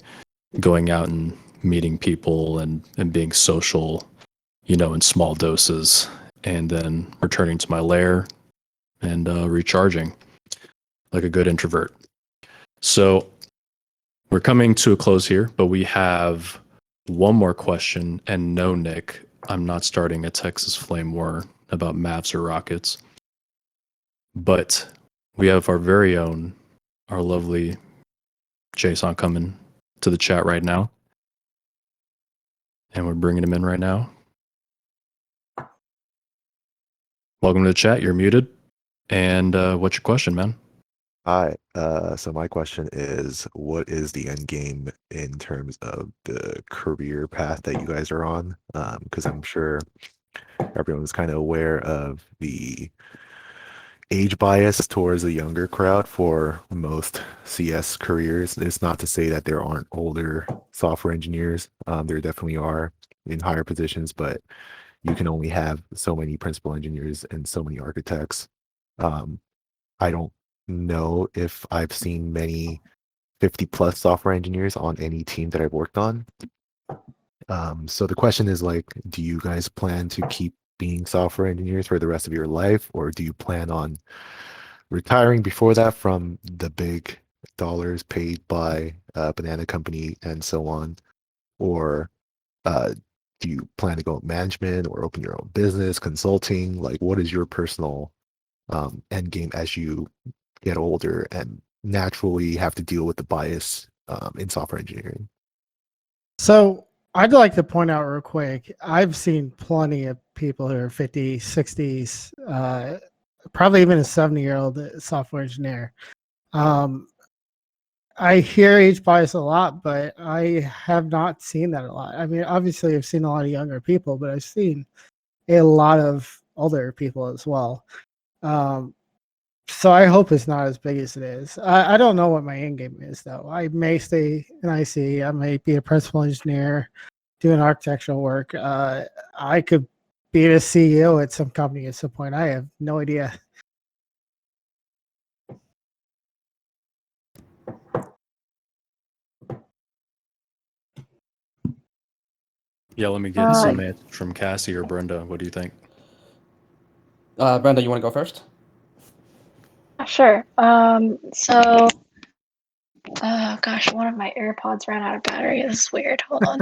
going out and meeting people and being social, in small doses, and then returning to my lair and recharging like a good introvert. So we're coming to a close here, but we have one more question. And no, Nick, I'm not starting a Texas flame war about Mavs or Rockets. But we have our very own, our lovely Jason coming to the chat right now. And we're bringing him in right now. Welcome to the chat. You're muted. And what's your question, man? Hi. So my question is, what is the end game in terms of the career path that you guys are on? Because I'm sure everyone's kind of aware of the age bias towards the younger crowd for most CS careers. It's not to say that there aren't older software engineers. There definitely are in higher positions, but you can only have so many principal engineers and so many architects. I don't know if I've seen many 50 plus software engineers on any team that I've worked on. So the question is like, do you guys plan to keep being software engineers for the rest of your life, or do you plan on retiring before that from the big dollars paid by Banana Company and so on? Or do you plan to go management or open your own business, consulting? Like, what is your personal end game as you get older and naturally have to deal with the bias in software engineering? So I'd like to point out real quick, I've seen plenty of people who are 50s, 60s, probably even a 70-year-old software engineer. I hear age bias a lot, but I have not seen that a lot. I mean, obviously, I've seen a lot of younger people, but I've seen a lot of older people as well. So I hope it's not as big as it is. I don't know what my end game is, though. I may stay in IC. I may be a principal engineer doing architectural work. I could be the CEO at some company at some point. I have no idea. Yeah, let me get some answers from Cassie or Brenda. What do you think? Brenda, you want to go first? Sure. So, gosh, one of my AirPods ran out of battery. This is weird. Hold on.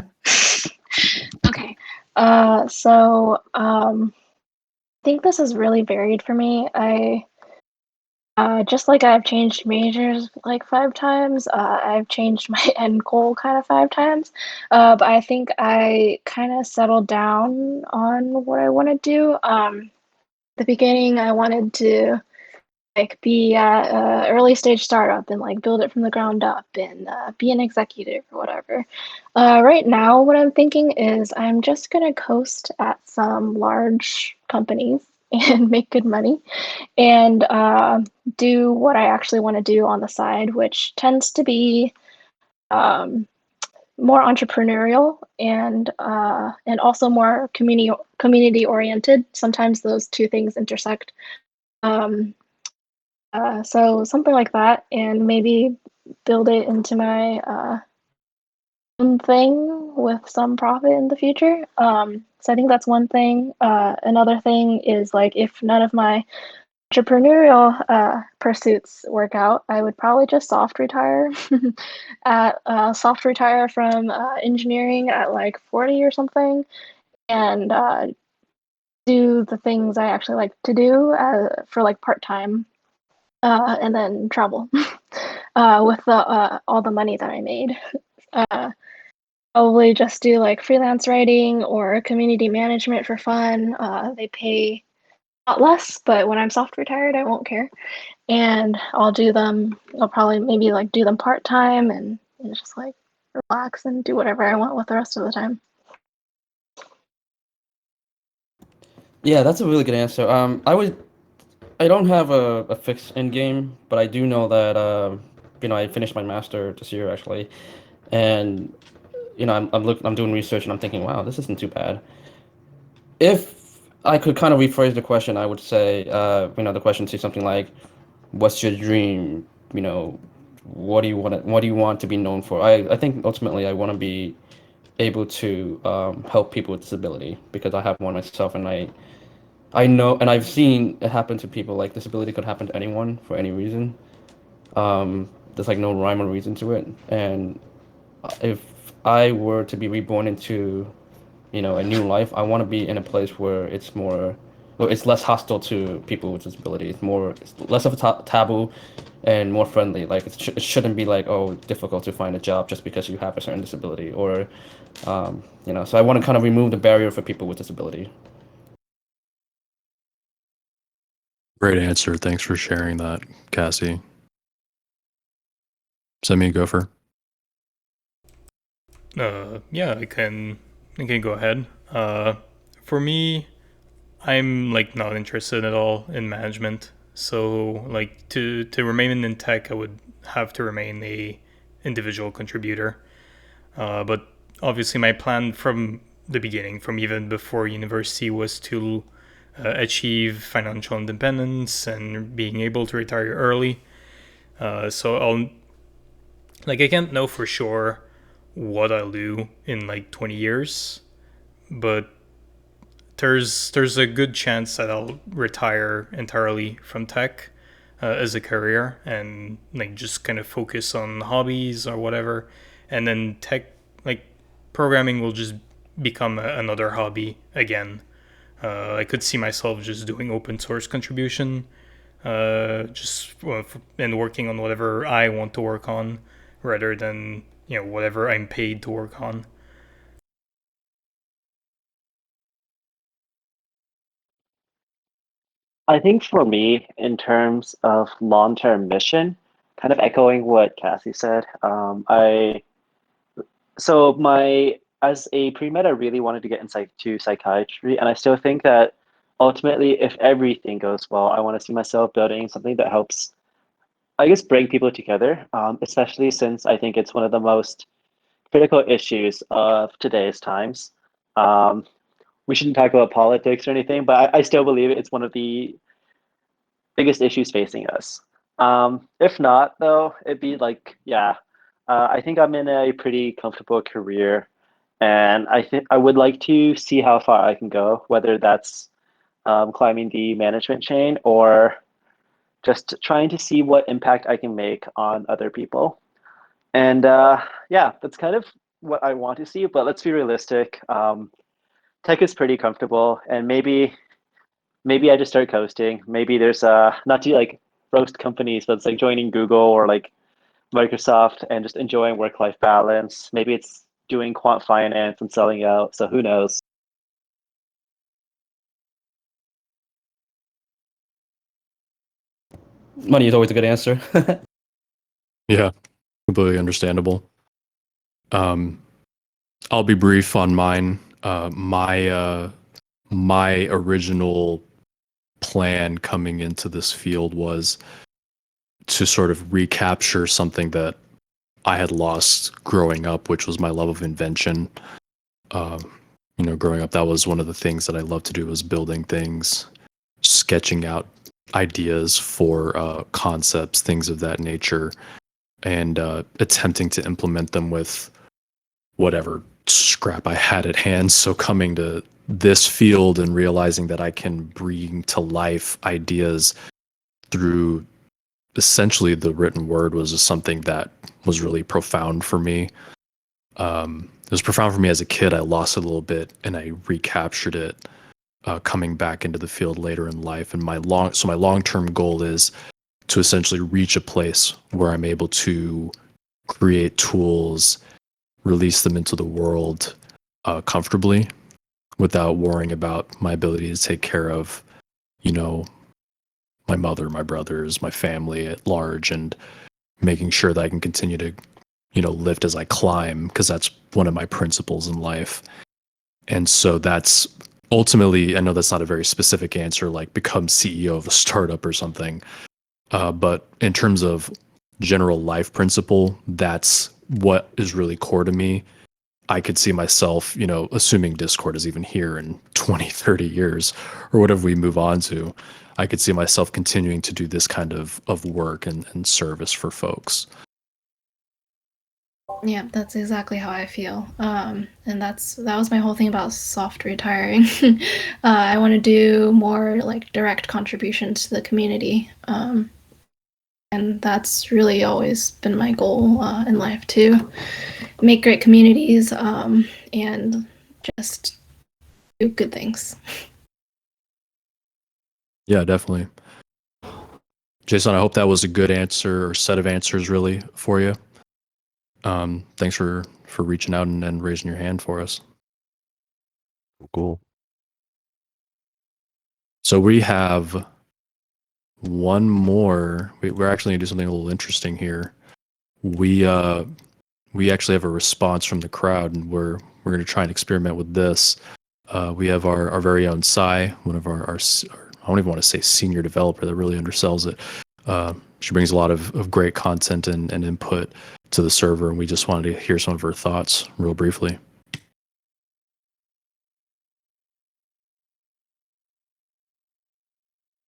Okay. I think this is really varied for me. Just like I've changed majors like 5 times, I've changed my end goal kind of 5 times. But I think I kind of settled down on what I want to do. The beginning, I wanted to like be at a early stage startup and like build it from the ground up and be an executive or whatever. Right now, what I'm thinking is I'm just gonna coast at some large companies and make good money and do what I actually want to do on the side, which tends to be more entrepreneurial and also more community oriented. Sometimes those two things intersect. Um, so something like that, and maybe build it into my own thing with some profit in the future. So I think that's one thing. Another thing is like if none of my entrepreneurial pursuits work out, I would probably just soft retire soft retire from engineering at like 40 or something, and do the things I actually like to do for like part time, and then travel with all the money that I made. Uh, Probably just do like freelance writing or community management for fun. They pay a lot less, but when I'm soft retired, I won't care. And I'll do them, I'll probably maybe like do them part time and just like relax and do whatever I want with the rest of the time. Yeah, that's a really good answer. I don't have a fixed end game, but I do know that I finished my master this year actually, and I'm doing research and I'm thinking, wow, this isn't too bad. If I could kind of rephrase the question, I would say, the question to something like, "What's your dream?" You know, what do you want to be known for? I think ultimately I want to be able to help people with disability because I have one myself, and I know, and I've seen it happen to people. Like disability could happen to anyone for any reason. There's like no rhyme or reason to it. And if I were to be reborn into, a new life, I want to be in a place where it's less hostile to people with disability. It's less of a taboo, and more friendly. Like it shouldn't be like, oh, difficult to find a job just because you have a certain disability, or, So I want to kind of remove the barrier for people with disability. Great answer. Thanks for sharing that, Cassie. Send me a Gopher. Yeah, I can go ahead. For me, I'm like not interested at all in management. So like to remain in tech, I would have to remain a individual contributor. But obviously, my plan from the beginning, from even before university, was to achieve financial independence and being able to retire early. So I can't know for sure what I'll do in like 20 years, but there's a good chance that I'll retire entirely from tech as a career and like just kind of focus on hobbies or whatever, and then tech like programming will just become another hobby again. I could see myself just doing open source contribution and working on whatever I want to work on, rather than whatever I'm paid to work on. I think for me, in terms of long-term mission, kind of echoing what Cassie said, as a pre-med, I really wanted to get into psychiatry, and I still think that ultimately, if everything goes well, I want to see myself building something that helps, I guess, bring people together, especially since I think it's one of the most critical issues of today's times. Um, we shouldn't talk about politics or anything, but I still believe it's one of the biggest issues facing us. If not, though, it'd be like, yeah, I think I'm in a pretty comfortable career, and I think I would like to see how far I can go, whether that's climbing the management chain or just trying to see what impact I can make on other people. And yeah, that's kind of what I want to see. But let's be realistic. Tech is pretty comfortable, and maybe I just start coasting. Maybe there's not to like roast companies, but it's like joining Google or like Microsoft and just enjoying work-life balance. Maybe it's doing quant finance and selling out. So who knows? Money is always a good answer. Yeah, completely understandable. I'll be brief on mine. My original plan coming into this field was to sort of recapture something that I had lost growing up, which was my love of invention. Growing up, that was one of the things that I loved to do, was building things, sketching out ideas for concepts, things of that nature, and attempting to implement them with whatever scrap I had at hand. So coming to this field and realizing that I can bring to life ideas through essentially the written word was just something that was really profound for me. It was profound for me as a kid. I lost it a little bit and I recaptured it coming back into the field later in life. And my long-term goal is to essentially reach a place where I'm able to create tools, release them into the world comfortably without worrying about my ability to take care of, my mother, my brothers, my family at large, and making sure that I can continue to, lift as I climb, because that's one of my principles in life. And so that's ultimately, I know that's not a very specific answer, like become CEO of a startup or something. But in terms of general life principle, that's what is really core to me. I could see myself, assuming Discord is even here in 20, 30 years or whatever we move on to, I could see myself continuing to do this kind of work and service for folks. Yeah, that's exactly how I feel. And that was my whole thing about soft retiring. I want to do more like direct contributions to the community. And that's really always been my goal in life, to make great communities and just do good things. Yeah, definitely. Jason, I hope that was a good answer or set of answers really for you. Thanks for reaching out and raising your hand for us. Cool. So we have one more. We're actually gonna do something a little interesting here. We actually have a response from the crowd, and we're gonna try and experiment with this. We have our very own Sai, one of our I don't even want to say senior developer, that really undersells it. She brings a lot of great content and input to the server, and we just wanted to hear some of her thoughts real briefly.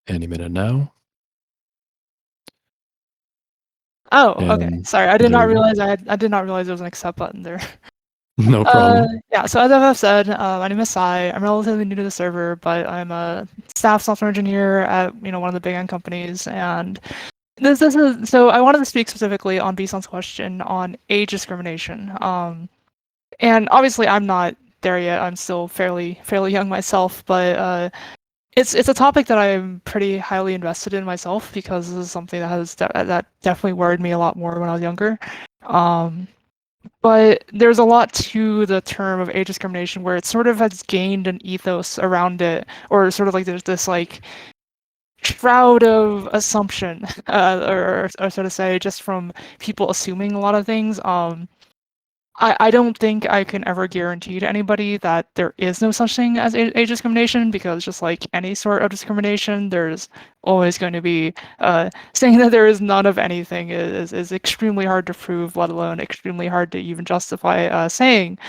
Any minute now. Oh, okay. And Sorry, I did not there we go. realize I did not realize there was an accept button there. No problem. Yeah, so as I've said, my name is Sai. I'm relatively new to the server, but I'm a staff software engineer at one of the big end companies. And this is so I wanted to speak specifically on Bison's question on age discrimination. And obviously I'm not there yet. I'm still fairly young myself, but It's a topic that I'm pretty highly invested in myself because this is something that definitely worried me a lot more when I was younger. But there's a lot to the term of age discrimination where it sort of has gained an ethos around it, or sort of like there's this like shroud of assumption, or so to say, just from people assuming a lot of things. I don't think I can ever guarantee to anybody that there is no such thing as age discrimination, because just like any sort of discrimination, there's always going to be saying that there is none of anything is extremely hard to prove, let alone extremely hard to even justify saying.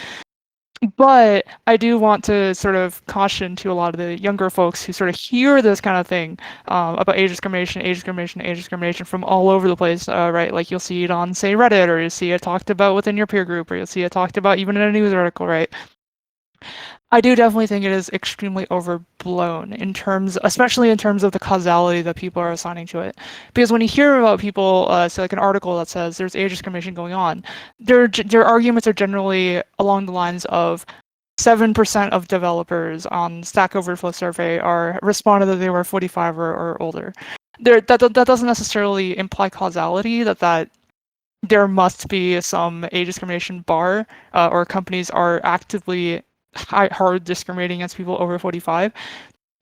But I do want to sort of caution to a lot of the younger folks who sort of hear this kind of thing about age discrimination from all over the place, right? Like you'll see it on, say, Reddit, or you'll see it talked about within your peer group, or you'll see it talked about even in a news article, right? I do definitely think it is extremely overblown especially in terms of the causality that people are assigning to it. Because when you hear about people, say like an article that says there's age discrimination going on, their arguments are generally along the lines of 7% of developers on Stack Overflow survey responded that they were 45 or older. That doesn't necessarily imply causality, that there must be some age discrimination bar, or companies are actively hard discriminating against people over 45.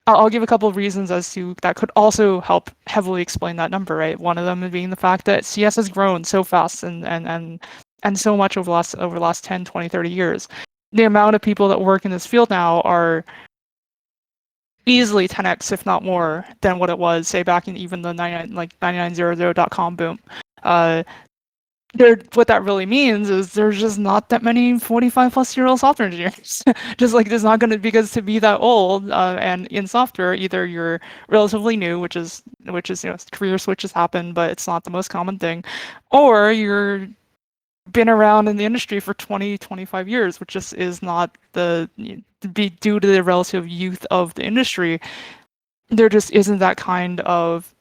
I'll give a couple of reasons as to that could also help heavily explain that number, right? One of them being the fact that CS has grown so fast and so much over the last 10, 20, 30 years. The amount of people that work in this field now are easily 10x, if not more, than what it was, say, back in even the 9900.com boom. What that really means is there's just not that many 45-plus-year-old software engineers. Just like there's not going to, because to be that old and in software, either you're relatively new, which is career switches happen, but it's not the most common thing, or you're been around in the industry for 20, 25 years, which just is not due to the relative youth of the industry. There just isn't that kind of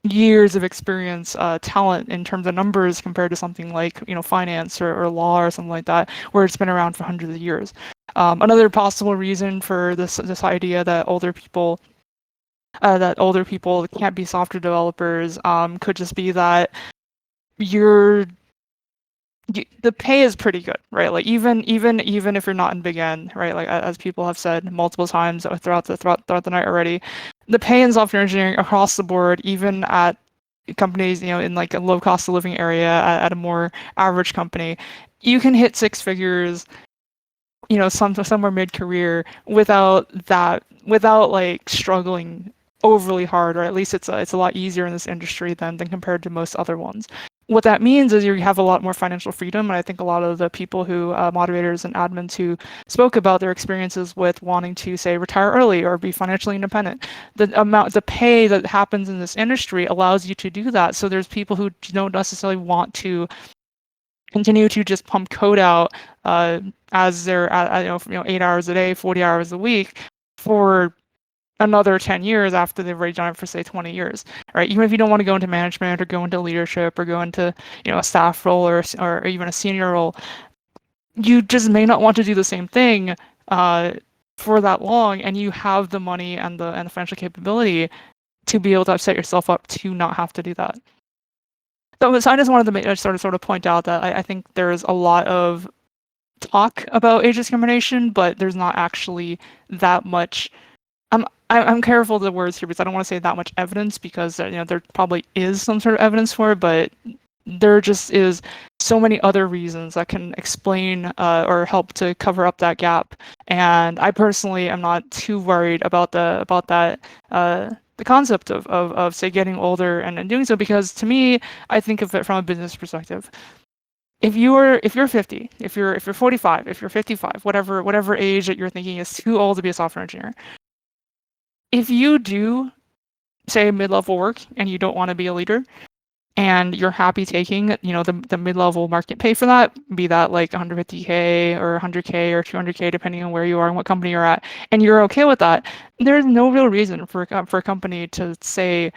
years of experience, talent in terms of numbers compared to something like finance or law or something like that, where it's been around for hundreds of years. Another possible reason for this idea that older people can't be software developers could just be that the pay is pretty good, right? Like even if you're not in Big N, right? Like as people have said multiple times throughout the night already, the pay in software engineering across the board, even at companies in like a low cost of living area, at a more average company, you can hit six figures, somewhere mid career without like struggling overly hard, or at least it's a lot easier in this industry than compared to most other ones. What that means is you have a lot more financial freedom, and I think a lot of the people who moderators and admins who spoke about their experiences with wanting to, say, retire early or be financially independent, the pay that happens in this industry allows you to do that. So there's people who don't necessarily want to continue to just pump code out as they're at 8 hours a day, 40 hours a week for another 10 years after they've already done it for, say, 20 years, right? Even if you don't want to go into management or go into leadership or go into a staff role or even a senior role, you just may not want to do the same thing for that long, and you have the money and the financial capability to be able to set yourself up to not have to do that. So I just wanted to sort of point out that I think there's a lot of talk about age discrimination, but there's not actually that much. I'm careful of the words here because I don't want to say that much evidence, because there probably is some sort of evidence for it, but there just is so many other reasons that can explain or help to cover up that gap. And I personally am not too worried about the concept of say getting older and doing so, because to me, I think of it from a business perspective. If you're 50, if you're 45, if you're 55, whatever age that you're thinking is too old to be a software engineer, if you do, say, mid-level work and you don't want to be a leader, and you're happy taking the mid-level market pay for that, be that like 150K or 100K or 200K, depending on where you are and what company you're at, and you're okay with that, there's no real reason for a company to say,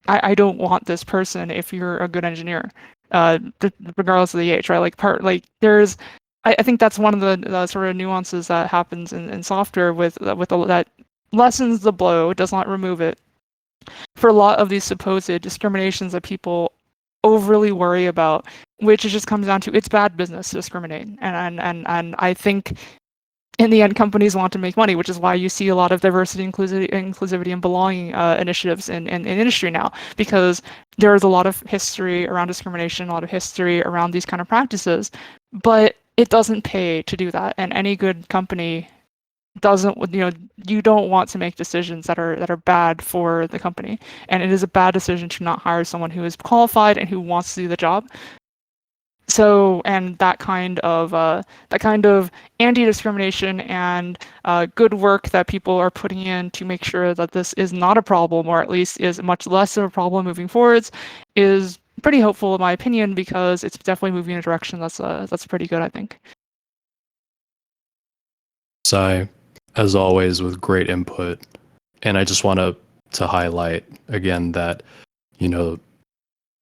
I don't want this person if you're a good engineer, regardless of the age, right? I think that's one of the sort of nuances that happens in software with that lessens the blow, does not remove it. For a lot of these supposed discriminations that people overly worry about, which it just comes down to it's bad business to discriminate. And I think in the end, companies want to make money, which is why you see a lot of diversity, inclusivity, and belonging initiatives in industry now, because there is a lot of history around discrimination, a lot of history around these kind of practices, but it doesn't pay to do that. And any good company doesn't, you don't want to make decisions that are bad for the company. And it is a bad decision to not hire someone who is qualified and who wants to do the job. So, and that kind of anti-discrimination and good work that people are putting in to make sure that this is not a problem, or at least is much less of a problem moving forwards, is pretty hopeful in my opinion, because it's definitely moving in a direction that's pretty good, I think. Sai, as always, with great input, and I just want to highlight again that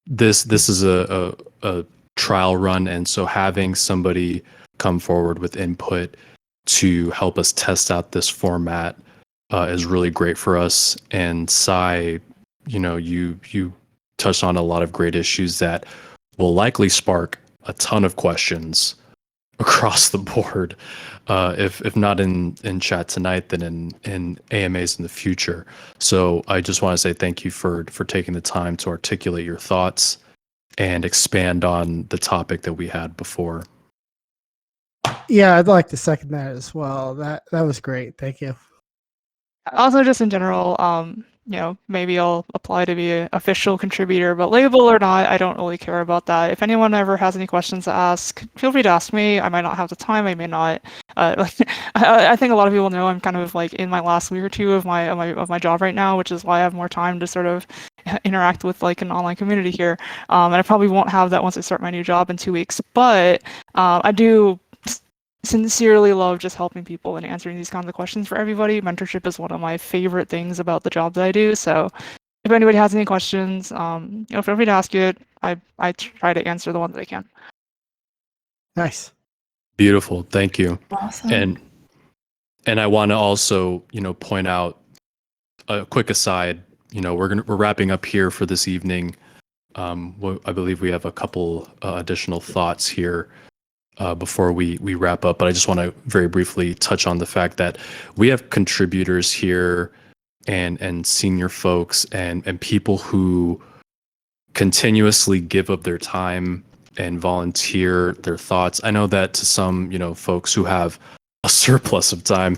this is a trial run, and so having somebody come forward with input to help us test out this format is really great for us. And Sai, you touched on a lot of great issues that will likely spark a ton of questions across the board, if not in chat tonight, then in AMAs in the future. So I just want to say thank you for taking the time to articulate your thoughts and expand on the topic that we had before. Yeah, I'd like to second that as well. That was great. Thank you. Also, just in general, maybe I'll apply to be an official contributor, but label or not, I don't really care about that. If anyone ever has any questions to ask, feel free to ask me. I might not have the time, I may not. I think a lot of people know I'm kind of like in my last week or two of my job right now, which is why I have more time to sort of interact with like an online community here. And I probably won't have that once I start my new job in 2 weeks, but I do sincerely love just helping people and answering these kinds of questions for everybody. Mentorship is one of my favorite things about the job that I do. So if anybody has any questions, feel free to ask it. I try to answer the ones that I can. Nice. Beautiful. Thank you. Awesome. And I want to also, point out a quick aside. We're wrapping up here for this evening. I believe we have a couple additional thoughts here before we wrap up, but I just want to very briefly touch on the fact that we have contributors here and senior folks and people who continuously give up their time and volunteer their thoughts. I know that to some, folks who have a surplus of time,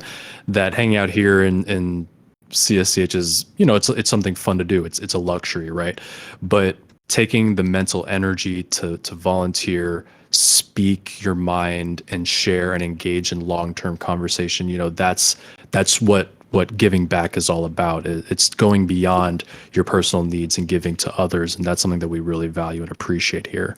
that hanging out here in CSCH is, it's something fun to do. It's a luxury, right? But taking the mental energy to volunteer, speak your mind, and share and engage in long-term conversation, that's what giving back is all about. It's going beyond your personal needs and giving to others, and that's something that we really value and appreciate here.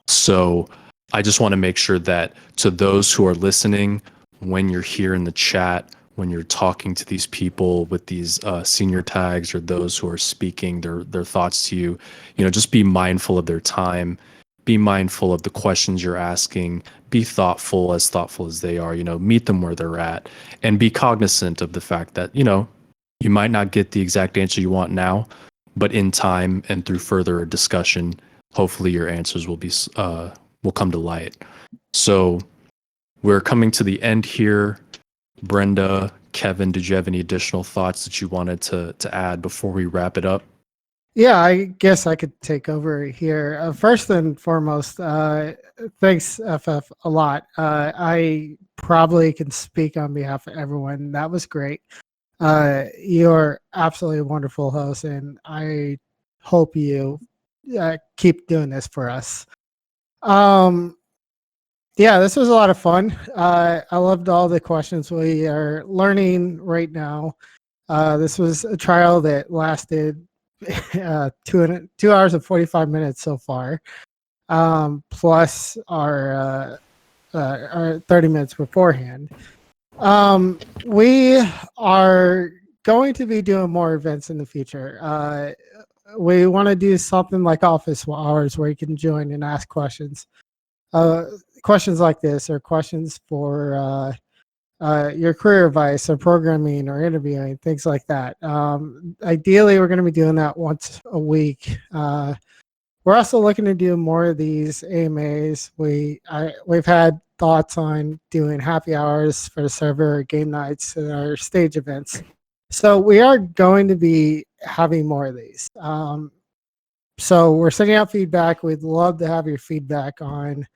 So I just want to make sure that to those who are listening, when you're here in the chat, when you're talking to these people with these senior tags, or those who are speaking their thoughts to you, just be mindful of their time, be mindful of the questions you're asking, be thoughtful as they are, meet them where they're at, and be cognizant of the fact that, you might not get the exact answer you want now, but in time and through further discussion, hopefully your answers will come to light. So we're coming to the end here. Brenda, Kevin, did you have any additional thoughts that you wanted to add before we wrap it up? Yeah, I guess I could take over here. First and foremost, thanks, FF, a lot. I probably can speak on behalf of everyone. That was great. You're absolutely a wonderful host, and I hope you keep doing this for us. Yeah, this was a lot of fun. I loved all the questions we are learning right now. This was a trial that lasted 2 hours and 45 minutes so far, plus our 30 minutes beforehand. We are going to be doing more events in the future. We want to do something like office hours where you can join and ask questions. Questions like this, or questions for your career advice or programming or interviewing, things like that. Ideally, we're going to be doing that once a week. We're also looking to do more of these AMAs. We've had thoughts on doing happy hours for the server, game nights, and our stage events. So we are going to be having more of these. So we're sending out feedback. We'd love to have your feedback on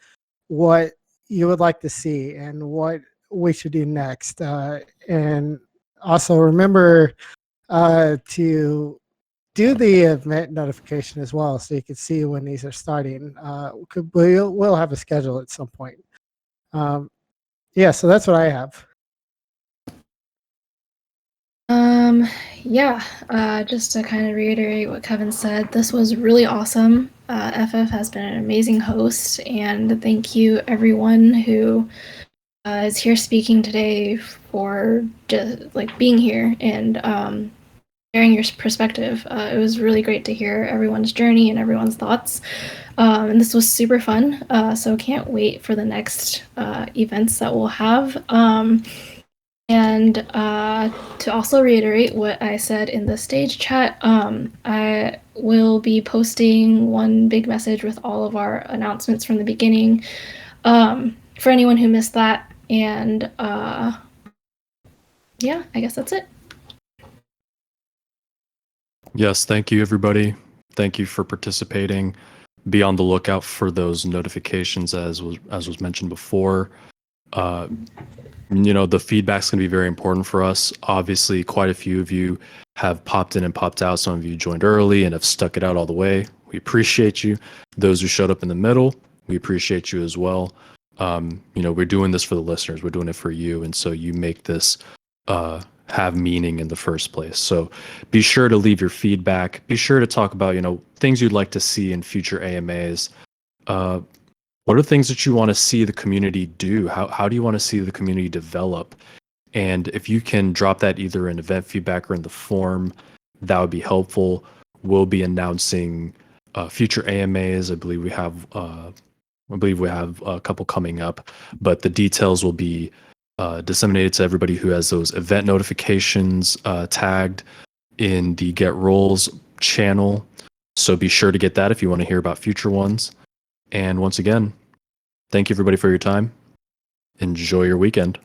what you would like to see and what we should do next. And also remember to do the event notification as well, so you can see when these are starting. We'll have a schedule at some point. Yeah, so that's what I have. Yeah, just to kind of reiterate what Kevin said, this was really awesome. FF has been an amazing host, and thank you everyone who is here speaking today for just like being here and sharing your perspective. It was really great to hear everyone's journey and everyone's thoughts. And this was super fun. So can't wait for the next events that we'll have. And to also reiterate what I said in the stage chat, I will be posting one big message with all of our announcements from the beginning for anyone who missed that. And yeah, I guess that's it. Yes, thank you, everybody. Thank you for participating. Be on the lookout for those notifications, as was mentioned before. The feedback's going to be very important for us. Obviously, quite a few of you have popped in and popped out. Some of you joined early and have stuck it out all the way. We appreciate you. Those who showed up in the middle, we appreciate you as well. We're doing this for the listeners. We're doing it for you. And so you make this have meaning in the first place. So be sure to leave your feedback. Be sure to talk about, things you'd like to see in future AMAs. What are things that you want to see the community do? How do you want to see the community develop? And if you can drop that either in event feedback or in the form, that would be helpful. We'll be announcing future AMAs. I believe we have a couple coming up, but the details will be disseminated to everybody who has those event notifications tagged in the Get Roles channel. So be sure to get that if you want to hear about future ones. And once again, thank you everybody for your time. Enjoy your weekend.